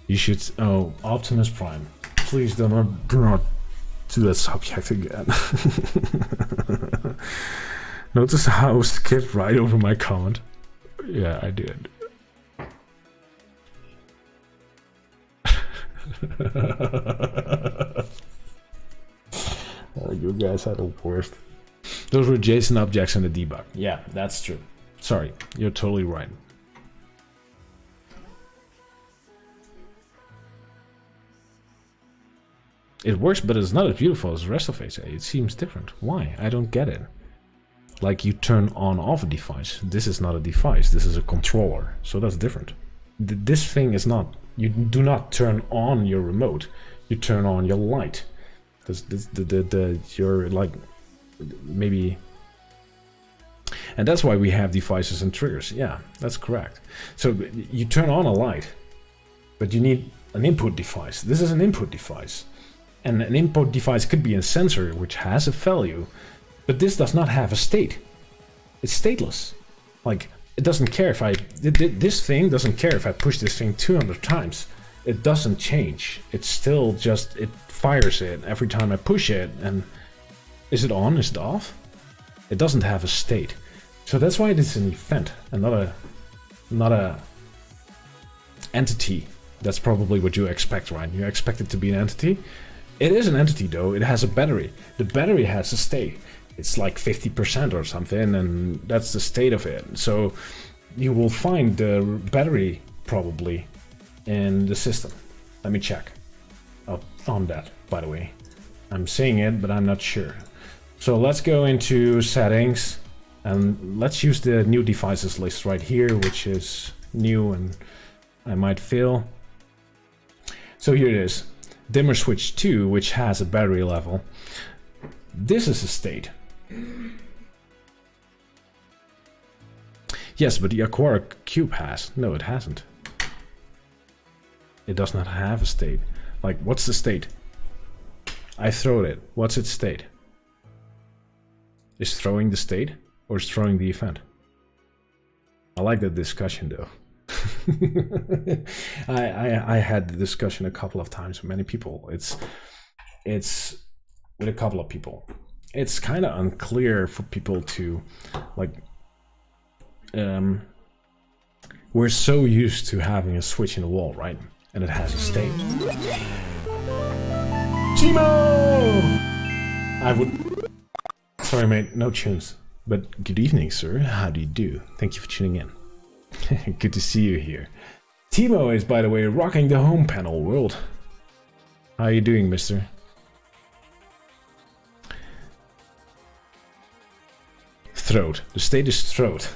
You should. Oh, Optimus Prime. Please do not do that subject again. Notice how I skipped right over my comment. Yeah, I did. You guys are the worst. Those were JSON objects in the debug. Yeah, that's true. Sorry, you're totally right. It works, but it's not as beautiful as the rest of HA. It seems different. Why? I don't get it. Like you turn on off a device. This is not a device. This is a controller. So that's different. This thing is not. You do not turn on your remote. You turn on your light. You're like maybe. And that's why we have devices and triggers. Yeah, that's correct. So you turn on a light, but you need an input device. This is an input device. And an input device could be a sensor which has a value, but this does not have a state. It's stateless. Like, it doesn't care if this thing doesn't care if I push this thing 200 times. It doesn't change. It's still just, it fires it every time I push it. And is it on? Is it off? It doesn't have a state. So that's why it is an event and not a entity. That's probably what you expect, right? You expect it to be an entity. It is an entity though. It has a battery. The battery has a state. It's like 50% or something, and that's the state of it. So you will find the battery probably in the system. Let me check on that, by the way. I'm saying it, but I'm not sure. So let's go into settings and let's use the new devices list right here, which is new and I might fail. So here it is. Dimmer switch 2, which has a battery level. This is a state. Yes, but the Aquara Cube has. No, it hasn't. It does not have a state. Like, what's the state? I throw it. What's its state? Is throwing the state or is throwing the event? I like that discussion though. I had the discussion a couple of times with many people. It's with a couple of people. It's kind of unclear for people to like. We're so used to having a switch in the wall, right? And it has a state. Timo! I would. Sorry, mate, no tunes. But good evening, sir. How do you do? Thank you for tuning in. Good to see you here. Timo is, by the way, rocking the home panel world. How are you doing, mister? Throat. The state is throat.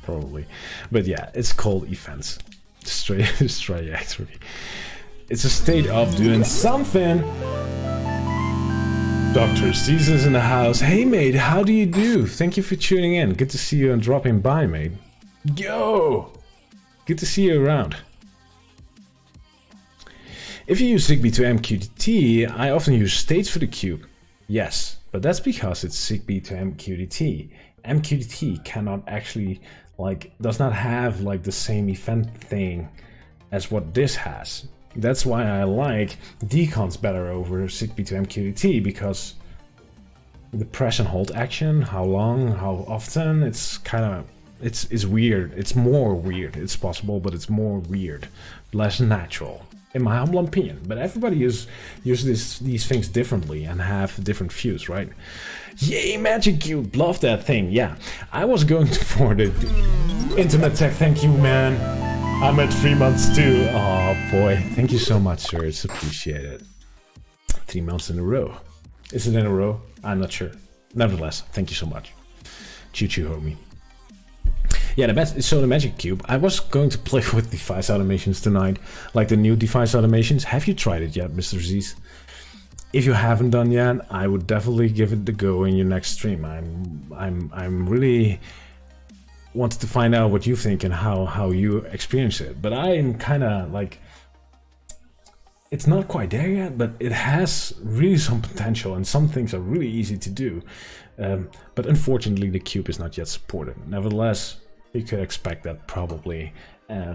Probably. But yeah, it's called events. Trajectory. It's a state of doing something. Dr. Caesar's in the house. Hey mate, how do you do? Thank you for tuning in. Good to see you and dropping by, mate. Yo! Good to see you around. If you use Zigbee to MQTT, I often use states for the cube. Yes, but that's because it's Zigbee to MQTT. MQTT cannot actually, does not have the same event thing as what this has. That's why I like Deconz better over Zigbee to MQTT, because the press and hold action, how long, how often, it's kind of, it's weird. It's more weird. It's possible, but it's more weird, less natural, in my humble opinion. But everybody uses these things differently and have different views, right? Yay, Magic Cube, love that thing. Yeah, I was going for the Intimate Tech. Thank you, man. I'm at 3 months too. Oh boy, thank you so much, sir. It's appreciated. 3 months in a row. Is it in a row? I'm not sure. Nevertheless, thank you so much. Choo choo, homie. Yeah, the Magic Cube. I was going to play with device automations tonight, like the new device automations. Have you tried it yet, Mr. Z's? If you haven't done yet, I would definitely give it the go in your next stream. I'm really wanted to find out what you think and how you experience it. But I'm kind of it's not quite there yet, but it has really some potential and some things are really easy to do. But unfortunately the cube is not yet supported. Nevertheless, you could expect that probably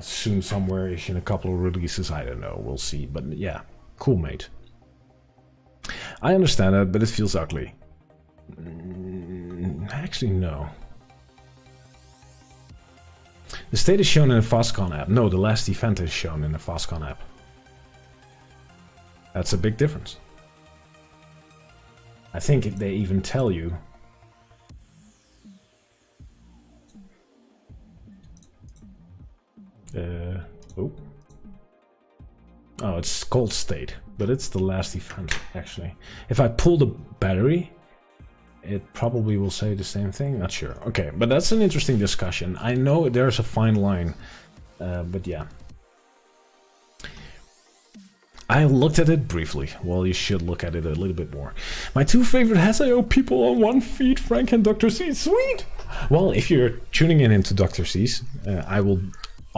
soon somewhere in a couple of releases. I don't know, we'll see. But yeah, cool, mate. I understand that, but it feels ugly. Actually, no. The state is shown in the Fastcon app. No, the last event is shown in the Fastcon app. That's a big difference. I think they even tell you. Oh, it's called state, but it's the last event, actually. If I pull the battery, it probably will say the same thing. Not sure. Okay, but that's an interesting discussion. I know there's a fine line, but yeah. I looked at it briefly. Well, you should look at it a little bit more. My two favorite Hasio people on one feed, Frank and Dr. C. Sweet! Well, if you're tuning in into Dr. C's, I will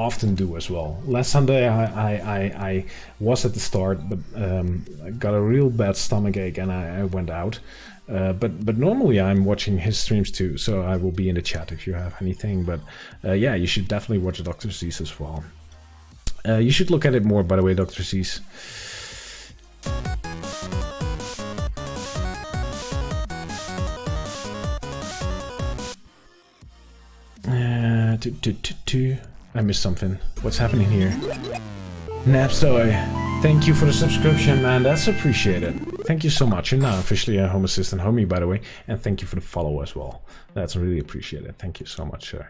often do as well. Last Sunday I was at the start, but I got a real bad stomach ache and I went out. But normally I'm watching his streams too, so I will be in the chat if you have anything. But yeah, you should definitely watch Dr. Z's as well. You should look at it more, by the way, Dr. Z's. I missed something. What's happening here? Napstoy, thank you for the subscription, man. That's appreciated. Thank you so much. You're now officially a Home Assistant homie, by the way. And thank you for the follow as well. That's really appreciated. Thank you so much, sir.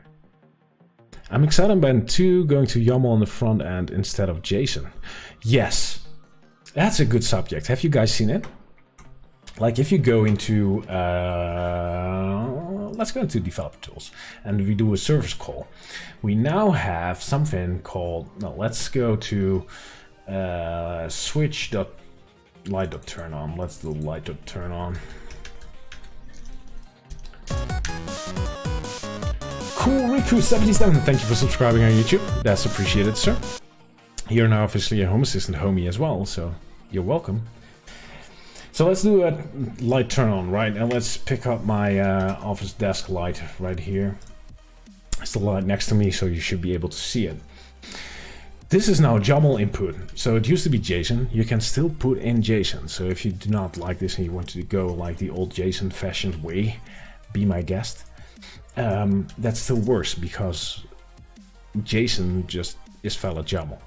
I'm excited about 2 going to YAML on the front end instead of JSON. Yes, that's a good subject. Have you guys seen it? Like if you go into, let's go into developer tools and we do a service call. We now have something called, no, let's go to switch.light.turn-on. Let's do light.turn-on. Cool Riku77, thank you for subscribing on YouTube. That's appreciated, sir. You're now officially a Home Assistant homie as well, so you're welcome. So let's do a light turn on, right? And let's pick up my office desk light right here. It's the light next to me, so you should be able to see it. This is now YAML input. So it used to be JSON. You can still put in JSON. So if you do not like this and you want to go like the old JSON fashioned way, be my guest. That still works because JSON just is valid YAML.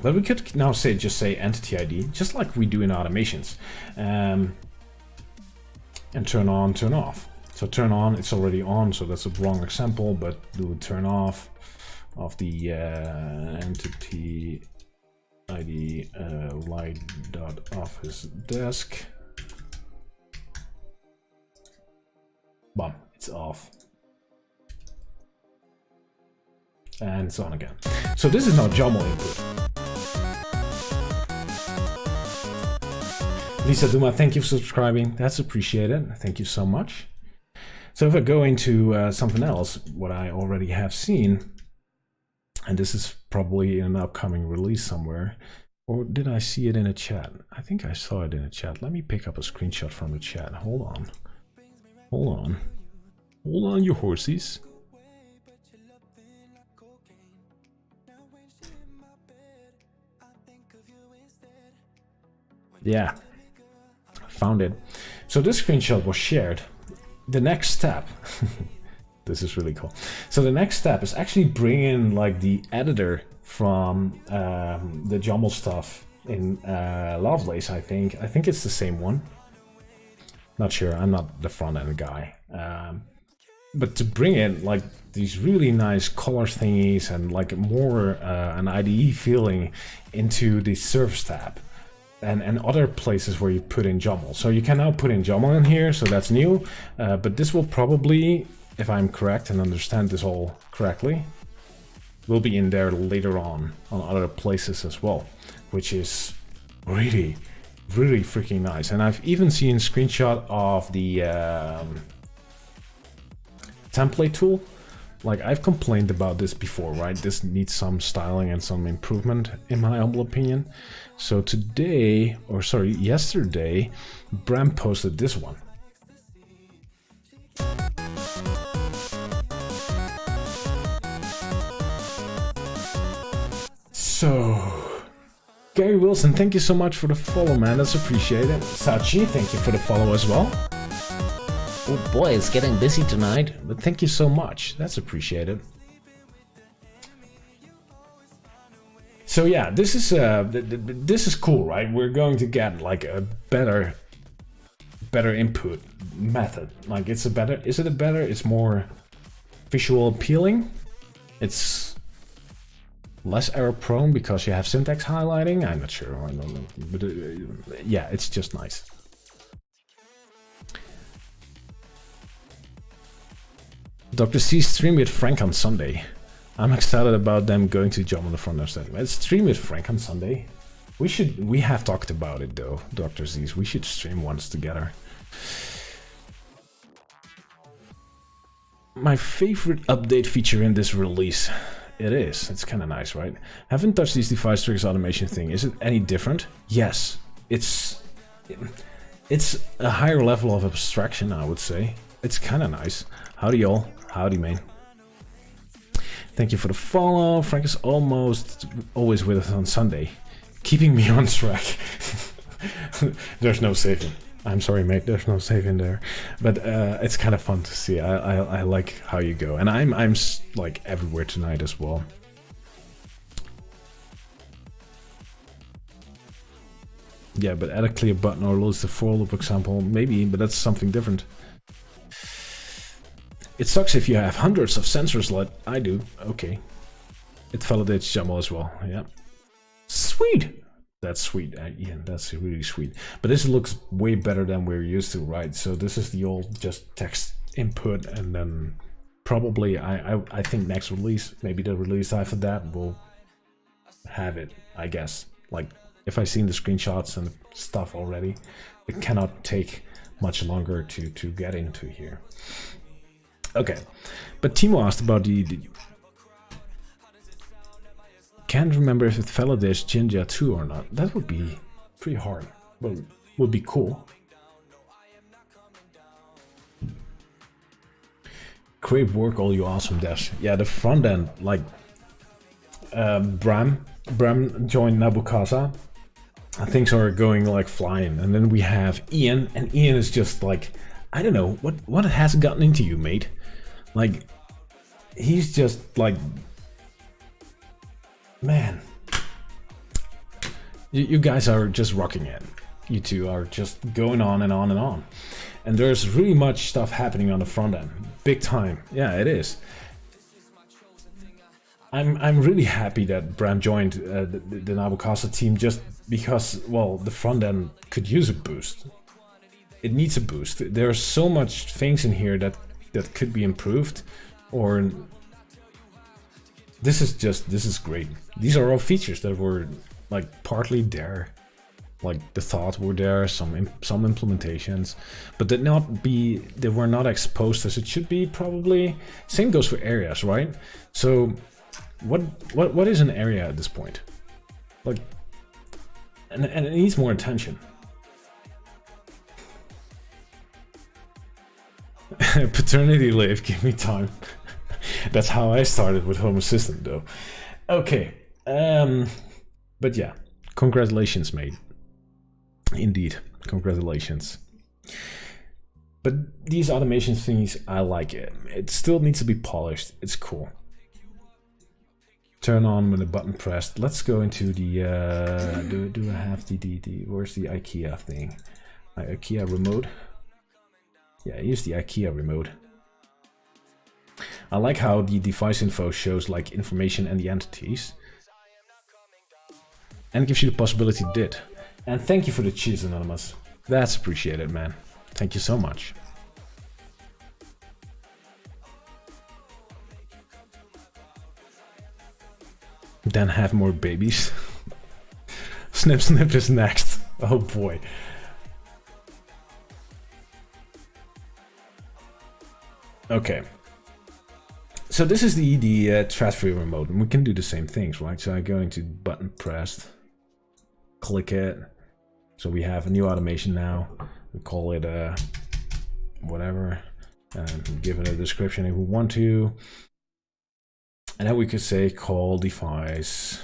But we could now just say entity ID, just like we do in automations, and turn on, turn off. So turn on, it's already on, so that's a wrong example, but do a turn off of the entity ID light.office desk. Bum, it's off. And it's on again. So this is now YAML input. Lisa Duma, thank you for subscribing. That's appreciated. Thank you so much. So if I go into something else, what I already have seen, and this is probably an upcoming release somewhere, or did I see it in a chat? I think I saw it in a chat. Let me pick up a screenshot from the chat. Hold on. Hold on. Hold on, you horsies. Yeah. Found it. So this screenshot was shared. The next step, this is really cool. So the next step is actually bringing like the editor from the YAML stuff in Lovelace. I think it's the same one. Not sure. I'm not the front end guy. But to bring in like these really nice color thingies and like more an IDE feeling into the Service tab. And other places where you put in YAML. So you can now put in YAML in here, so that's new. But this will probably, if I'm correct and understand this all correctly, will be in there later on other places as well, which is really, really freaking nice. And I've even seen a screenshot of the template tool. Like I've complained about this before, right? This needs some styling and some improvement in my humble opinion. So today, or sorry, yesterday, Bram posted this one. So, Gary Wilson, thank you so much for the follow, man. That's appreciated. Sachi, thank you for the follow as well. Oh boy, it's getting busy tonight. But thank you so much. That's appreciated. So yeah, this is cool, right? We're going to get like a better input method. Like it's it's more visual appealing. It's less error prone because you have syntax highlighting. I'm not sure. I don't know. But yeah, it's just nice. Dr. C stream with Frank on Sunday. I'm excited about them going to jump on the front end. Let's stream with Frank on Sunday. We have talked about it though, Dr. Z's. We should stream once together. My favorite update feature in this release It is. It's kind of nice, right? Haven't touched these device triggers automation thing. Is it any different? Yes. It's a higher level of abstraction, I would say. It's kind of nice. Howdy, y'all. Howdy, man. Thank you for the follow. Frank is almost always with us on Sunday, keeping me on track. There's no saving. I'm sorry, mate. There's no saving there, but it's kind of fun to see. I like how you go, and I'm like everywhere tonight as well. Yeah, but add a clear button or lose the for loop example, maybe, but that's something different. It sucks if you have hundreds of sensors like I do. Okay, it validates YAML as well. Yeah, sweet. That's sweet, Ian. That's really sweet. But this looks way better than we're used to, right? So this is the old just text input, and then probably I think next release, maybe the release after that, will have it. I guess. Like if I've seen the screenshots and stuff already, it cannot take much longer to get into here. Okay, but Timo asked about the can't remember if it validates Jinja 2 or not. That would be pretty hard, but would be cool. Great work, all you awesome devs. Yeah, the front end, like Bram joined Nabukasa. Things are going like flying, and then we have Ian, and Ian is just like, I don't know what has gotten into you, mate. Like, he's just like, man, you guys are just rocking it. You two are just going on and on and on, and there's really much stuff happening on the front end, big time. Yeah, it is. I'm really happy that Bram joined the Nabukasa team, just because, well, the front end could use a boost. It needs a boost. There's so much things in here that could be improved, or this is great. These are all features that were like partly there, like the thought were there, some implementations, but they were not exposed as it should be, probably. Same goes for areas, right? So what is an area at this point? Like, and it needs more attention. Paternity leave, give me time. That's how I started with Home Assistant, though. Okay, but yeah, congratulations, mate. Indeed, congratulations. But these automation things, I like it. It still needs to be polished. It's cool. Turn on when the button pressed. Let's go into the do I have the where's the IKEA thing? IKEA remote. Yeah, here's the IKEA remote. I like how the device info shows like information and the entities, and gives you the possibility to did. And thank you for the cheers, Anonymous. That's appreciated, man. Thank you so much. Then have more babies. Snip Snip is next. Oh boy. Okay. So this is the transfer remote, and we can do the same things, right? So I go into button pressed, click it. So we have a new automation now. We call it whatever, and give it a description if we want to. And then we could say call device.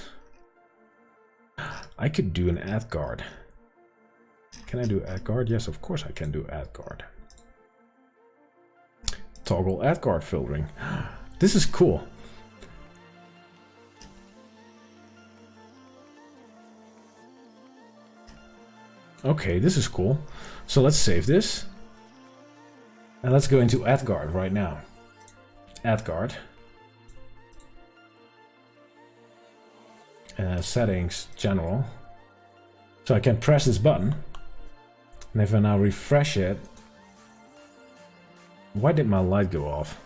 I could do an add guard. Can I do add guard? Yes, of course I can do add guard. Toggle add guard filtering. This is cool. Okay, this is cool. So let's save this. And let's go into add guard right now. Add guard. Settings, general. So I can press this button. And if I now refresh it, why did my light go off?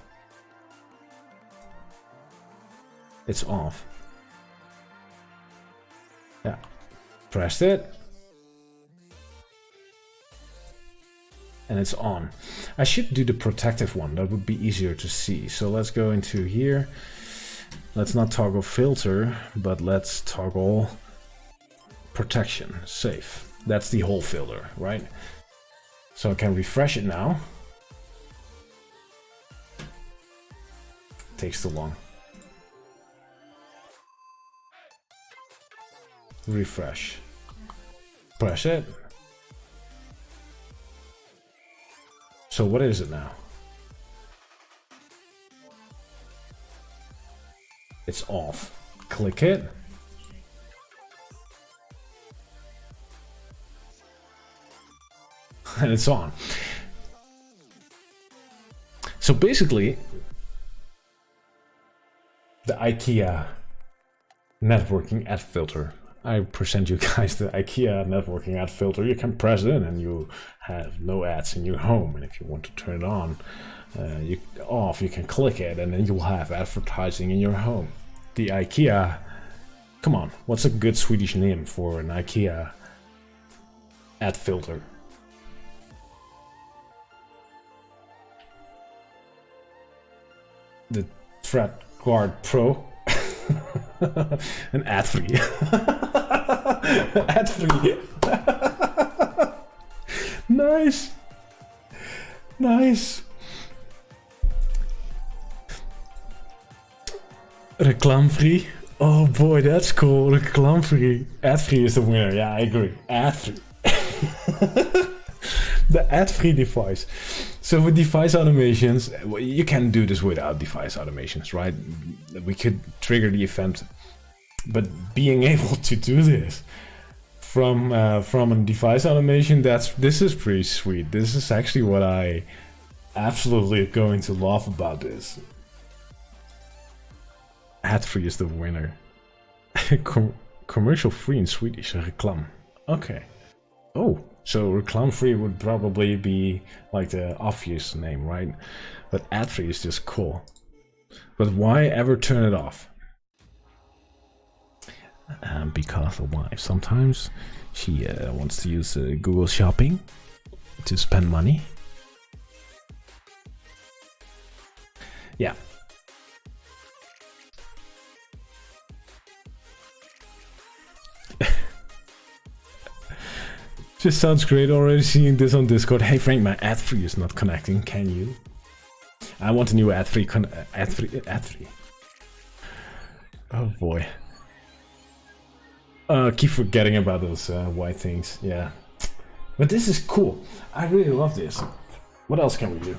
It's off. Yeah, pressed it. And it's on. I should do the protective one, that would be easier to see. So let's go into here. Let's not toggle filter, but let's toggle protection, safe. That's the whole filter, right? So I can refresh it now. Takes too long. Refresh. Press it. So what is it now? It's off. Click it. And it's on. So basically, the IKEA networking ad filter. I present you guys the IKEA networking ad filter. You can press it and you have no ads in your home. And if you want to turn it on, you can click it and then you'll have advertising in your home. The IKEA, come on, what's a good Swedish name for an IKEA ad filter? The Threat Guard Pro. An ad free. Ad free. Nice. Nice. Reclame free. Oh boy, that's cool. Reclame free. Ad free is the winner. Yeah, I agree. Ad free. The ad free device. So with device automations, you can do this without device automations, right? We could trigger the event, but being able to do this from a device automation, this is pretty sweet. This is actually what I absolutely going to love about this. Ad free is the winner. Commercial free in Swedish, reclam. Okay. Oh. So reclame free would probably be like the obvious name, right? But ad free is just cool. But why ever turn it off? Because the wife sometimes she wants to use Google Shopping to spend money. Yeah. Just sounds great already seeing this on Discord. Hey Frank, my ad free is not connecting. Can you? I want a new ad free. Ad free. Oh boy. Keep forgetting about those white things. Yeah. But this is cool. I really love this. What else can we do?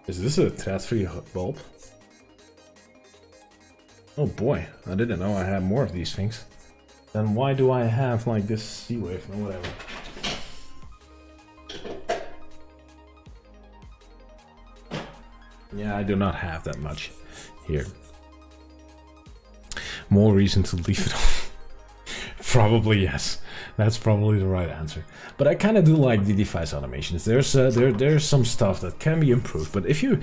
Is this a threat free bulb? Oh boy, I didn't know I had more of these things. Then why do I have like this C-wave or whatever? Yeah, I do not have that much here. More reason to leave it on. Probably yes. That's probably the right answer. But I kind of do like the device automations. There's some stuff that can be improved. But if you're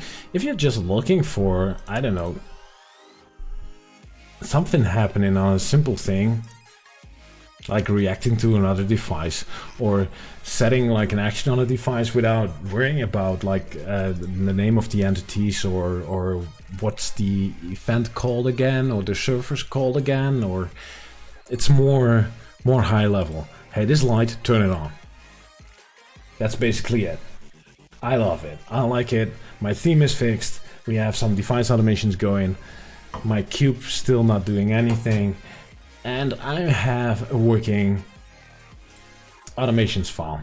just looking for, I don't know, something happening on a simple thing, like reacting to another device or setting like an action on a device without worrying about like the name of the entities or what's the event called again or the server's called again, or it's more high level. Hey, this light, turn it on. That's basically it. I love it. I like it. My theme is fixed. We have some device automations going. My cube still not doing anything. And I have a working automations file,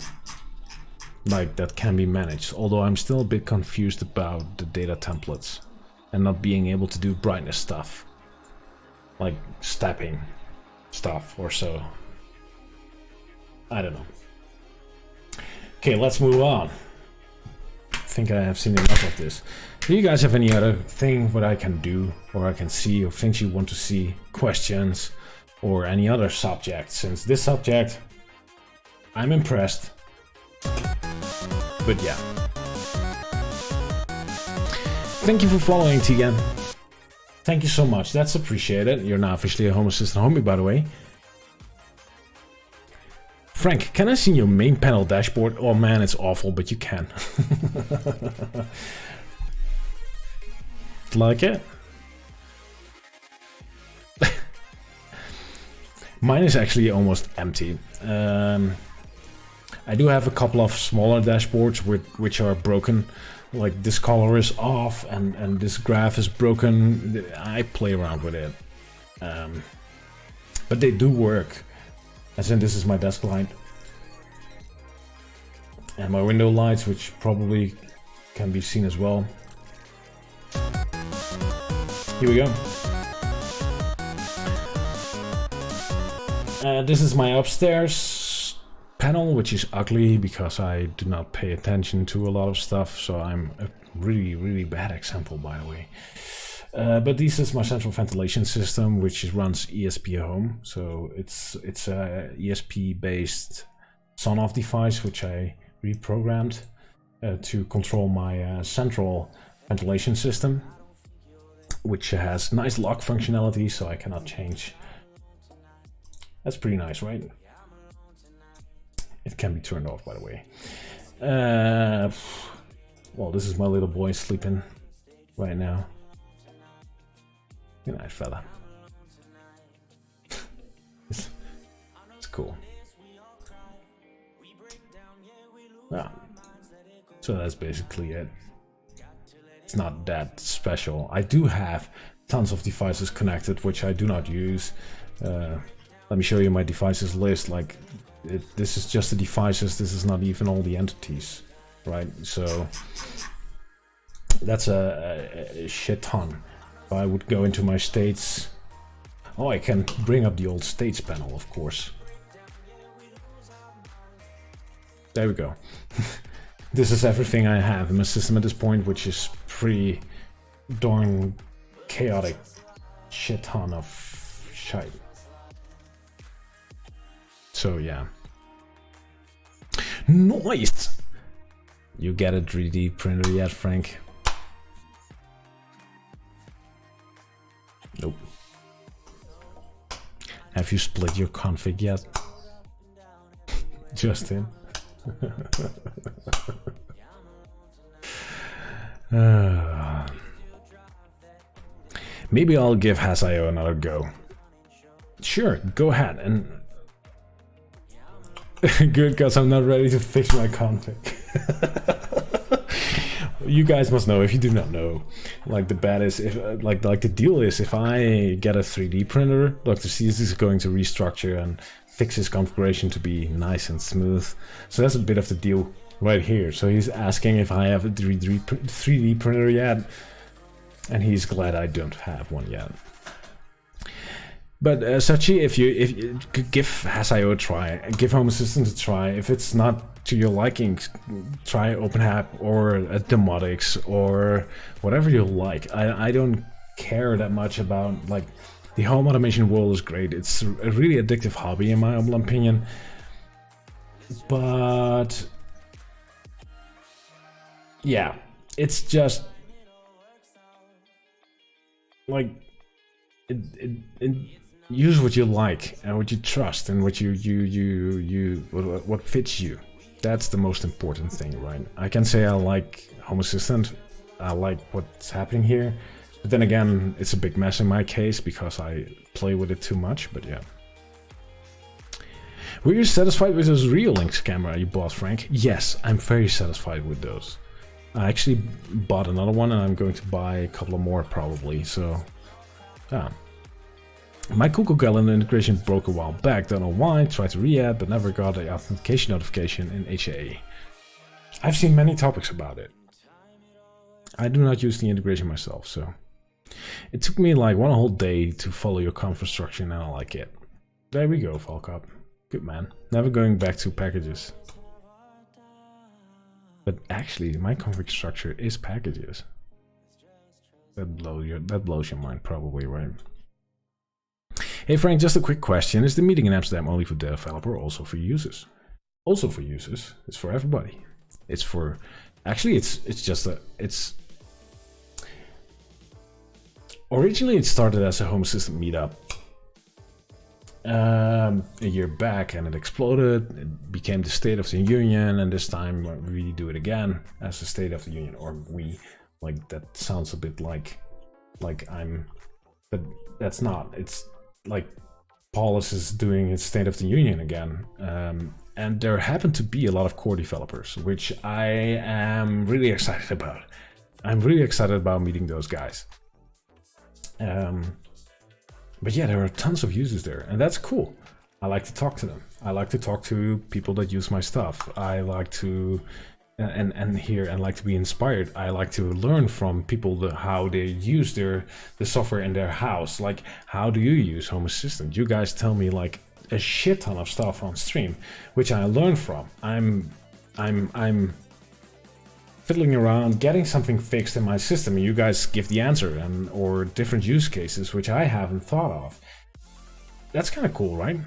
like that can be managed, although I'm still a bit confused about the data templates and not being able to do brightness stuff, like stepping stuff or so. I don't know. Okay, let's move on. I think I have seen enough of this. Do you guys have any other thing what I can do or I can see, or things you want to see, questions, or any other subject? Since this subject, I'm impressed. But yeah. Thank you for following, Tigan. Thank you so much. That's appreciated. You're now officially a Home Assistant homie, by the way. Frank, can I see your main panel dashboard? Oh man, it's awful, but you can. Like it? Mine is actually almost empty. I do have a couple of smaller dashboards which are broken. Like this color is off and this graph is broken. I play around with it. But they do work. As in, this is my desk light. And my window lights, which probably can be seen as well. Here we go. This is my upstairs panel, which is ugly because I do not pay attention to a lot of stuff. So I'm a really bad example, by the way. But this is my central ventilation system, which runs ESP Home. So it's a ESP based Sonoff device, which I reprogrammed to control my central ventilation system, which has nice lock functionality, so I cannot change. That's pretty nice, right? It can be turned off, by the way. Well, this is my little boy sleeping right now. Good night, fella. It's cool. Yeah. So that's basically it. It's not that special. I do have tons of devices connected, which I do not use. Let me show you my devices list. Like, this is just the devices. This is not even all the entities, right? So that's a shit ton. If I would go into my states, oh, I can bring up the old states panel, of course. There we go. This is everything I have in my system at this point, which is pretty darn chaotic shit ton of shite. So yeah. Nice! You get a 3D printer yet, Frank? Nope. Have you split your config yet? Justin? Maybe I'll give Has.io another go. Sure, go ahead. And good, because I'm not ready to fix my config. You guys must know, if you do not know, like the bad is, if like the deal is, if I get a 3D printer, like the CSS is going to restructure and fix his configuration to be nice and smooth. So that's a bit of the deal right here. So he's asking if I have a 3D printer yet, and he's glad I don't have one yet. But Sachi, if you give Has.io a try, give Home Assistant a try. If it's not to your liking, try OpenHAB or a Demotics or whatever you like. I don't care that much about, like, the home automation world is great. It's a really addictive hobby in my humble opinion. But yeah, it's just like use what you like and what you trust and what what fits you. That's the most important thing, right? I can say I like Home Assistant, I like what's happening here, but then again, it's a big mess in my case because I play with it too much. But yeah. Were you satisfied with those Reolinks camera you bought, Frank? Yes, I'm very satisfied with those. I actually bought another one and I'm going to buy a couple of more probably, so yeah. My Google Calendar integration broke a while back, don't know why, tried to re-add but never got a authentication notification in HA. I've seen many topics about it. I do not use the integration myself, so it took me like one whole day to follow your config structure and I like it. There we go, Falcop. Good man. Never going back to packages. But actually, my config structure is packages. That blows your mind probably, right? Hey Frank, just a quick question. Is the meeting in Amsterdam only for developer or also for users? Also for users. It's for everybody. It's for... Actually, it's originally it started as a Home Assistant meetup a year back, and it exploded. It became the State of the Union, and this time we do it again as the State of the Union, or we, like, that sounds a bit like Like but that's not. It's like Paulus is doing his State of the Union again. And there happen to be a lot of core developers, which I am really excited about. I'm really excited about meeting those guys. But yeah, there are tons of users there, and that's cool. I like to talk to them. I like to talk to people that use my stuff. I like to and like to be inspired. I like to learn from people how they use the software in their house. Like, how do you use Home Assistant? You guys tell me like a shit ton of stuff on stream, which I learn from. I'm fiddling around, getting something fixed in my system, and you guys give the answer or different use cases which I haven't thought of. That's kind of cool, right?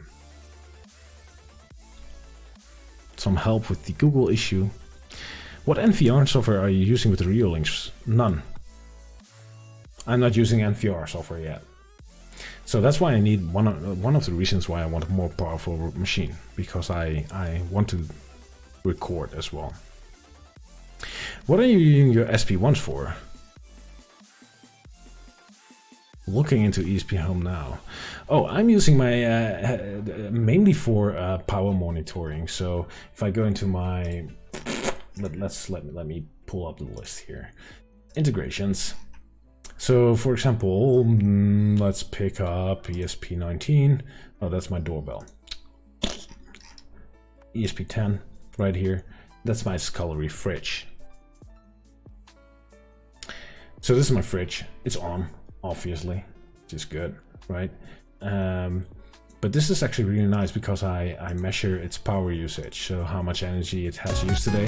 Some help with the Google issue. What NVR software are you using with the Reolinks? None. I'm not using NVR software yet. So that's why I need one of the reasons why I want a more powerful machine, because I want to record as well. What are you using your SP1s for? Looking into ESP Home now. Oh, I'm using my mainly for power monitoring. So if I go into my let me pull up the list here. Integrations. So for example, let's pick up ESP19. Oh, that's my doorbell. ESP10 right here. That's my scullery fridge. So this is my fridge. It's on, obviously, which is good, right? But this is actually really nice because I measure its power usage, so how much energy it has used today.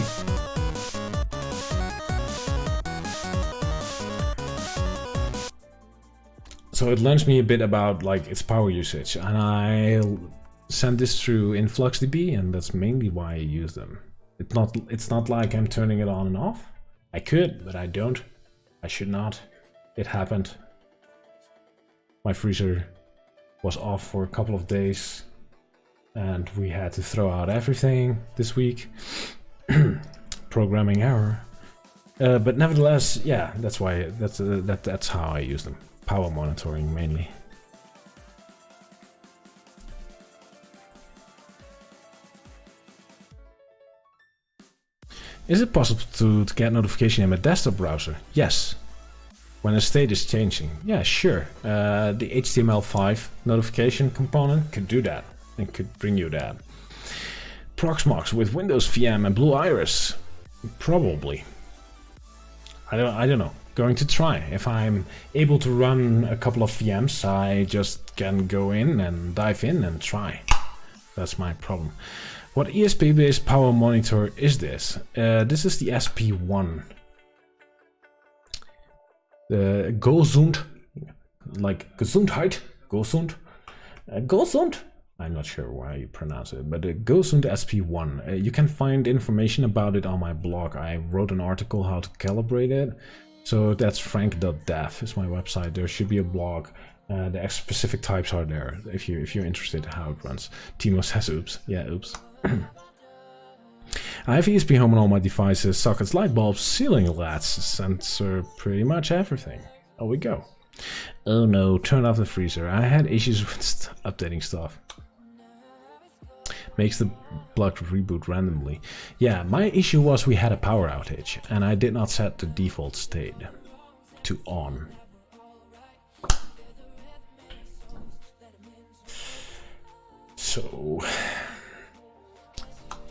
So it learns me a bit about like its power usage, and I send this through InfluxDB, and that's mainly why I use them. It's not like I'm turning it on and off. I could, but I don't. I should not. It happened. My freezer was off for a couple of days, and we had to throw out everything this week. Programming error. But nevertheless, yeah, that's why that's how I use them. Power monitoring mainly. Is it possible to get notification in my desktop browser? Yes. When a state is changing. Yeah, sure. The HTML5 notification component could do that and could bring you that. Proxmox with Windows VM and Blue Iris. Probably. I don't know. Going to try. If I'm able to run a couple of VMs, I just can go in and dive in and try. That's my problem. What ESP-based power monitor is this? This is the SP1. The Gesund, like Gesundheit, Gesund, Gesund. I'm not sure why you pronounce it, but the Gesund SP1. You can find information about it on my blog. I wrote an article how to calibrate it. So that's frank.dev is my website. There should be a blog. The specific types are there if you're interested in how it runs. Timo says oops. Yeah, oops. I have ESP Home on all my devices, sockets, light bulbs, ceiling lights, sensor, pretty much everything. Oh, we go. Oh no, turn off the freezer. I had issues with updating stuff. Makes the plug reboot randomly. Yeah, my issue was we had a power outage and I did not set the default state to on. So,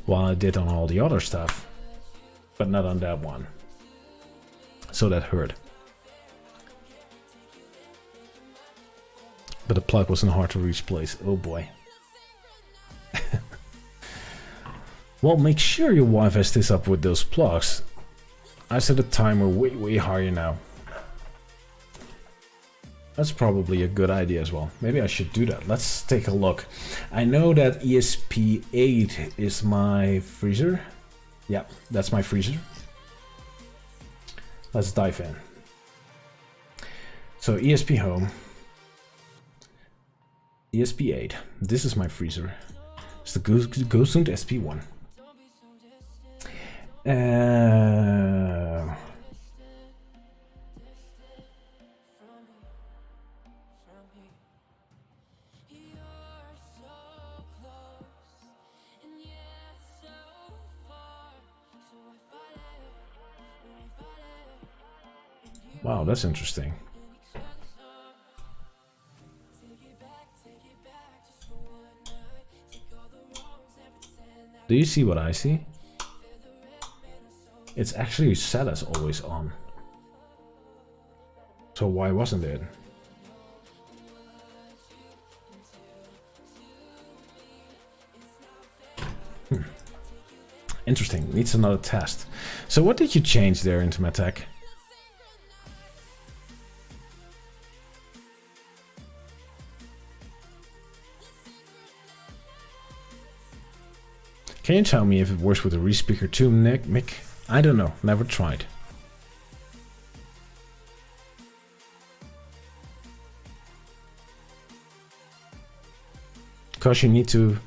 while I did on all the other stuff, but not on that one. So that hurt. But the plug was in a hard to reach place. Oh boy. Well, make sure your Wi-Fi stays up with those plugs. I set the timer way higher now. That's probably a good idea as well. Maybe I should do that. Let's take a look. I know that ESP8 is my freezer. Yeah, that's my freezer. Let's dive in. So ESP Home. ESP8. This is my freezer. It's the Gesund SP1. Wow, that's interesting. Do you see what I see? It's actually set as always on. So why wasn't it? Interesting, needs another test. So what did you change there into Matek? Can you tell me if it works with a respeaker too, Mick? I don't know, never tried. Because you need to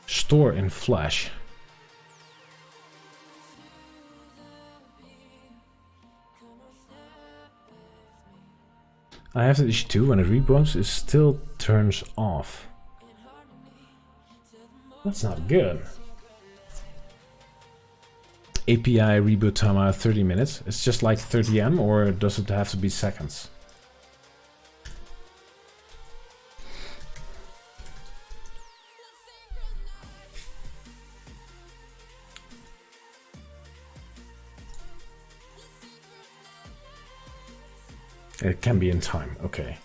store in Flash. I have the issue too, when it reboots, it still turns off. That's not good. API reboot timeout 30 minutes. It's just like 30M, or does it have to be seconds? It can be in time, okay.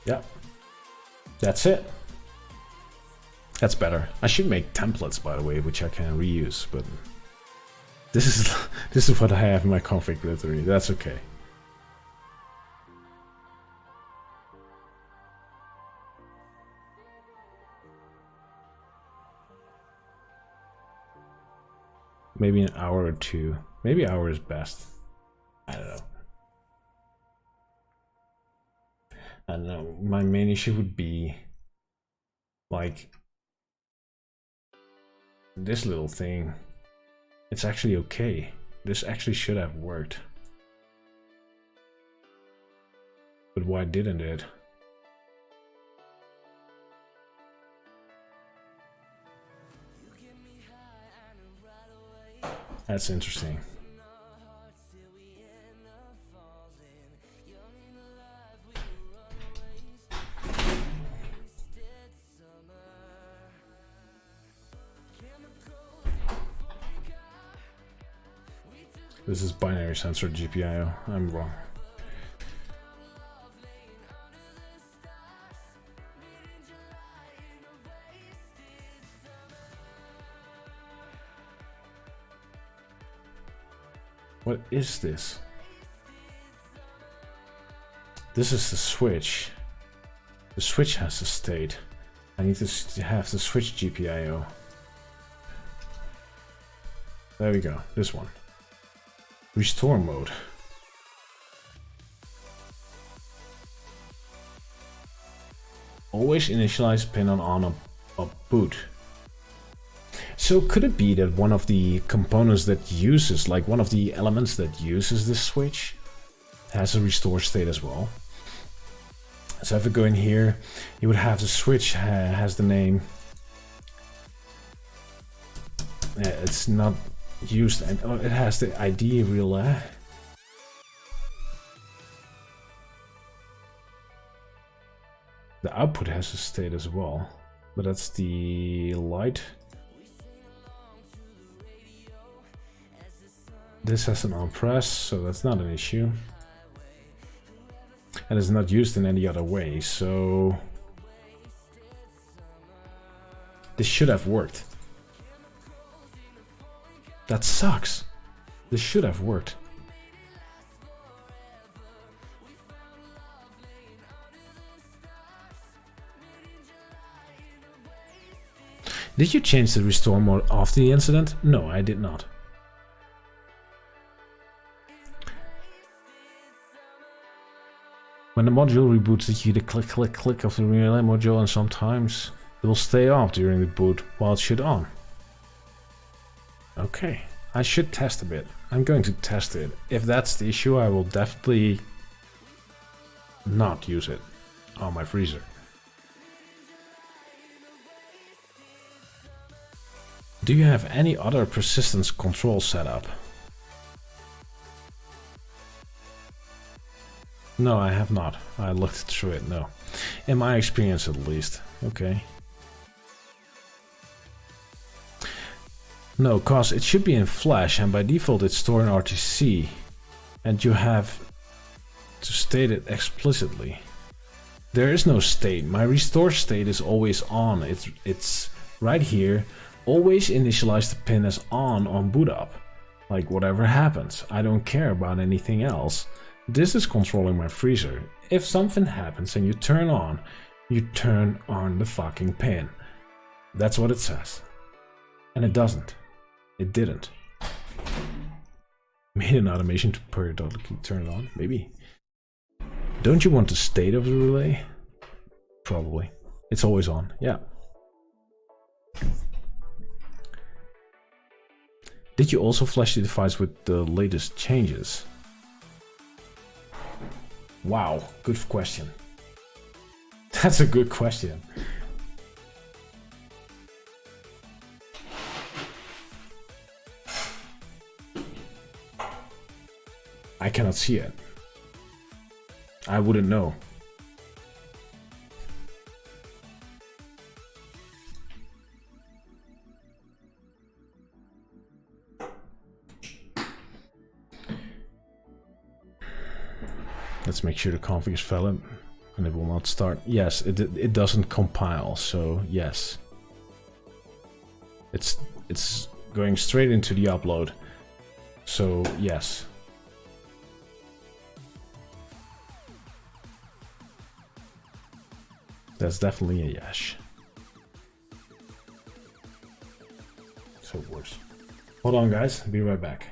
Yeah, that's it. That's better. I should make templates, by the way, which I can reuse, but this is what I have in my config literally. That's okay. Maybe an hour or two. Maybe an hour is best. I don't know. I don't know. My main issue would be like this little thing. It's actually okay. This actually should have worked. But why didn't it? That's interesting. This is binary sensor GPIO. I'm wrong. What is this? This is the switch. The switch has a state. I need to have the switch GPIO. There we go. This one. Restore mode. Always initialize pin on a boot. So could it be that one of the components that uses, like one of the elements that uses this switch, has a restore state as well? So if I go in here, you would have the switch has the name. It's not used, and it has the ID relay. The output has a state as well, but that's the light. This has an on press, so that's not an issue. And it's not used in any other way, so this should have worked. That sucks. This should have worked. Did you change the restore mode after the incident? No, I did not. When the module reboots, you hear the click, click, click of the relay module, and sometimes it will stay off during the boot while it should on. Okay, I should test a bit. I'm going to test it. If that's the issue, I will definitely not use it on my freezer. Do you have any other persistence control setup? No, I have not. I looked through it, no. In my experience at least. Okay. No, cause it should be in Flash and by default it's stored in RTC. And you have to state it explicitly. There is no state. My restore state is always on. It's right here. Always initialize the pin as on boot up. Like whatever happens. I don't care about anything else. This is controlling my freezer. If something happens and you turn on the fucking pin. That's what it says. And it doesn't. It didn't. Made an automation to periodically turn it on? Maybe. Don't you want the state of the relay? Probably. It's always on. Yeah. Did you also flash the device with the latest changes? Wow, good question. That's a good question. I cannot see it. I wouldn't know. Let's make sure the config is valid and it will not start. Yes, it doesn't compile, so yes. It's going straight into the upload. So yes. That's definitely a yes. So it works. Hold on guys, be right back.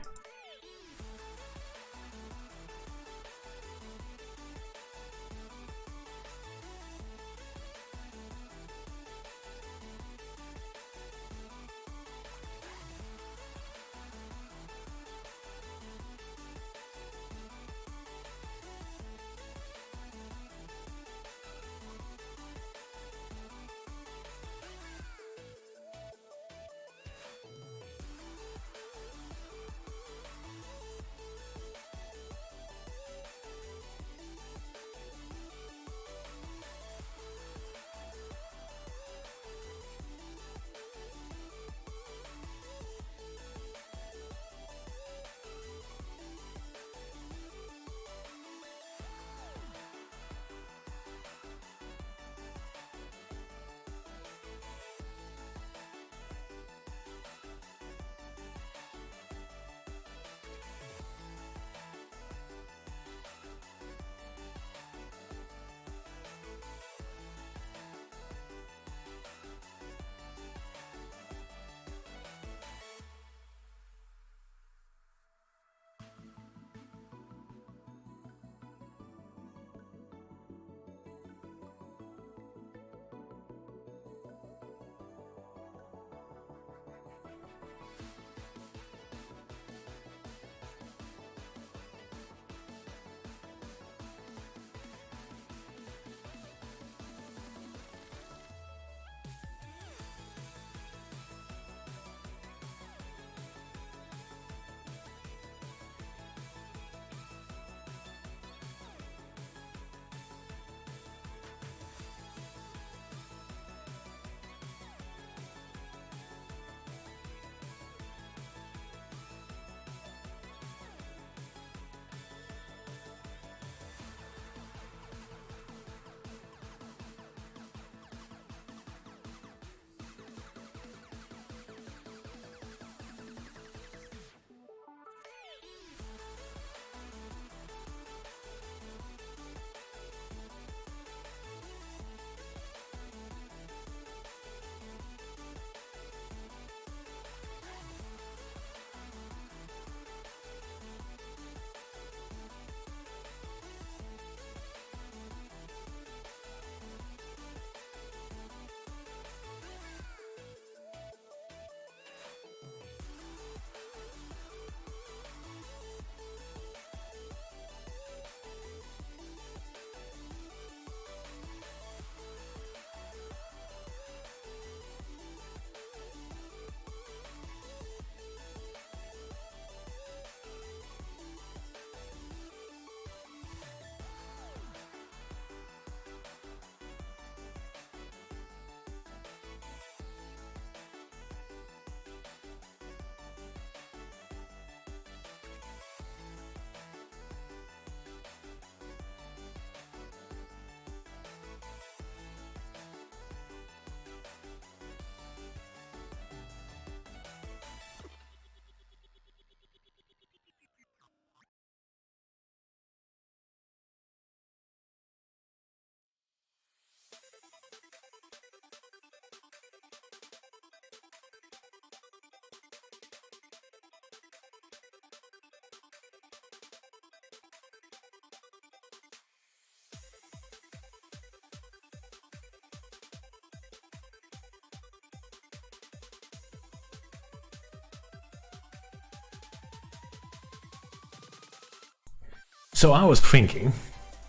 So I was thinking,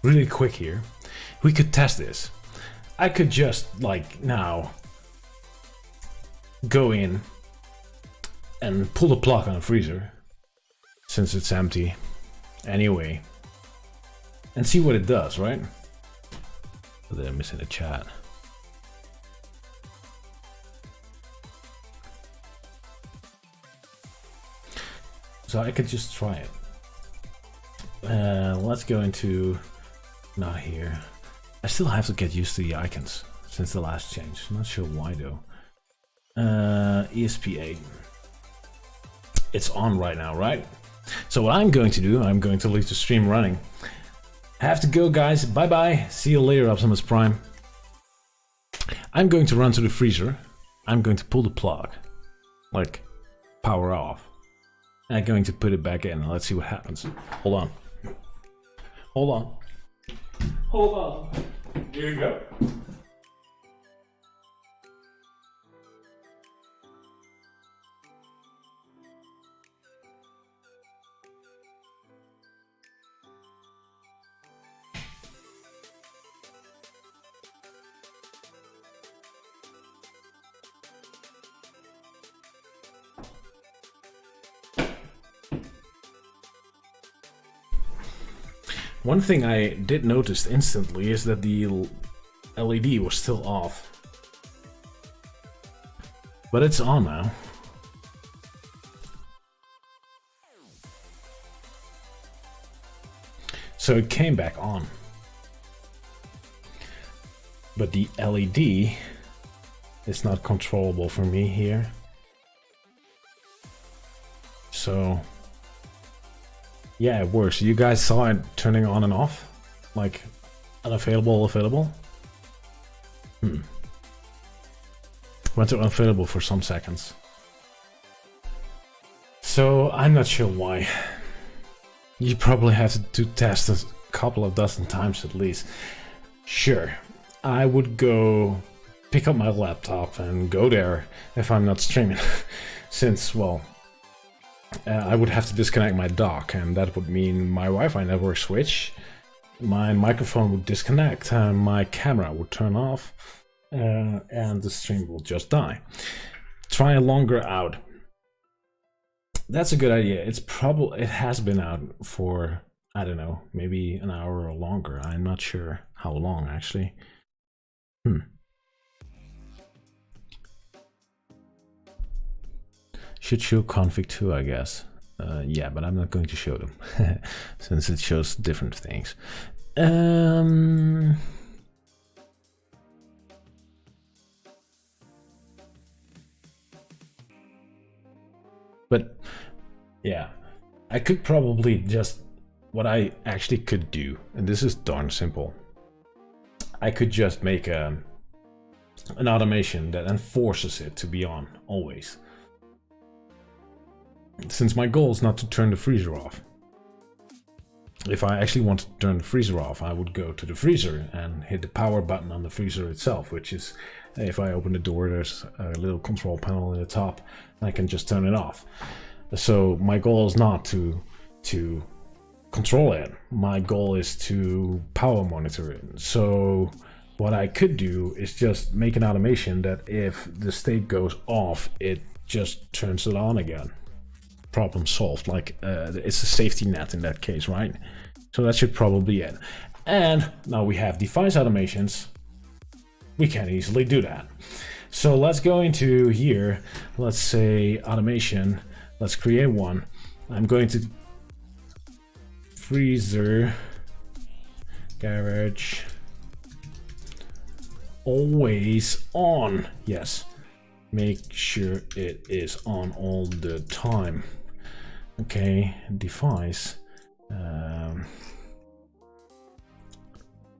really quick here, we could test this. I could just, like, now go in and pull the plug on the freezer, since it's empty anyway, and see what it does, right? What did I miss in the chat? So I could just try it. Let's go into, not here. I still have to get used to the icons since the last change. Not sure why though. ESP8. It's on right now, right? So what I'm going to do, I'm going to leave the stream running. I have to go, guys. Bye bye. See you later, Optimus Prime. I'm going to run to the freezer. I'm going to pull the plug, like power off. And I'm going to put it back in. Let's see what happens. Hold on. Hold on. Hold on. Here you go. One thing I did notice instantly is that the LED was still off. But it's on now. So it came back on. But the LED is not controllable for me here. So yeah, it works. You guys saw it turning on and off? Like, unavailable, available? Went to unavailable for some seconds. So, I'm not sure why. You probably have to test a couple of dozen times at least. Sure, I would go pick up my laptop and go there if I'm not streaming. Since, well, I would have to disconnect my dock, and that would mean my Wi-Fi network switch, my microphone would disconnect, my camera would turn off, and the stream will just die. Try a longer out. That's a good idea. It has been out for, I don't know, maybe an hour or longer. I'm not sure how long actually. Should show config too, I guess. Yeah, but I'm not going to show them since it shows different things. But yeah, I could probably just, what I actually could do, and this is darn simple. I could just make an automation that enforces it to be on always. Since my goal is not to turn the freezer off. If I actually want to turn the freezer off, I would go to the freezer and hit the power button on the freezer itself, which is, if I open the door, there's a little control panel in the top, and I can just turn it off. So my goal is not to control it. My goal is to power monitor it. So what I could do is just make an automation that if the state goes off, it just turns it on again. Problem solved. Like it's a safety net in that case, right? So that should probably be it. And now we have device automations. We can easily do that. So let's go into here. Let's say automation. Let's create one. I'm going to freezer garage always on. Yes, make sure it is on all the time. Okay, device.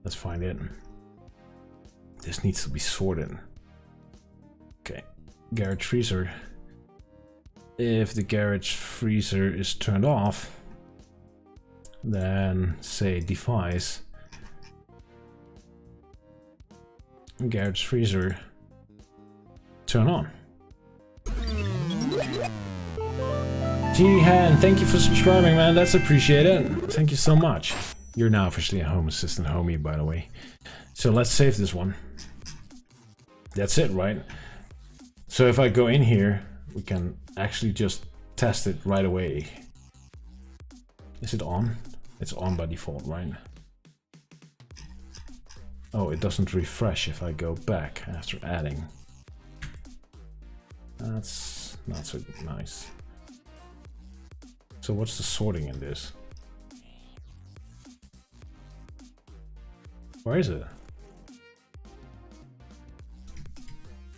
Let's find it. This needs to be sorted. Okay, garage freezer. If the garage freezer is turned off, then say device garage freezer turn on. Jihan, thank you for subscribing, man. That's appreciated. Thank you so much. You're now officially a Home Assistant homie, by the way. So let's save this one. That's it, right? So if I go in here, we can actually just test it right away. Is it on? It's on by default, right? Oh, it doesn't refresh if I go back after adding. That's not so nice. So what's the sorting in this? Where is it?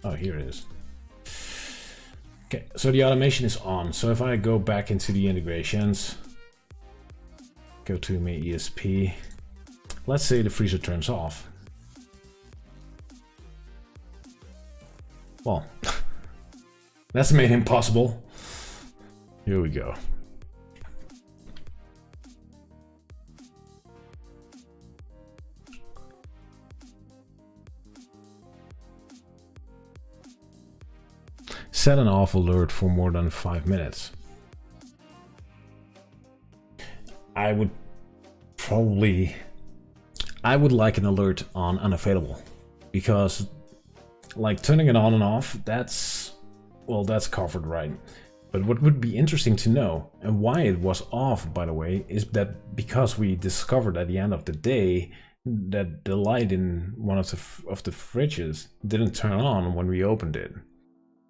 Oh, here it is. Okay, so the automation is on. So if I go back into the integrations, go to my ESP, let's say the freezer turns off. Well, that's made impossible. Here we go. Set an off alert for more than 5 minutes. I would like an alert on unavailable, because like turning it on and off, that's covered, right? But what would be interesting to know, and why it was off, by the way, is that because we discovered at the end of the day that the light in one of the fridges didn't turn on when we opened it.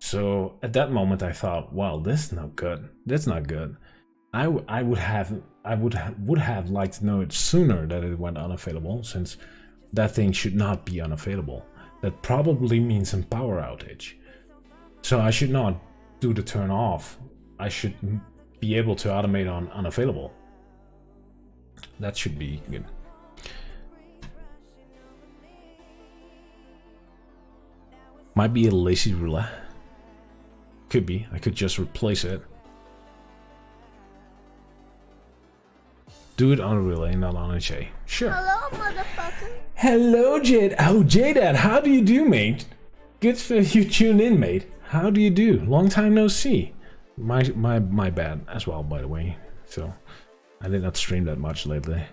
So at that moment I thought, well, this is not good. That's not good. I would have liked to know it sooner that it went unavailable, since that thing should not be unavailable. That probably means a power outage. So I should not do the turn off. I should be able to automate on unavailable. That should be good. Might be a lazy roulette. Could be. I could just replace it. Do it on a relay, not on a J. Sure. Hello, motherfucker. Hello, Jade. Oh, Jadad, how do you do, mate? Good for you tuned in, mate. How do you do? Long time no see. My bad as well, by the way. So I did not stream that much lately.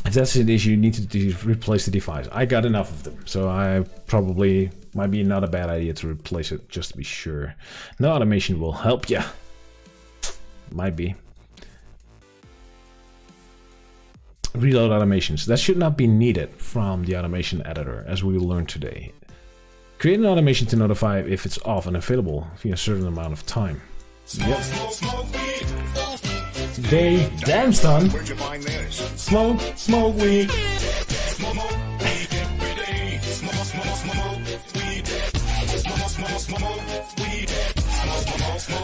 If that's an issue, you need to replace the device. I got enough of them, so I probably might be not a bad idea to replace it just to be sure. No automation will help ya. Might be. Reload automations. That should not be needed from the automation editor, as we learned today. Create an automation to notify if it's off and available via a certain amount of time. Yep. Damn son. Where'd you find this? Smoke weed.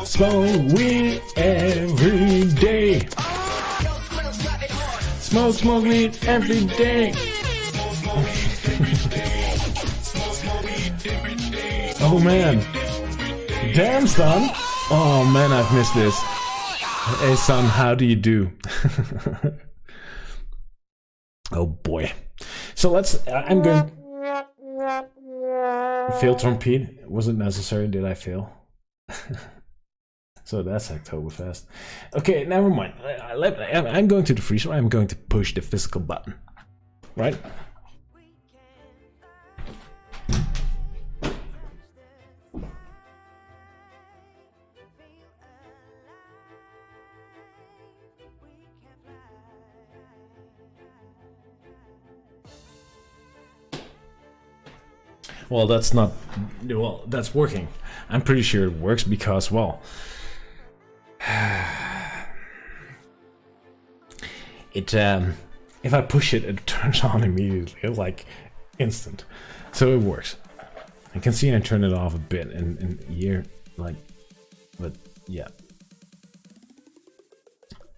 Smoke weed every day. Smoke weed every day. Oh man. Damn son. Oh man, I've missed this. Hey son, how do you do? Oh boy. So let's, I'm going... Fail trompede? Was it necessary? Did I fail? So that's Oktoberfest. Okay, never mind. I'm going to the freezer. I'm going to push the physical button. Right? Well, that's not... Well, that's working. I'm pretty sure it works because, well... It, if I push it, it turns on immediately, like instant. So it works. I can see I turned it off a bit in here, like, but yeah.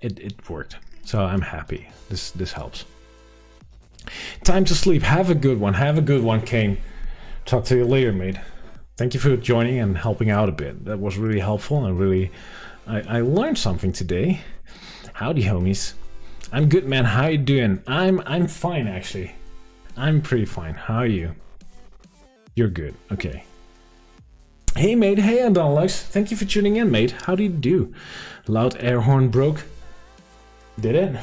It worked. So I'm happy. This helps. Time to sleep. Have a good one. Have a good one, Kane. Talk to you later, mate. Thank you for joining and helping out a bit. That was really helpful and really... I learned something today. Howdy, homies. I'm good, man. How you doing? I'm fine, actually. I'm pretty fine. How are you? You're good. Okay. Hey mate, hey Andalex, thank you for tuning in, mate. How do you do? Loud air horn broke. Did it?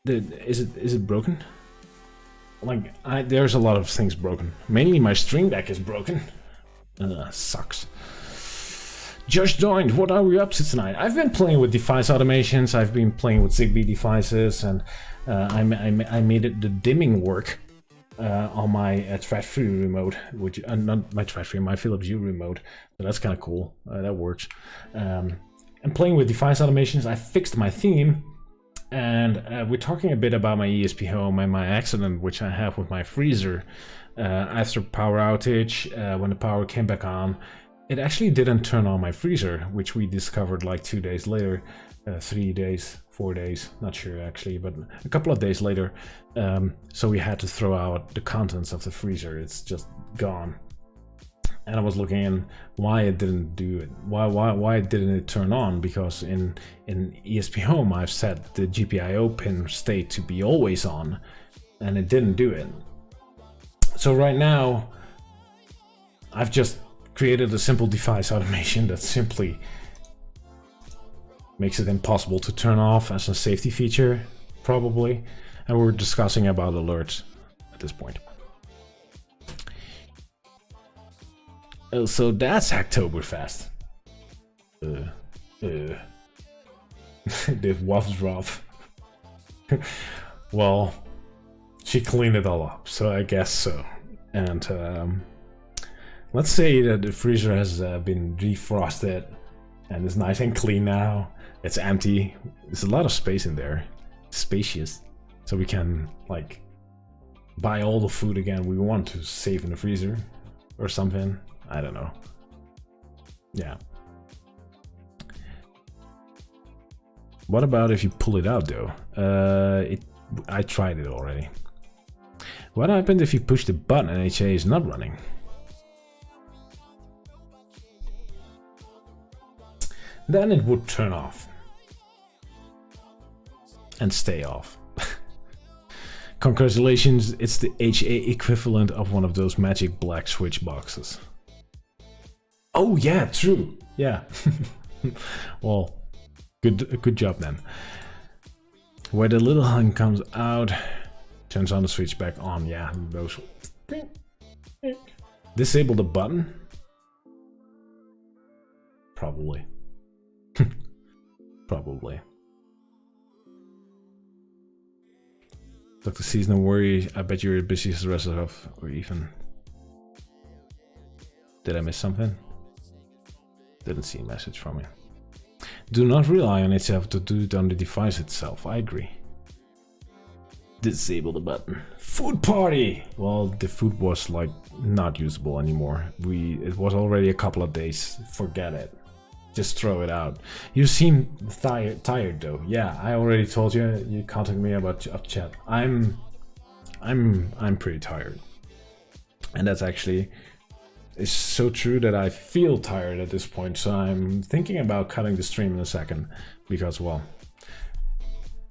Is it broken? Like, there's a lot of things broken. Mainly my stream deck is broken. Sucks. Just joined. What are we up to tonight? I've been playing with device automations. I've been playing with Zigbee devices, and I made it the dimming work on my thread-free remote, which not my thread-free, my Philips Hue remote. So that's kind of cool. That works. And playing with device automations, I fixed my theme, and we're talking a bit about my ESP home and my accident, which I have with my freezer. After power outage, when the power came back on, it actually didn't turn on my freezer, which we discovered like 2 days later, 3 days, 4 days, not sure actually, but a couple of days later. So we had to throw out the contents of the freezer. It's just gone. And I was looking in why it didn't do it. Why didn't it turn on? Because in ESP Home I've set the GPIO pin state to be always on, and it didn't do it. So right now I've just created a simple device automation that simply makes it impossible to turn off as a safety feature, probably. And we're discussing about alerts at this point. Oh, so that's Oktoberfest. This was rough. Well, she cleaned it all up, so I guess so. And let's say that the freezer has been defrosted and is nice and clean now. It's empty. There's a lot of space in there. It's spacious. So we can, like, buy all the food again we want to save in the freezer or something. I don't know. Yeah. What about if you pull it out though? I tried it already. What happened if you push the button and HA is not running? Then it would turn off. And stay off. Congratulations, it's the HA equivalent of one of those magic black switch boxes. Oh yeah, true. Yeah. Well, good job then. Where the little hand comes out, turns on the switch back on. Yeah, those. Disable the button? Probably. Probably. Dr. C's, no worry. I bet you're as busy as the rest of us, or even. Did I miss something? Didn't see a message from you. Do not rely on itself to do it on the device itself. I agree. Disable the button. Food party! Well, the food was like not usable anymore. It was already a couple of days. Forget it. Just throw it out. You seem tired though. Yeah, I already told you. You contacted me about chat. I'm pretty tired, and that's actually. It's so true that I feel tired at this point, so I'm thinking about cutting the stream in a second, because, well,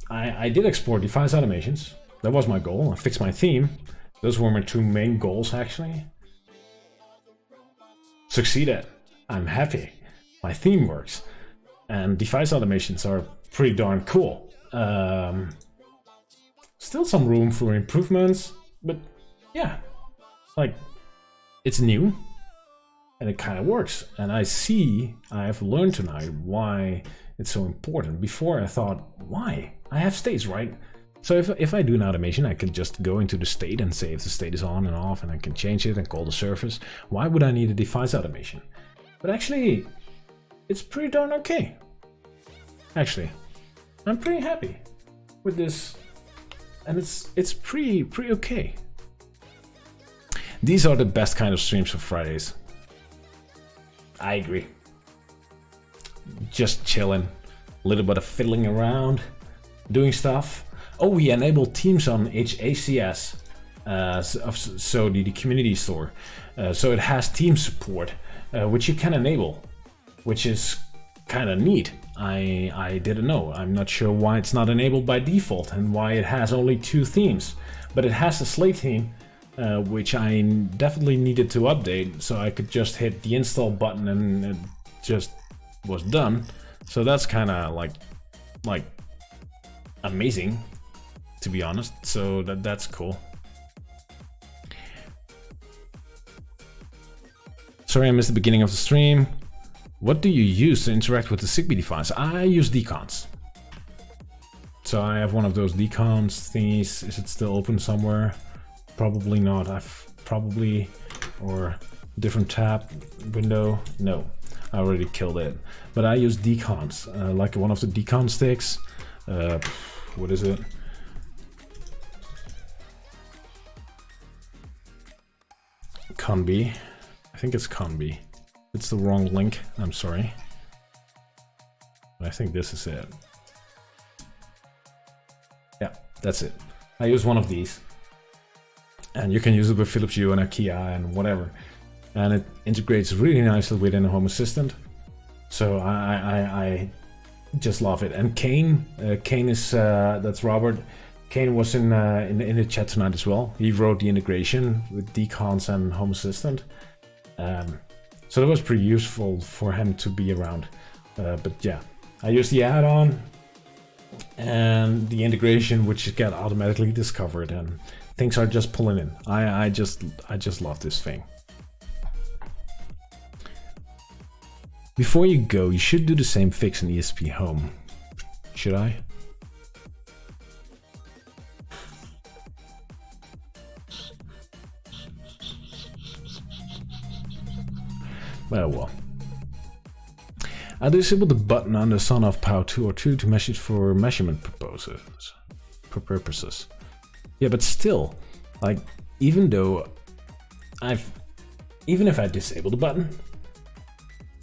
I did explore device automations. That was my goal. I fixed my theme. Those were my two main goals, actually. Succeeded. I'm happy. My theme works. And device automations are pretty darn cool. Still some room for improvements, but yeah, like, it's new. And it kind of works. And I have learned tonight why it's so important. Before I thought, why? I have states, right? So if I do an automation, I can just go into the state and say if the state is on and off, and I can change it and call the service. Why would I need a device automation? But actually, it's pretty darn okay. Actually, I'm pretty happy with this. And it's pretty okay. These are the best kind of streams for Fridays. I agree. Just chilling, a little bit of fiddling around, doing stuff. Oh, we enabled Teams on HACS, so the community store. So it has Teams support, which you can enable, which is kind of neat. I didn't know. I'm not sure why it's not enabled by default and why it has only 2 themes, but it has a Slate theme which I definitely needed to update, so I could just hit the install button and it just was done. So that's kind of like amazing, to be honest. So that's cool. Sorry I missed the beginning of the stream. What do you use to interact with the Zigbee device? I use Deconz. So I have one of those Deconz thingies. Is it still open somewhere? Probably not. Or different tab window. No, I already killed it. But I use Deconz, like one of the Deconz sticks. What is it? Conby. I think it's Conby. It's the wrong link. I'm sorry. But I think this is it. Yeah, that's it. I use one of these. And you can use it with Philips Hue and IKEA and whatever. And it integrates really nicely within a Home Assistant. So I just love it. And Kane is, that's Robert. Kane was in the chat tonight as well. He wrote the integration with Deconz and Home Assistant. So that was pretty useful for him to be around. But yeah, I use the add-on and the integration, which get automatically discovered, and things are just pulling in. I just love this thing. Before you go, you should do the same fix in ESP Home. Should I? Well. I disabled the button on the Son of Power 2 or 2 to measure for measurement purposes. Yeah, but still, like, even if I disable the button,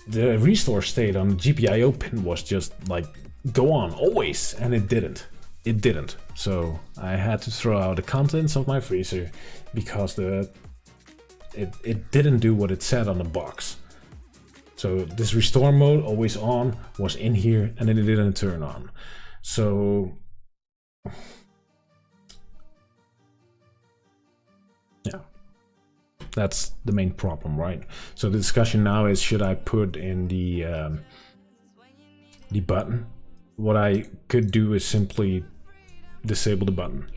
the restore state on the GPIO pin was just like, go on, always, and it didn't. It didn't. So I had to throw out the contents of my freezer because it didn't do what it said on the box. So this restore mode, always on, was in here and then it didn't turn on. So yeah, that's the main problem, right? So the discussion now is, should I put in the button? What I could do is simply disable the button.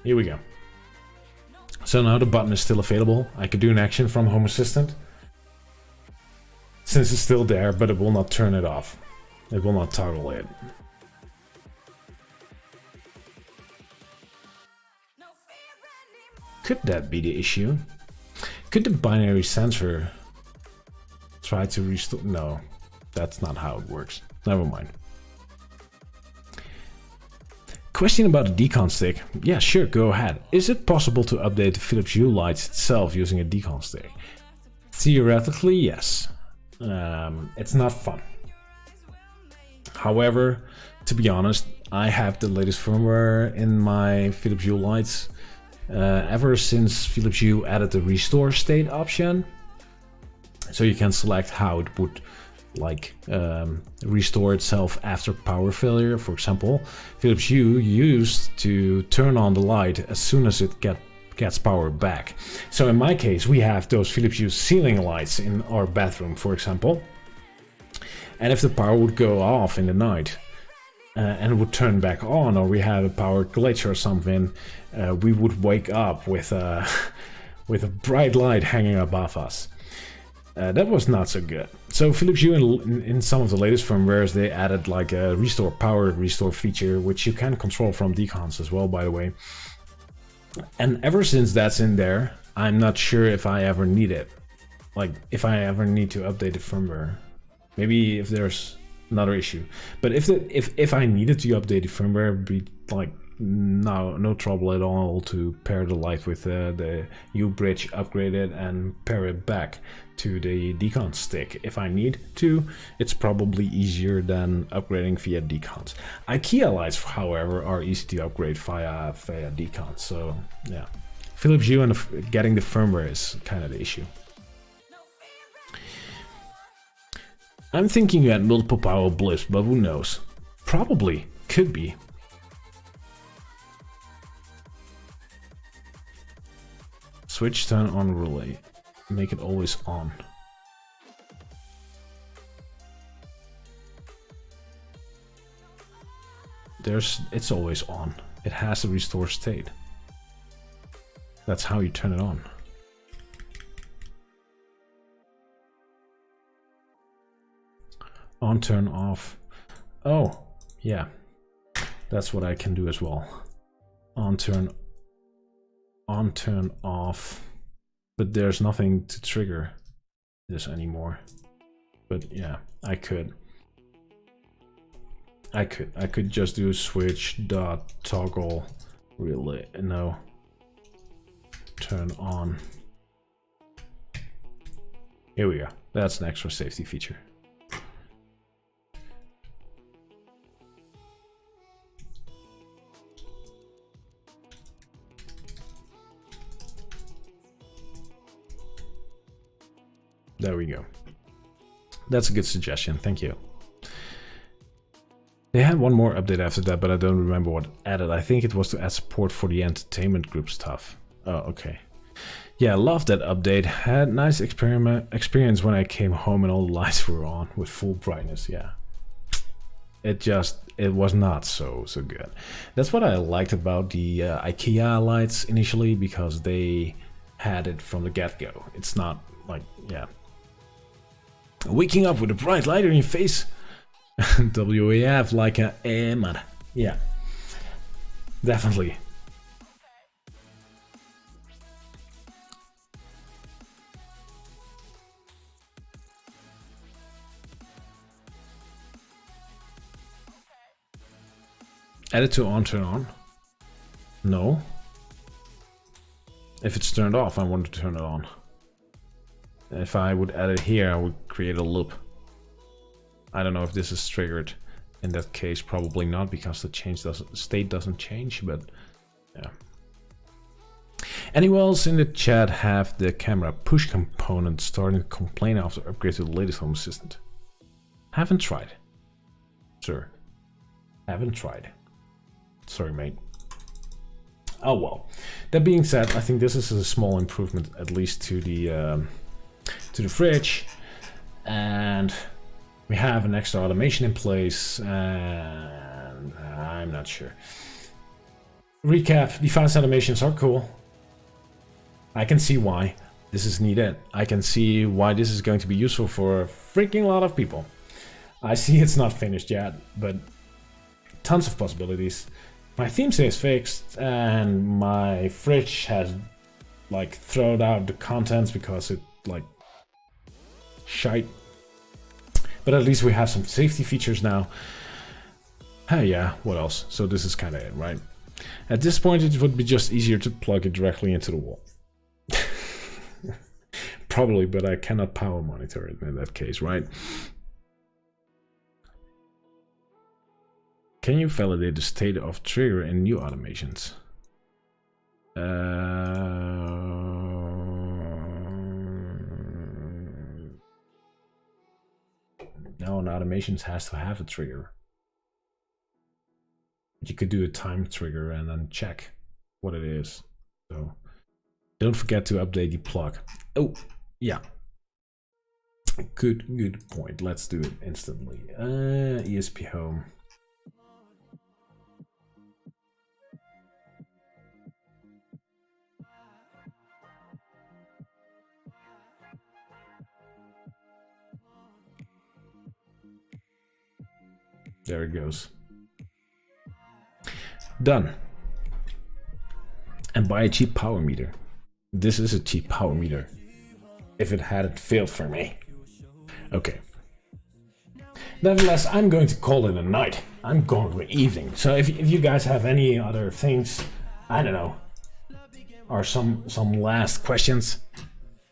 Here we go. So now the button is still available. I could do an action from Home Assistant, since it's still there, but it will not turn it off. It will not toggle it. Could that be the issue? Could the binary sensor try to restore? No, that's not how it works. Never mind. Question about the Deconz stick. Yeah, sure, go ahead. Is it possible to update the Philips Hue lights itself using a Deconz stick? Theoretically, yes. It's not fun. However, to be honest, I have the latest firmware in my Philips Hue lights ever since Philips Hue added the restore state option. So you can select how it would restore itself after power failure. For example, Philips Hue used to turn on the light as soon as it gets power back. So in my case, we have those Philips Hue ceiling lights in our bathroom, for example. And if the power would go off in the night and would turn back on, or we had a power glitch or something, we would wake up with a bright light hanging above us. That was not so good. So Philips Hue in some of the latest firmwares, they added like a restore power restore feature, which you can control from Deconz as well, by the way. And ever since that's in there, I'm not sure if I ever need it. Like if I ever need to update the firmware. Maybe if there's another issue. But if I needed to update the firmware, it'd be like no trouble at all to pair the light with the U-bridge upgraded and pair it back to the Deconz stick. If I need to, it's probably easier than upgrading via Deconz. IKEA lights, however, are easy to upgrade via Deconz. So yeah, Philips Hue and getting the firmware is kind of the issue. I'm thinking you had multiple power blips, but who knows? Probably. Could be. Switch turn on relay. Make it always on. It's always on. It has to restore state. That's how you turn it on. On, turn, off. Oh, yeah. That's what I can do as well. On, turn off. But there's nothing to trigger this anymore. But yeah, I could just do switch dot toggle relay. No. Turn on. Here we go. That's an extra safety feature. There we go. That's a good suggestion. Thank you. They had one more update after that, but I don't remember what added. I think it was to add support for the entertainment group stuff. Oh, okay. Yeah, I loved that update. Had nice experience when I came home and all the lights were on with full brightness. Yeah. It was not so good. That's what I liked about the IKEA lights initially, because they had it from the get-go. It's not like, yeah. Waking up with a bright light on your face. WAF like a man. Yeah. Definitely. Add it to on, turn on? No. If it's turned off, I want to turn it on. If I would add it here, I would create a loop. I don't know if this is triggered. In that case, probably not, because the state doesn't change, but yeah. Anyone else in the chat have the camera push component starting to complain after upgrade to the latest home assistant? Haven't tried. Sir. Haven't tried. Sorry, mate. Oh well. That being said, I think this is a small improvement, at least to the fridge, and we have an extra automation in place, and I'm not sure. Recap: the fast automations are cool. I can see why this is needed. I can see why this is going to be useful for a freaking lot of people. I see it's not finished yet, but tons of possibilities. My theme is fixed, and my fridge has like thrown out the contents because it like shite. But at least we have some safety features now. Yeah, what else? So this is kind of it, right? At this point, it would be just easier to plug it directly into the wall. Probably, but I cannot power monitor it in that case, right? Can you validate the state of trigger in new automations? No, an automations has to have a trigger. You could do a time trigger and then check what it is. So don't forget to update the plug. Oh, yeah. Good point. Let's do it instantly. ESP home. There it goes. Done. And buy a cheap power meter. This is a cheap power meter. If it hadn't failed for me. Okay. Nevertheless, I'm going to call it a night. I'm going to an evening. So if you guys have any other things, I don't know, or some last questions,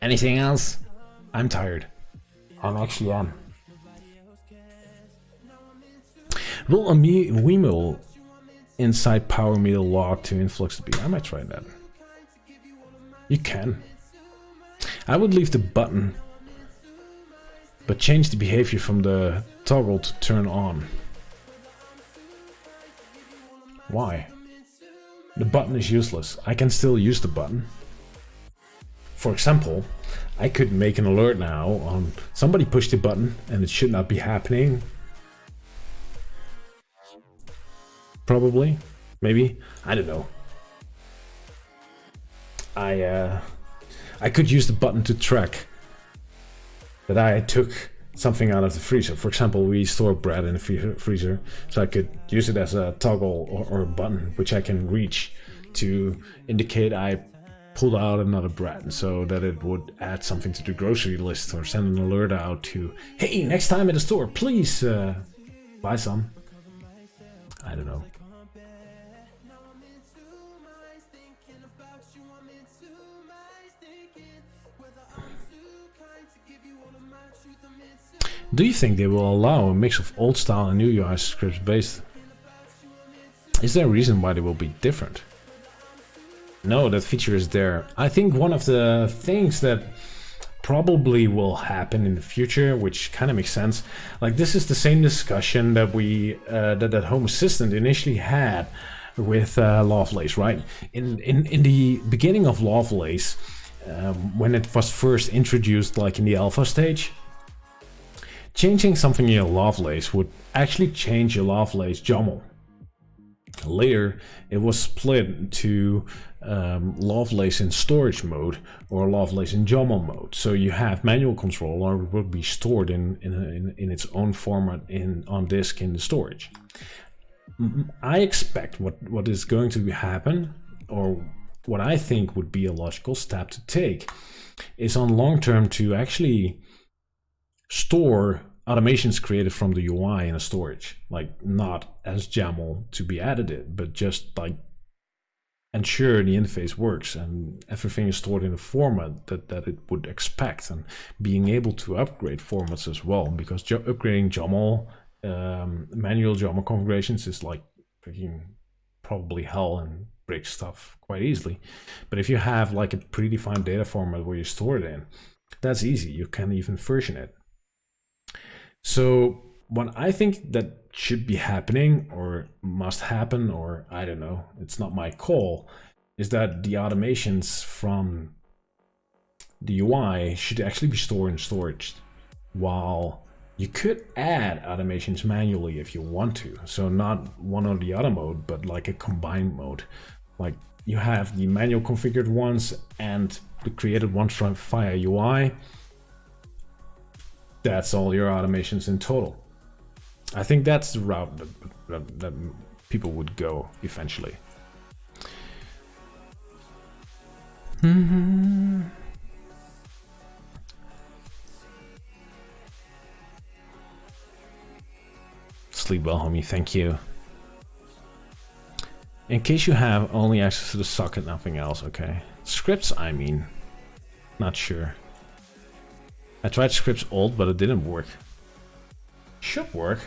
anything else, I'm tired. I actually am. Will a WAML inside power meter log to influx be? I might try that. You can. I would leave the button, but change the behavior from the toggle to turn on. Why? The button is useless. I can still use the button. For example, I could make an alert now on somebody pushed the button and it should not be happening. Probably. Maybe. I don't know. I could use the button to track that I took something out of the freezer. For example, we store bread in the freezer, so I could use it as a toggle or a button which I can reach to indicate I pulled out another bread, so that it would add something to the grocery list or send an alert out to, hey, next time at the store, please buy some. I don't know. Do you think they will allow a mix of old style and new UI scripts based? Is there a reason why they will be different? No, that feature is there. I think one of the things that probably will happen in the future, which kind of makes sense, like this is the same discussion that we that Home Assistant initially had with Lovelace, right? In the beginning of Lovelace, when it was first introduced, like in the alpha stage, changing something in your Lovelace would actually change your Lovelace YAML. Later, it was split to Lovelace in storage mode or Lovelace in YAML mode. So you have manual control, or it would be stored in its own format on disk in the storage. I expect what is going to happen, or what I think would be a logical step to take, is on long term to actually store automations created from the UI in a storage, like not as YAML to be edited, but just like ensure the interface works and everything is stored in a format that it would expect, and being able to upgrade formats as well, because upgrading YAML, manual YAML configurations is like freaking probably hell and breaks stuff quite easily. But if you have like a predefined data format where you store it in, that's easy. You can even version it. So what I think that should be happening, or must happen, or I don't know, it's not my call, is that the automations from the UI should actually be stored in storage, while you could add automations manually if you want to. So not one or the other mode, but like a combined mode. Like you have the manual configured ones and the created ones from via UI. That's all your automations in total. I think that's the route that people would go eventually. Sleep well, homie. Thank you. In case you have only access to the socket, nothing else. Okay. Scripts, I mean. Not sure. I tried scripts old, but it didn't work. Should work.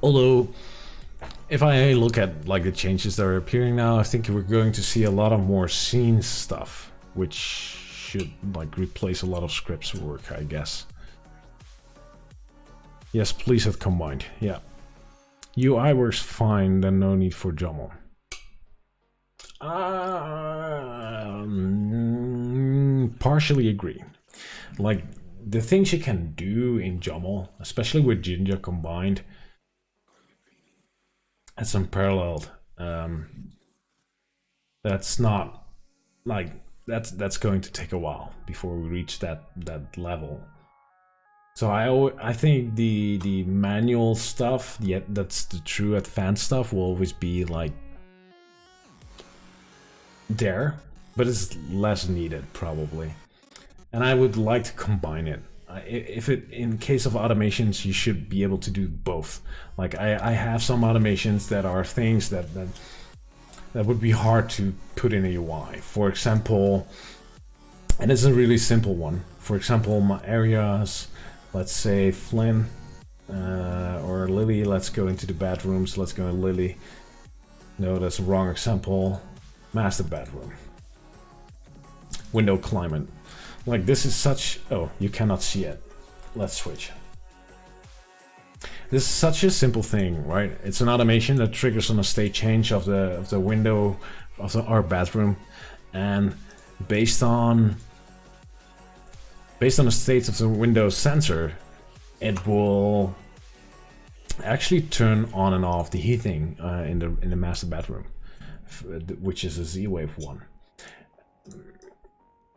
Although, if I look at like the changes that are appearing now, I think we're going to see a lot of more scene stuff, which should like replace a lot of scripts work, I guess. Yes, please have combined. Yeah. UI works fine, then no need for YAML. Partially agree. Like the things you can do in YAML, especially with Jinja combined, it's unparalleled. That's not like that's going to take a while before we reach that level. So I think the manual stuff, that's the true advanced stuff, will always be like there, but it's less needed probably. And I would like to combine it. If it, in case of automations, you should be able to do both. Like I have some automations that are things that would be hard to put in a UI. For example, and it's a really simple one. For example, my areas, let's say Flynn or Lily. Let's go into the bedrooms. Let's go to Lily. No, that's a wrong example. Master bedroom. Window climate. Like this is such, oh, you cannot see it. Let's switch. This is such a simple thing, right? It's an automation that triggers on a state change of the window of our bathroom, and based on the state of the window sensor, it will actually turn on and off the heating in the master bedroom, which is a Z-Wave one.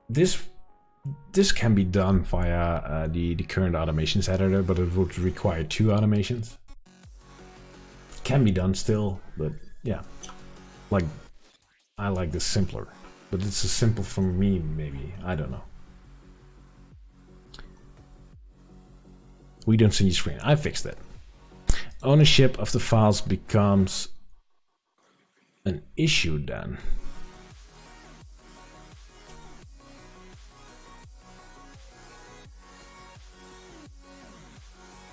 This can be done via the current automations editor, but it would require 2 automations. Can be done still, but yeah, like I like this simpler, but it's a simple for me, maybe, I don't know. We don't see the screen. I fixed it. Ownership of the files becomes an issue then.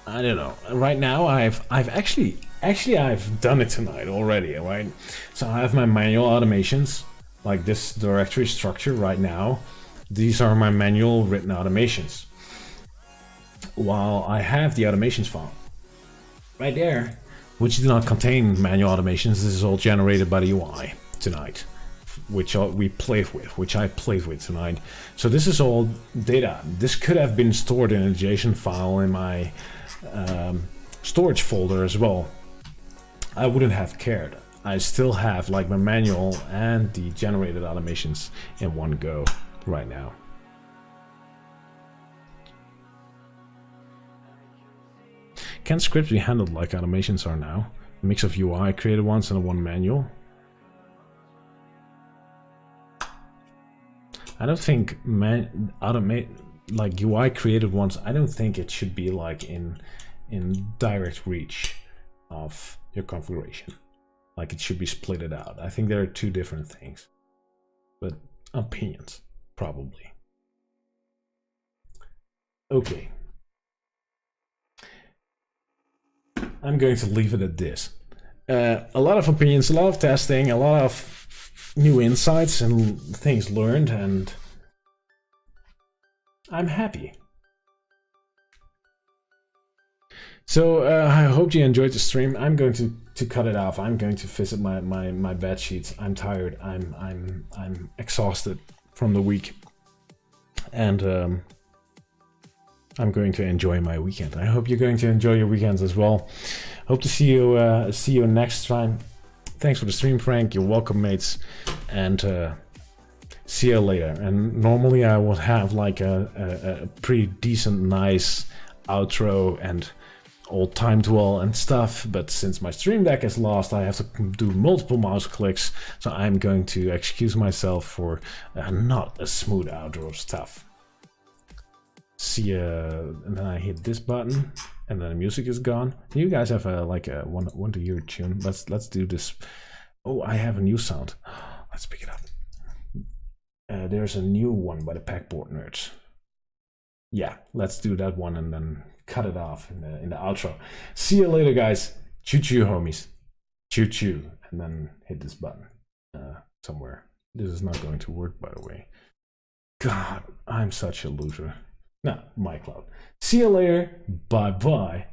I don't know. Right now, I've actually I've done it tonight already, right? So I have my manual automations, like this directory structure right now. These are my manual written automations. While I have the automations file right there, which do not contain manual automations. This is all generated by the UI tonight, which I played with tonight. So this is all data. This could have been stored in a JSON file in my storage folder as well. I wouldn't have cared. I still have like my manual and the generated automations in one go right now. Can scripts be handled like automations are now? A mix of UI created ones and one manual? I don't think like UI created ones, I don't think it should be like in direct reach of your configuration. Like it should be splitted out. I think there are 2 different things. But opinions, probably. Okay. I'm going to leave it at this. A lot of opinions, a lot of testing, a lot of new insights and things learned, and I'm happy. So I hope you enjoyed the stream. I'm going to cut it off. I'm going to visit my bed sheets. I'm tired. I'm exhausted from the week, and I'm going to enjoy my weekend. I hope you're going to enjoy your weekends as well. Hope to see you next time. Thanks for the stream, Frank. You're welcome, mates, and see you later. And normally I would have like a pretty decent, nice outro and all timed well and stuff, but since my stream deck is lost, I have to do multiple mouse clicks, so I'm going to excuse myself for not a smooth outro stuff. See and then I hit this button, and then the music is gone. You guys have a one to your tune. Let's do this. Oh, I have a new sound. Let's pick it up. There's a new one by the Packboard Nerds. Yeah, let's do that one and then cut it off in the outro. See you later, guys. Choo choo, homies. Choo choo, and then hit this button somewhere. This is not going to work, by the way. God, I'm such a loser. No, my cloud. See you later. Bye bye.